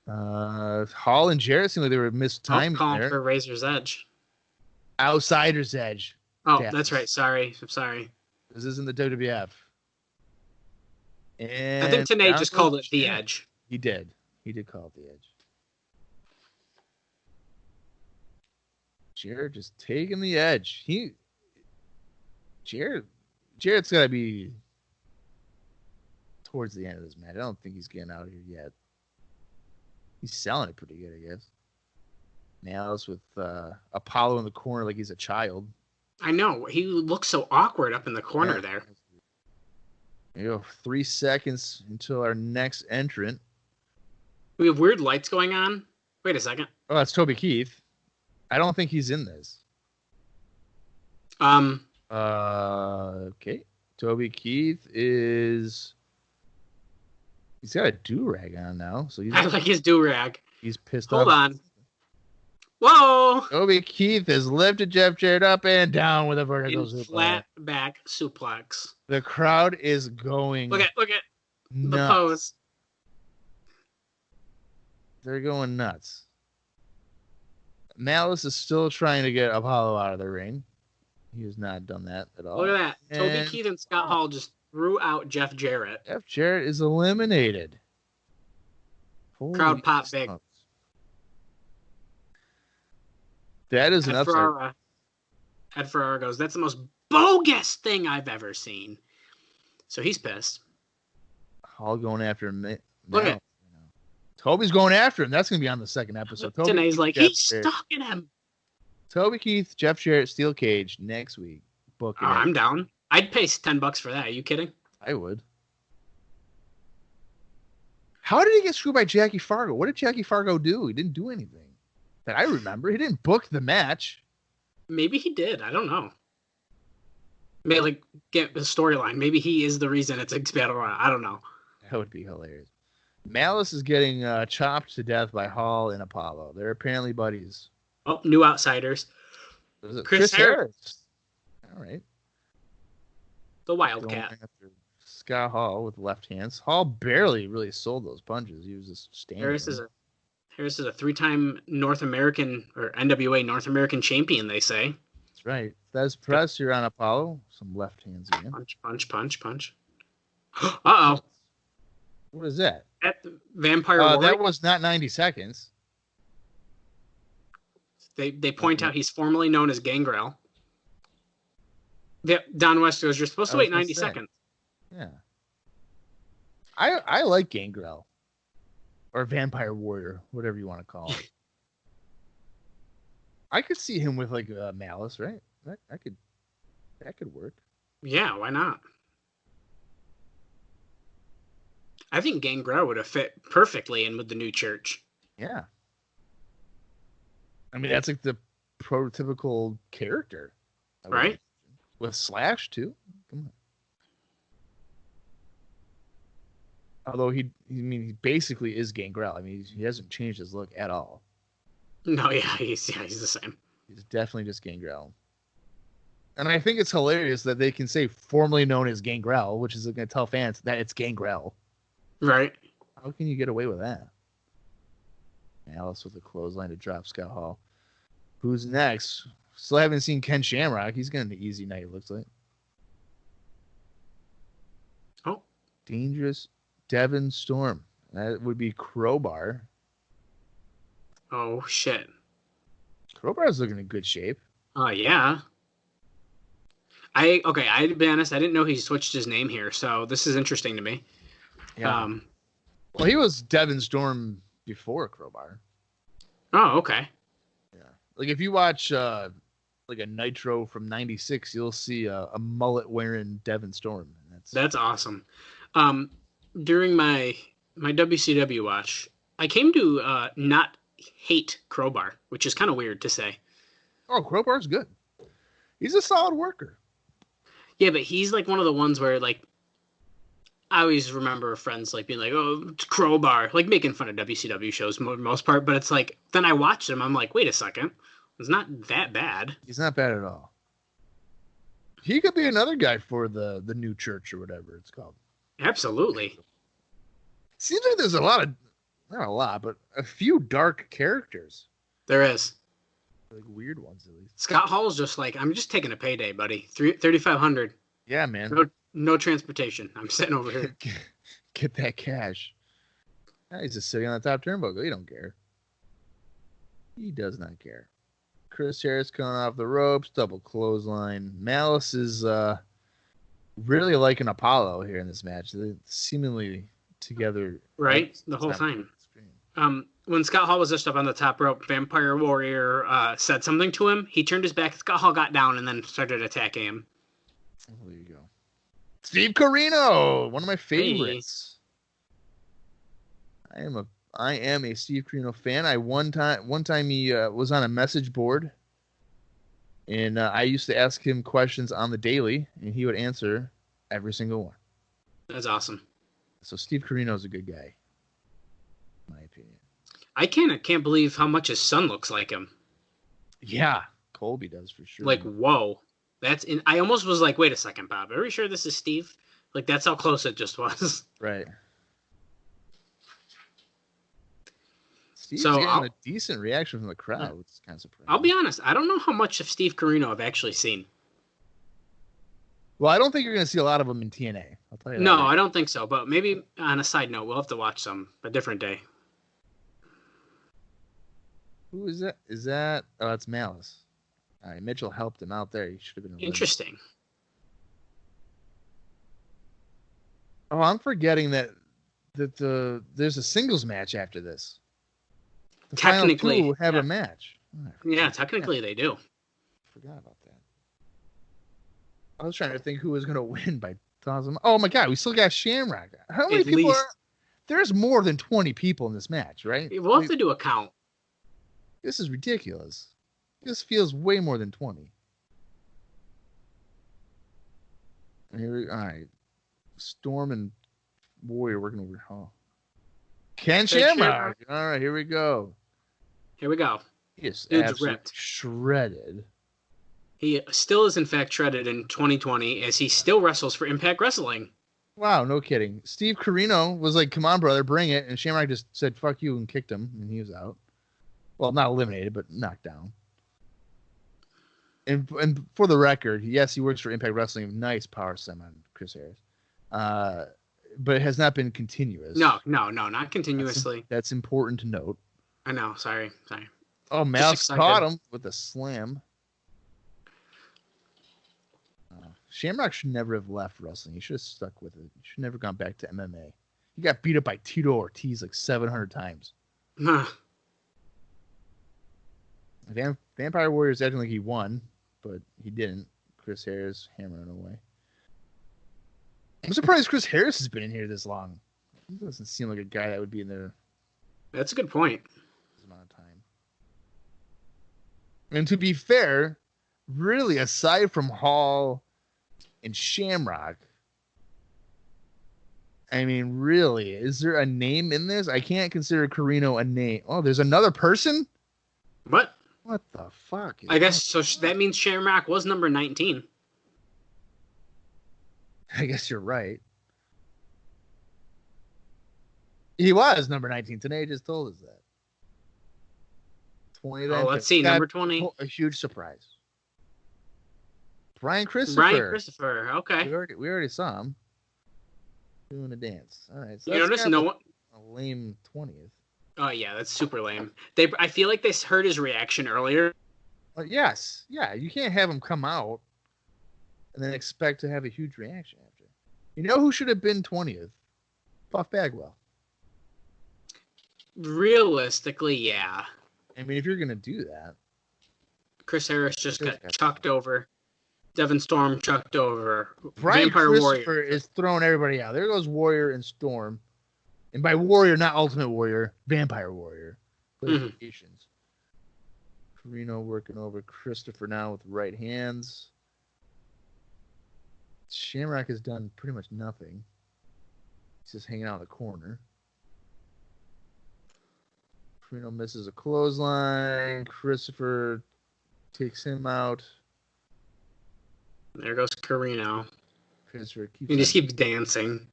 right. Hall and Jarrett seem like they were mistimed there. For Razor's Edge. Outsider's Edge. Oh, that's right. Sorry. I'm sorry. This isn't the WWF. And I think TNA just called it The Edge. He did. He did call it The Edge. Jarrett just taking the edge. Jarrett's got to be towards the end of this match. I don't think he's getting out of here yet. He's selling it pretty good, I guess. Malice with Apollo in the corner like he's a child. I know. He looks so awkward up in the corner there. 3 seconds until our next entrant. We have weird lights going on. Wait a second. Oh, that's Toby Keith. I don't think he's in this. Okay. Toby Keith is... He's got a do-rag on now. So I like his do-rag. He's pissed off. Hold on. Whoa! Toby Keith has lifted Jeff Jarrett up and down with a vertical suplex. Flat back suplex. The crowd is going. Look at nuts. the pose. They're going nuts. Malice is still trying to get Apollo out of the ring. He has not done that at all. Look at that. Toby Keith and Scott Hall just threw out Jeff Jarrett. Jeff Jarrett is eliminated. Crowd pop big. That is an upset. Ed Ferrara goes, that's the most bogus thing I've ever seen. So he's pissed. Hall going after him. Look at Toby's going after him. That's going to be on the second episode. Danae's like, he's stalking him. Toby Keith, Jeff Jarrett, Steel Cage next week. Booking I'm down. I'd pay $10 for that. Are you kidding? I would. How did he get screwed by Jackie Fargo? What did Jackie Fargo do? He didn't do anything that I remember. He didn't book the match. Maybe he did. I don't know. Maybe get the storyline. Maybe he is the reason it's a battle royal. I don't know. That would be hilarious. Malice is getting chopped to death by Hall and Apollo. They're apparently buddies. Oh, new outsiders. Chris Harris. All right. The Wildcat. Scott Hall with left hands. Hall barely really sold those punches. He was just standing. Harris is a 3-time North American or NWA North American champion, they say. That's right. That's pressure on Apollo. Some left hands again. Punch. Uh-oh. What is that? Vampire Warrior. That was not 90 seconds. They point out he's formerly known as Gangrel. Don West goes, you're supposed to wait 90 seconds. Yeah. I like Gangrel. Or Vampire Warrior, whatever you want to call it. I could see him with Malice, right? That could work. Yeah, why not? I think Gangrel would have fit perfectly in with the new church. Yeah. I mean, that's like the prototypical character. Right? With Slash, too. Come on. Although he basically is Gangrel. I mean, he hasn't changed his look at all. No, yeah, he's the same. He's definitely just Gangrel. And I think it's hilarious that they can say formerly known as Gangrel, which is going to tell fans that it's Gangrel. Right. How can you get away with that? Alice with a clothesline to drop Scott Hall. Who's next? Still haven't seen Ken Shamrock. He's getting an easy night, it looks like. Oh. Dangerous Devin Storm. That would be Crowbar. Oh, shit. Crowbar's looking in good shape. Oh, yeah. I'd be honest, I didn't know he switched his name here, so this is interesting to me. Yeah. Well, he was Devin Storm before Crowbar. Oh, okay. Yeah. Like if you watch like a Nitro from '96, you'll see a mullet wearing Devin Storm. That's awesome. During my WCW watch, I came to not hate Crowbar, which is kind of weird to say. Oh, Crowbar's good. He's a solid worker. Yeah, but he's like one of the ones where like I always remember friends like being like, "Oh, it's Crowbar," like making fun of WCW shows for the most part. But it's like then I watched him, I'm like, wait a second, it's not that bad. He's not bad at all. He could be another guy for the new church or whatever it's called. Absolutely. Seems like there's not a lot, but a few dark characters. There is. Like weird ones, at least. Scott Hall's just like, I'm just taking a payday, buddy. $3,500. Yeah, man. No transportation. I'm sitting over here. Get that cash. He's just sitting on the top turnbuckle. He don't care. He does not care. Chris Harris coming off the ropes, double clothesline. Malice is really liking Apollo here in this match. They're seemingly together. Right? The whole time. when Scott Hall was just up on the top rope, Vampire Warrior said something to him. He turned his back. Scott Hall got down and then started attacking him. Oh, there you go. Steve Corino, one of my favorites. Hey. I am a Steve Corino fan. One time he was on a message board, and I used to ask him questions on the daily, and he would answer every single one. That's awesome. So Steve Corino is a good guy, in my opinion. I can't believe how much his son looks like him. Yeah, Colby does for sure. Like, whoa. I almost was like, wait a second, Bob. Are we sure this is Steve? Like, that's how close it just was. Right. Steve's getting a decent reaction from the crowd. It's kind of surprising. I'll be honest. I don't know how much of Steve Corino I've actually seen. Well, I don't think you're going to see a lot of them in TNA. I'll tell you that. No, I don't think so. But maybe on a side note, we'll have to watch some a different day. Who is that? Oh, that's Malice. All right, Mitchell helped him out there. He should have been Interesting. Oh, I'm forgetting that there's a singles match after this. The Technically, final two have a match. Yeah, technically they do. Forgot about that. I was trying to think who was going to win by tossing. Oh my God, we still got Shamrock. How many people are? There's more than 20 people in this match, right? We'll have to do a count. This is ridiculous. This feels way more than 20. All right. Storm and Warrior working over. Oh. Ken Shamrock. All right, here we go. He is Dude's ripped. Shredded. He still is, in fact, shredded in 2020 as he still wrestles for Impact Wrestling. Wow, no kidding. Steve Corino was like, come on, brother, bring it. And Shamrock just said, fuck you, and kicked him, and he was out. Well, not eliminated, but knocked down. And for the record, yes, he works for Impact Wrestling. Nice power slam on Chris Harris. But it has not been continuous. No, not continuously. That's important to note. I know. Sorry. Oh, Mouse caught him with a slam. Shamrock should never have left wrestling. He should have stuck with it. He should never gone back to MMA. He got beat up by Tito Ortiz like 700 times. Vampire Warrior's acting like he won, but he didn't. Chris Harris hammering away. I'm surprised Chris Harris has been in here this long. He doesn't seem like a guy that would be in there. That's a good point. This amount of time. And to be fair, really, aside from Hall and Shamrock, I mean, really, is there a name in this? I can't consider Corino a name. Oh, there's another person? What? What the fuck? I guess so. That means Shamrock was number 19. I guess you're right. He was number 19. Today just told us that. 20. Oh, let's see. Number 20. A huge surprise. Brian Christopher. Okay. We already saw him doing a dance. All right. So you notice no one. A lame 20th. Oh yeah, that's super lame. I feel like they heard his reaction earlier. Yes. Yeah. You can't have him come out and then expect to have a huge reaction after. You know who should have been 20th? Buff Bagwell. Realistically, yeah. I mean, if you're gonna do that, Chris Harris just got chucked over. Devin Storm chucked over. Brian Vampire Christopher Warrior is throwing everybody out. There goes Warrior and Storm. And by Warrior, not Ultimate Warrior, Vampire Warrior. Clarifications. Corino working over Christopher now with right hands. Shamrock has done pretty much nothing. He's just hanging out in the corner. Corino misses a clothesline. Christopher takes him out. There goes Corino. Christopher he just keeps dancing.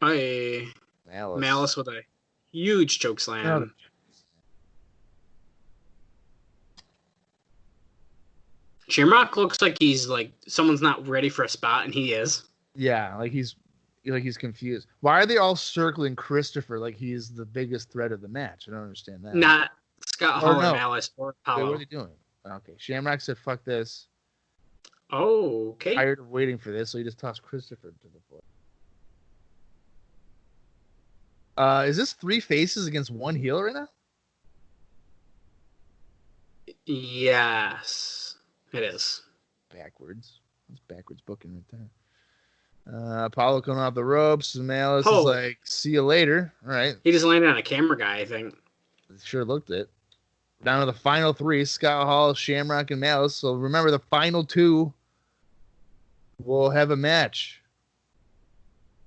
Malice with a huge choke slam. Shamrock looks like he's like someone's not ready for a spot, and he is. Yeah, like he's confused. Why are they all circling Christopher like he's the biggest threat of the match? I don't understand that. Not Scott Hall or Malice or Apollo. Wait, what are they doing? Okay, Shamrock said, "Fuck this." Oh, okay. Tired of waiting for this, so he just tossed Christopher to the floor. Is this 3 faces against 1 heel right now? Yes, it is. Backwards. That's backwards booking right there. Apollo coming off the ropes. Malice is Oh. like, see you later. All right. He just landed on a camera guy, I think. Sure looked it. Down to the final 3, Scott Hall, Shamrock, and Malice. So remember, the final 2 will have a match.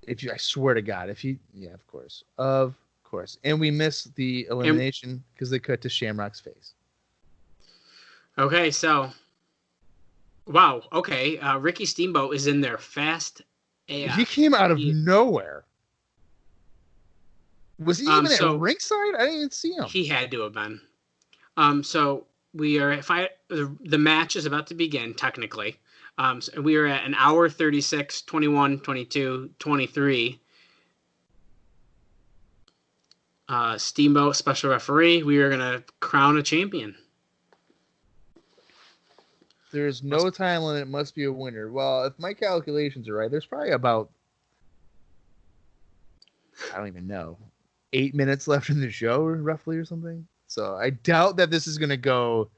I swear to God, yeah, of course. And we missed the elimination because they cut to Shamrock's face. Okay, so, wow, okay. Ricky Steamboat is in there fast AF. He came out of nowhere. Was he even at ringside? I didn't even see him. He had to have been. So we are the match is about to begin, technically. So we are at an hour 36, 21, 22, 23. Steamboat, special referee. We are going to crown a champion. There's no time limit. Must be a winner. Well, if my calculations are right, there's probably about, I don't even know, 8 minutes left in the show, roughly, or something. So I doubt that this is going to go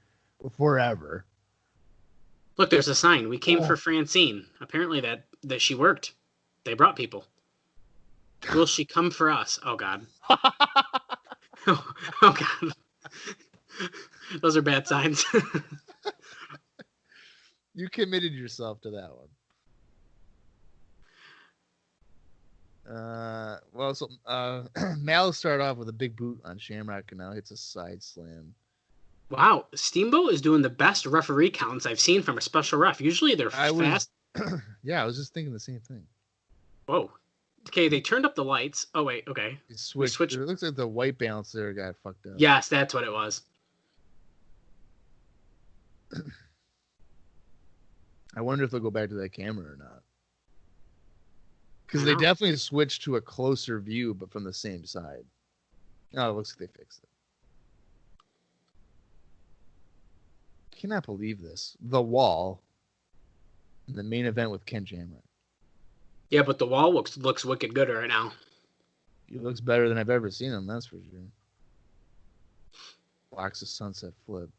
forever. Look, there's a sign. We came for Francine. Apparently that she worked. They brought people. Will she come for us? Oh, God. Oh, God. Those are bad signs. You committed yourself to that one. Mal started off with a big boot on Shamrock and now hits a side slam. Wow, Steamboat is doing the best referee counts I've seen from a special ref. Usually they're fast. Yeah, I was just thinking the same thing. Whoa. Okay, they turned up the lights. Oh, wait, okay. It switched. It looks like the white balance there got fucked up. Yes, that's what it was. I wonder if they'll go back to that camera or not. Because they definitely switched to a closer view, but from the same side. Oh, it looks like they fixed it. Cannot believe this. The Wall in the main event with Ken Shamrock. Yeah, but the Wall looks wicked good right now. He looks better than I've ever seen him, that's for sure. Blocks a sunset flip.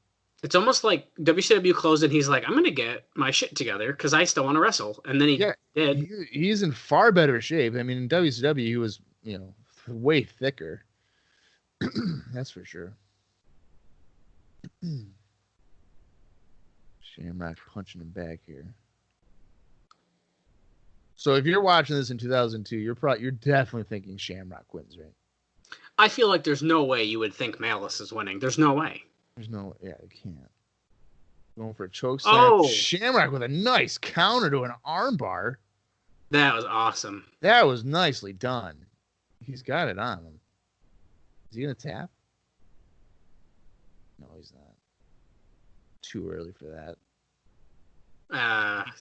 It's almost like WCW closed and he's like, I'm going to get my shit together because I still want to wrestle. And then he did. He's in far better shape. I mean, in WCW, he was, way thicker. That's for sure. Shamrock punching him back here. So if you're watching this in 2002, you're definitely thinking Shamrock wins, right? I feel like there's no way you would think Malice is winning. There's no way. You can't. Going for a choke slam. Oh! Shamrock with a nice counter to an armbar. That was awesome. That was nicely done. He's got it on him. Is he going to tap? No, he's not. Too early for that.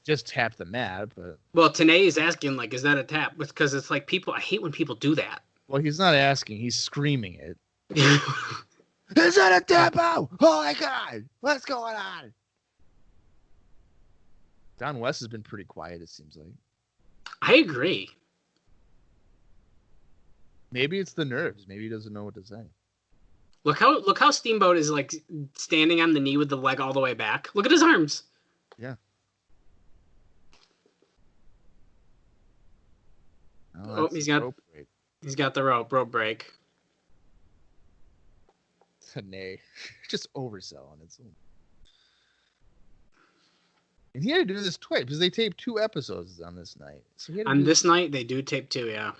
Just tap the mat, but... Well, TNA is asking, like, is that a tap? Because it's like I hate when people do that. Well, he's not asking. He's screaming it. Is that a tap out? Oh, my God. What's going on? Don West has been pretty quiet, it seems like. I agree. Maybe it's the nerves. Maybe he doesn't know what to say. Look how Steamboat is like standing on the knee with the leg all the way back. Look at his arms. Yeah. Oh, he's got the rope break. Nay, just overselling it. And he had to do this twice because they taped 2 episodes on this night. So on this night, they do tape 2, yeah.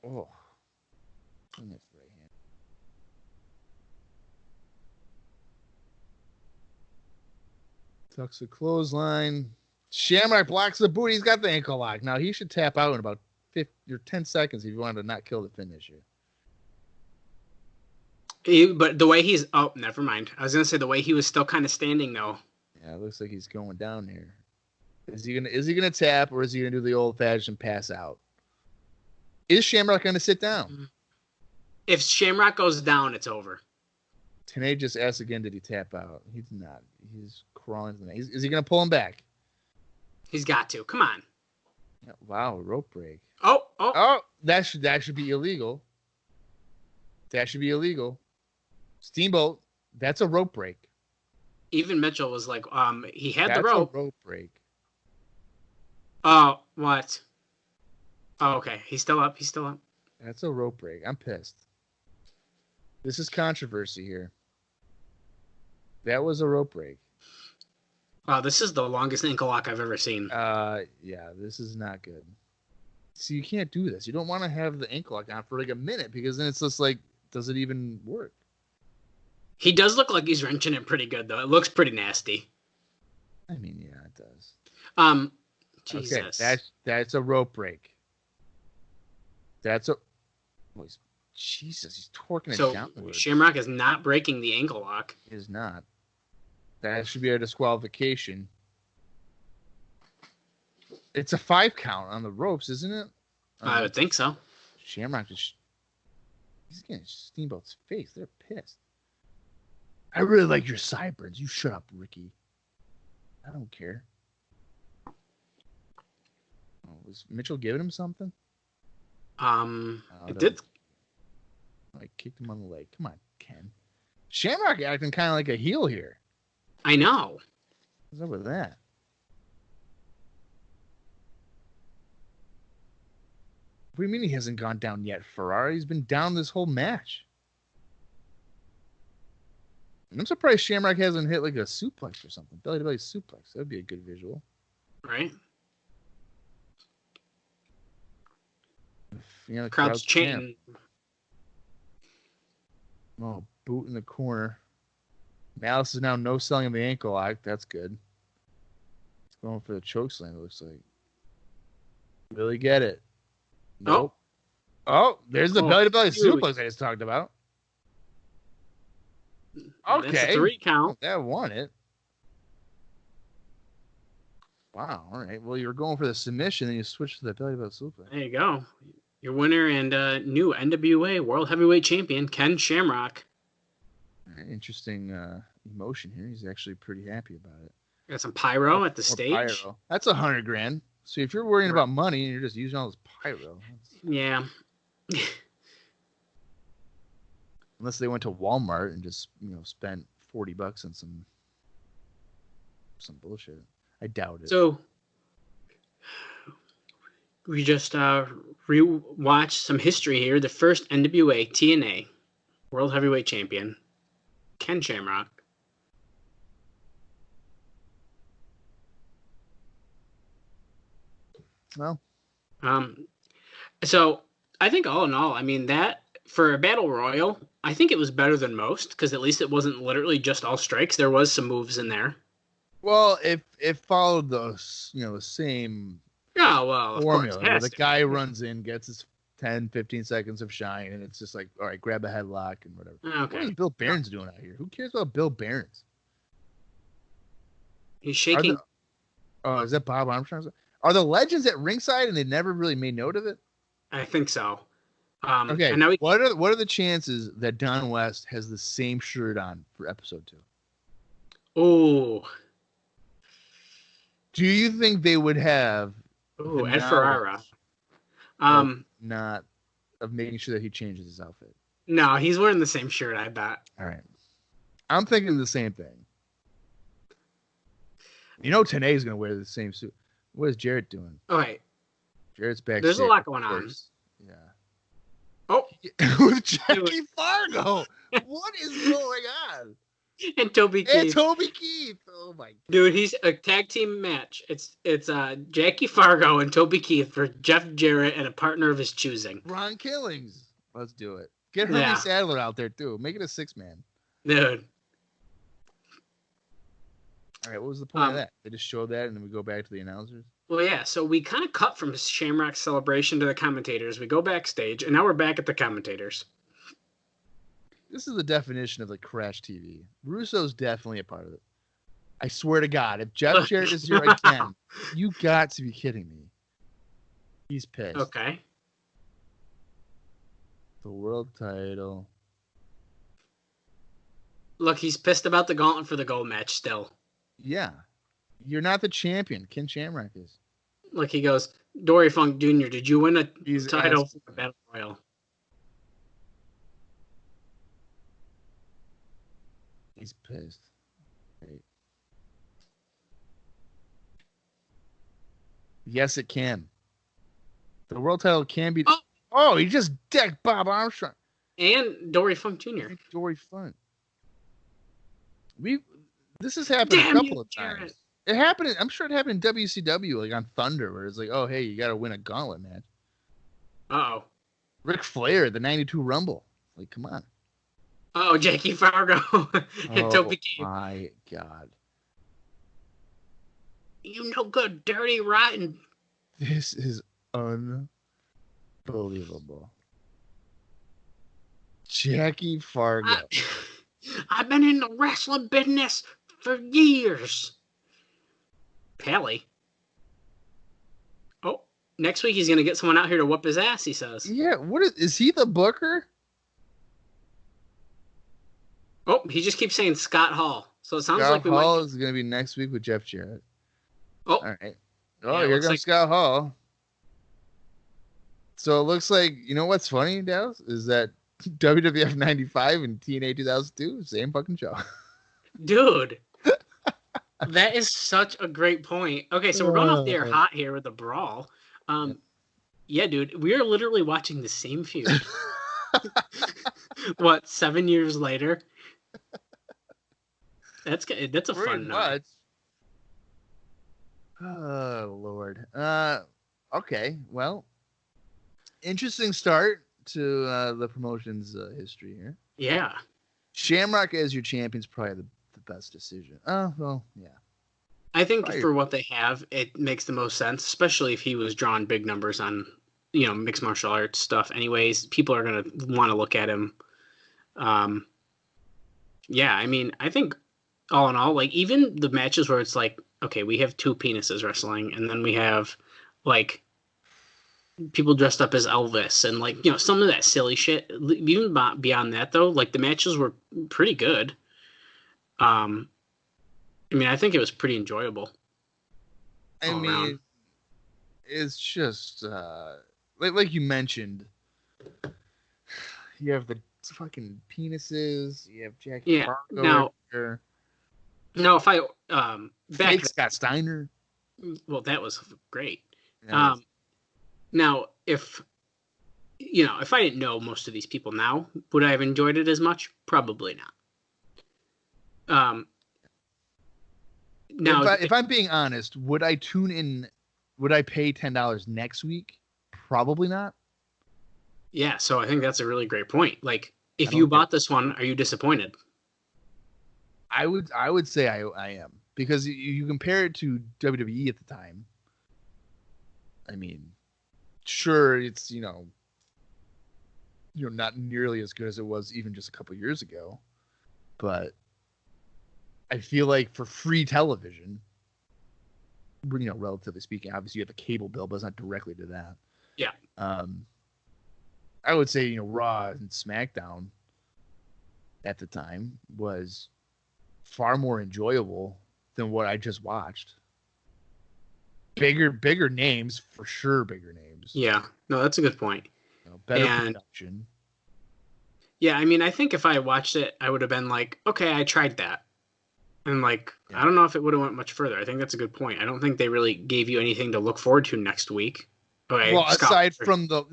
Oh. Right hand. Tucks the clothesline. Shamrock blocks the boot. He's got the ankle lock. Now he should tap out in about 10 seconds if you wanted to not kill the finish here. But the way he's... Oh, never mind. I was going to say the way he was still kind of standing, though. Yeah, it looks like he's going down here. Is he gonna tap or is he gonna do the old-fashioned pass out? Is Shamrock gonna sit down? If Shamrock goes down, it's over. TNA just asked again, did he tap out? He's not. He's crawling to the mat. Is he gonna pull him back? He's got to. Come on. Yeah, wow, rope break. Oh. That should be illegal. That should be illegal. Steamboat, that's a rope break. Even Mitchell was like, he had That's the rope. a rope break. Oh, what? Oh, okay. He's still up. That's a rope break. I'm pissed. This is controversy here. That was a rope break. Wow, this is the longest ankle lock I've ever seen. Yeah, this is not good. See, you can't do this. You don't want to have the ankle lock on for like a minute because then it's just like, does it even work? He does look like he's wrenching it pretty good, though. It looks pretty nasty. I mean, yeah, it does. Jesus. Okay, that's a rope break. Jesus, he's torquing it downward. Shamrock is not breaking the ankle lock. Is not. That should be a disqualification. It's a 5 count on the ropes, isn't it? I would think so. Shamrock he's getting Steamboat's face. They're pissed. I really like your sideburns. You shut up, Ricky. I don't care. Oh, was Mitchell giving him something? It did. I kicked him on the leg. Come on, Ken. Shamrock acting kind of like a heel here. I know. What's up with that? What do you mean he hasn't gone down yet, Ferrari? He's been down this whole match. And I'm surprised Shamrock hasn't hit like a suplex or something. Belly to belly suplex. That would be a good visual. Right? The crowd's chanting. Oh, boot in the corner. Malice is now no selling of the ankle lock. That's good. He's going for the chokeslam, it looks like. Really get it. Nope. Oh, there's the belly-to-belly suplex I just talked about. Okay. That's a 3 count. That won it. Wow. All right. Well, you were going for the submission, then you switched to the belly-to-belly suplex. There you go. Your winner and new NWA World Heavyweight Champion, Ken Shamrock. Interesting emotion here. He's actually pretty happy about it. Got some pyro at the stage. Pyro. That's $100,000. So if you're worrying about money and you're just using all this pyro. Yeah. Unless they went to Walmart and just, spent $40 on some bullshit. I doubt it. So we just rewatched some history here. The first NWA-TNA World Heavyweight Champion, Ken Shamrock. Well, so I think all in all, I mean, that for a battle royal, I think it was better than most because at least it wasn't literally just all strikes. There was some moves in there. Well, it followed the same formula. Where the guy runs in, gets his 10, 15 seconds of shine, and it's just like, all right, grab a headlock and whatever. Okay. What is Bill Barron's doing out here? Who cares about Bill Barron's? He's shaking. Is that Bob Armstrong? Are the legends at ringside and they never really made note of it? I think so. Okay. And now what are the chances that Don West has the same shirt on for episode 2? Oh. Do you think they would have? Ed Ferrara. Not of making sure that he changes his outfit. No, he's wearing the same shirt, I bet. All right. I'm thinking the same thing. TNA is going to wear the same suit. What is Jarrett doing? Oh, hey. Jarrett's backstage. There's a lot going on. Yeah. Oh. With Jackie Fargo. What is going on? And Toby Keith. Oh my god. Dude, he's a tag team match. It's Jackie Fargo and Toby Keith for Jeff Jarrett and a partner of his choosing. Ron Killings. Let's do it. Get Hermie Sadler out there too. Make it a 6-man. Dude. All right, what was the point of that? They just showed that and then we go back to the announcers? Well, yeah, so we kind of cut from Shamrock's celebration to the commentators. We go backstage, and now we're back at the commentators. This is the definition of Crash TV. Russo's definitely a part of it. I swear to God, if Jeff Jarrett is here again, you got to be kidding me. He's pissed. Okay. The world title. Look, he's pissed about the Gauntlet for the Gold match still. Yeah. You're not the champion. Ken Shamrock is. Like he goes, Dory Funk Jr., did you win a He's title asked- for Battle Royal? He's pissed. Right. Yes, it can. The world title can be. Oh, he just decked Bob Armstrong. And Dory Funk Jr. Dory Funk. This has happened a couple of times. It happened. I'm sure it happened in WCW, like on Thunder, where it's like, oh, hey, you got to win a gauntlet match. Uh-oh. Ric Flair, the '92 Rumble. Like, come on. Oh, Jackie Fargo and Toby Keith. Oh my God. You no good, dirty, rotten. This is unbelievable. Jackie Fargo. I've been in the wrestling business for years. Pally. Oh, next week he's going to get someone out here to whoop his ass, he says. Yeah, what is he the booker? Oh, he just keeps saying Scott Hall. So it sounds Scott like we Hall might... is going to be next week with Jeff Jarrett. Oh. All right. Oh, Yeah, here comes like... Scott Hall. So it looks like, you know what's funny, Dallas, is that WWF 95 and TNA 2002, same fucking show. Dude. That is such a great point. Okay, so we're going off the air hot here with the brawl. Yeah, dude, we are literally watching the same feud. What, 7 years later? That's a fun night. Oh Lord. Okay. Well, interesting start to the promotion's history here. Yeah. Shamrock as your champion's probably the best decision. Oh well, yeah. I think for what they have, it makes the most sense, especially if he was drawing big numbers on, mixed martial arts stuff. Anyways, people are gonna want to look at him. Yeah, I mean, I think all in all, like even the matches where it's like, okay, we have two penises wrestling, and then we have like people dressed up as Elvis and like, some of that silly shit. Even beyond that though, like the matches were pretty good. I mean, I think it was pretty enjoyable. I mean, around. It's just like you mentioned, you have the fucking penises, you have Jackie Fargo. Now if I fake Scott Steiner. Well, that was great. Yeah, now if I didn't know most of these people now, would I have enjoyed it as much? Probably not. Now, if I'm being honest, would I tune in? Would I pay $10 next week? Probably not. Yeah, so I think that's a really great point. Like, if you bought this one, are you disappointed? I would say I am, because you compare it to WWE at the time. I mean, sure, it's not nearly as good as it was even just a couple years ago, but I feel like for free television, relatively speaking, obviously you have a cable bill, but it's not directly to that. Yeah. I would say, Raw and SmackDown at the time was far more enjoyable than what I just watched. Bigger names, for sure, bigger names. Yeah. No, that's a good point. Better production. Yeah, I mean, I think if I watched it, I would have been like, okay, I tried that. And like, I don't know if it would have went much further. I think that's a good point. I don't think they really gave you anything to look forward to next week. Okay, well, aside from the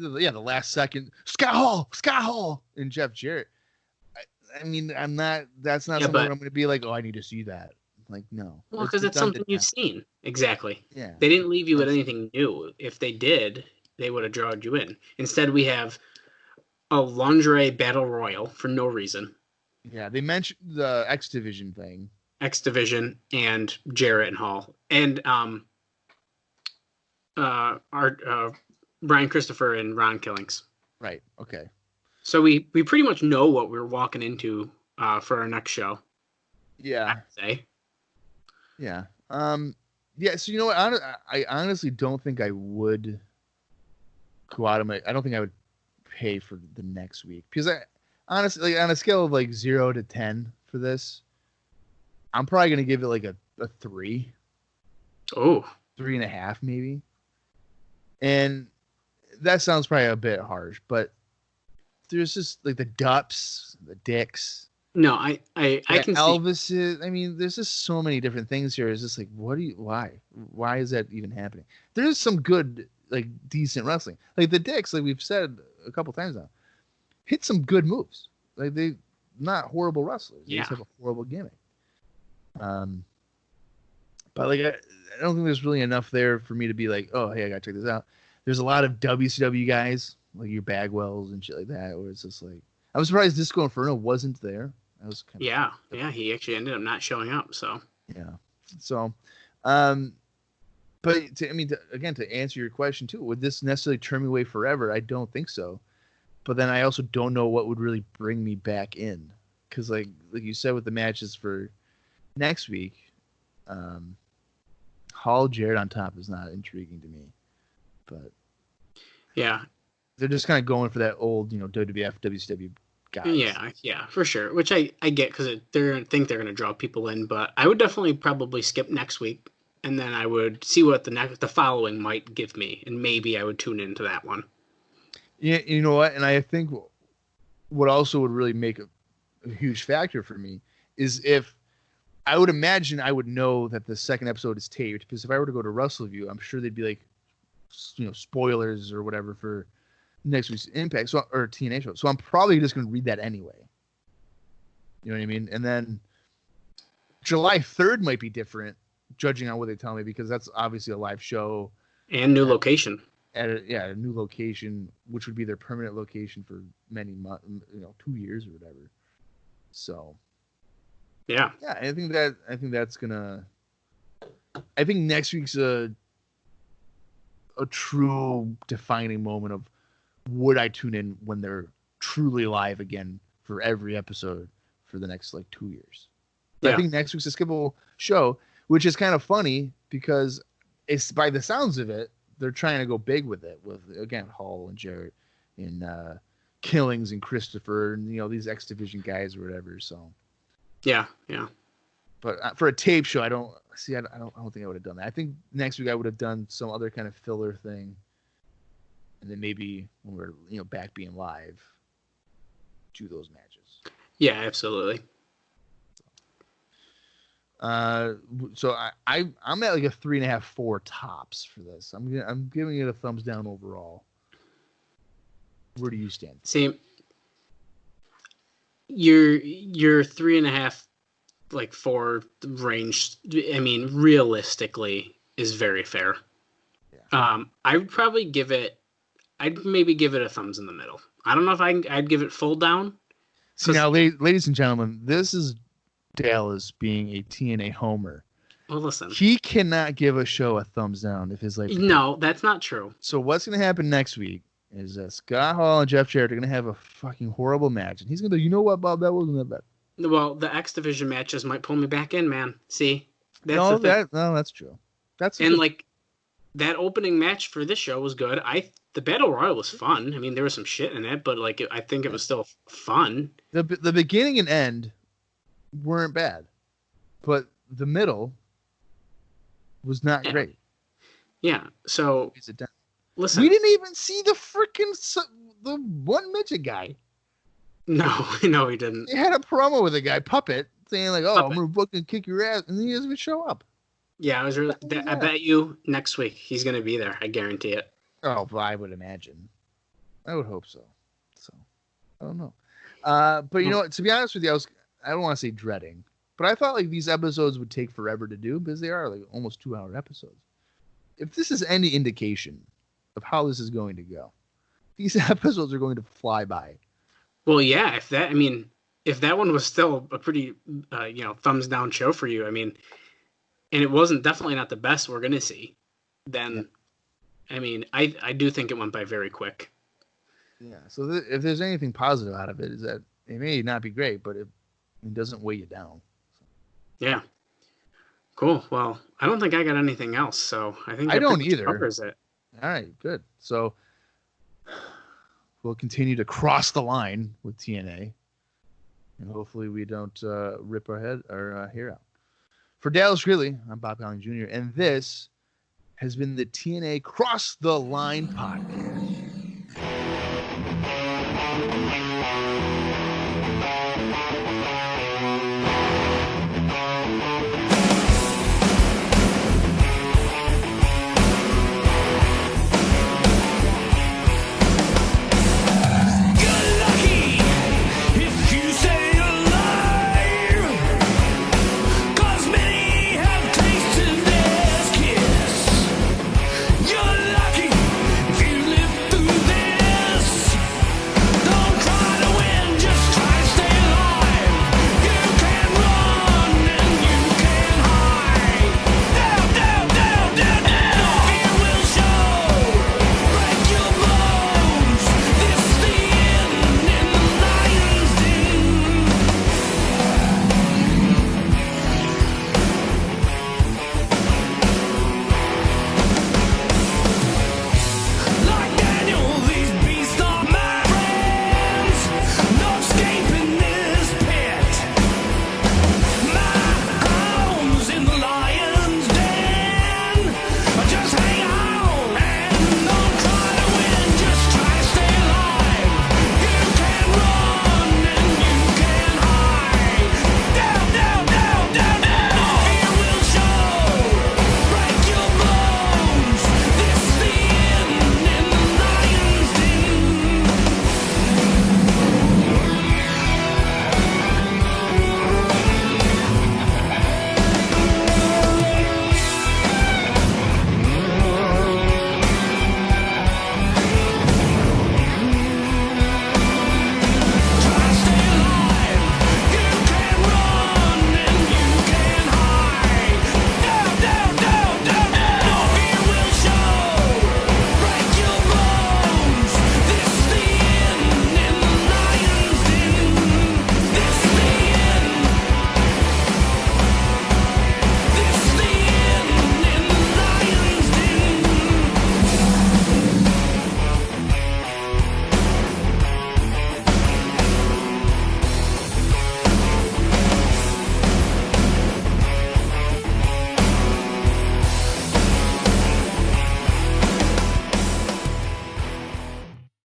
last second, Scott Hall, and Jeff Jarrett. I mean, that's not something where I'm going to be like, oh, I need to see that. Like, no. Well, because it's something you've seen. Exactly. Yeah. They didn't leave you with anything new. If they did, they would have drawn you in. Instead, we have a lingerie battle royal for no reason. Yeah, they mentioned the X Division thing. X Division and Jarrett and Hall. And Brian Christopher and Ron Killings. Right. Okay. So we pretty much know what we're walking into for our next show. Yeah. I'd say. Yeah. Yeah. So you know what? I honestly don't think I would go out of my. I don't think I would pay for the next week, because I honestly, on a scale of like 0 to 10 for this, I'm probably gonna give it like a 3. Oh, 3.5 maybe. And that sounds probably a bit harsh, but there's just like the Dups, the Dicks, no, I the can see. Elvises. I mean, there's just so many different things here. It's just like, why is that even happening? There's some good, like decent wrestling. Like the Dicks, like we've said a couple times now, hit some good moves. Like they not horrible wrestlers. They Yeah. just have a horrible gimmick. But like I don't think there's really enough there for me to be like, oh hey, I gotta check this out. There's a lot of WCW guys like your Bagwells and shit like that, where it's just like I was surprised Disco Inferno wasn't there. I was kind of Yeah, he actually ended up not showing up. So yeah. So, but again, to answer your question too, would this necessarily turn me away forever? I don't think so. But then I also don't know what would really bring me back in, because like you said with the matches for next week, Hall Jarrett on top is not intriguing to me, but yeah, they're just kind of going for that old WWF WCW guys. yeah, for sure. Which I get because they're gonna think they're gonna draw people in, but I would definitely probably skip next week, and then I would see what the following might give me, and maybe I would tune into that one. Yeah, you know what? And I think what also would really make a huge factor for me is if I would imagine I would know that the second episode is taped, because if I were to go to WrestleView, I'm sure they'd be like, spoilers or whatever for next week's Impact or TNA show. So I'm probably just going to read that anyway. You know what I mean? And then July 3rd might be different, judging on what they tell me, because that's obviously a live show And new location. at a new location, which would be their permanent location for many months, 2 years or whatever. So Yeah. I think that's gonna. I think next week's a true defining moment of would I tune in when they're truly live again for every episode for the next 2 years. But Yeah. I think next week's a skippable show, which is kind of funny because it's by the sounds of it, they're trying to go big with it, with again Hall and Jarrett and Killings and Christopher and these X Division guys or whatever. So Yeah. but for a tape show, I don't think I would have done that. I think next week I would have done some other kind of filler thing, and then maybe when we're back being live, do those matches. Yeah, absolutely. So I'm at like a 3.5, 4 tops for this. I'm giving it a thumbs down overall. Where do you stand? Same. Your 3.5, 4 range. I mean, realistically, is very fair. Yeah. I would probably give it. I'd maybe give it a thumbs in the middle. I don't know if I'd give it full down. See now, ladies and gentlemen, this is Dallas being a TNA homer. Well, listen. He cannot give a show a thumbs down if his No, that's not true. So what's going to happen next week is that Scott Hall and Jeff Jarrett are going to have a fucking horrible match, and he's going to you know what, Bob, that wasn't that bad. Well, the X Division matches might pull me back in, man. See, that's that's true. That opening match for this show was good. The Battle Royal was fun. I mean, there was some shit in it, but I think it was still fun. The beginning and end weren't bad, but the middle was not great. Yeah. So listen, we didn't even see the the one midget guy. No, we didn't. They had a promo with a guy Puppet saying I'm gonna book and kick your ass, and then he doesn't even show up. Yeah, I was really. I bet you next week he's gonna be there. I guarantee it. Oh, but I would imagine. I would hope so. So I don't know. But you know what? To be honest with you, I don't want to say dreading, but I thought these episodes would take forever to do because they are almost 2-hour episodes. If this is any indication of how this is going to go, these episodes are going to fly by. Well, yeah. If that one was still a pretty, thumbs down show for you, and it wasn't definitely not the best we're gonna see, then, I do think it went by very quick. Yeah. So if there's anything positive out of it, is that it may not be great, but it doesn't weigh you down. So. Yeah. Cool. Well, I don't think I got anything else, so I think I don't either. Covers it. All right. Good. So we'll continue to cross the line with TNA, and hopefully we don't rip our hair out. For Dallas Gridley, I'm Bob Colling Jr., and this has been the TNA Cross the Line podcast.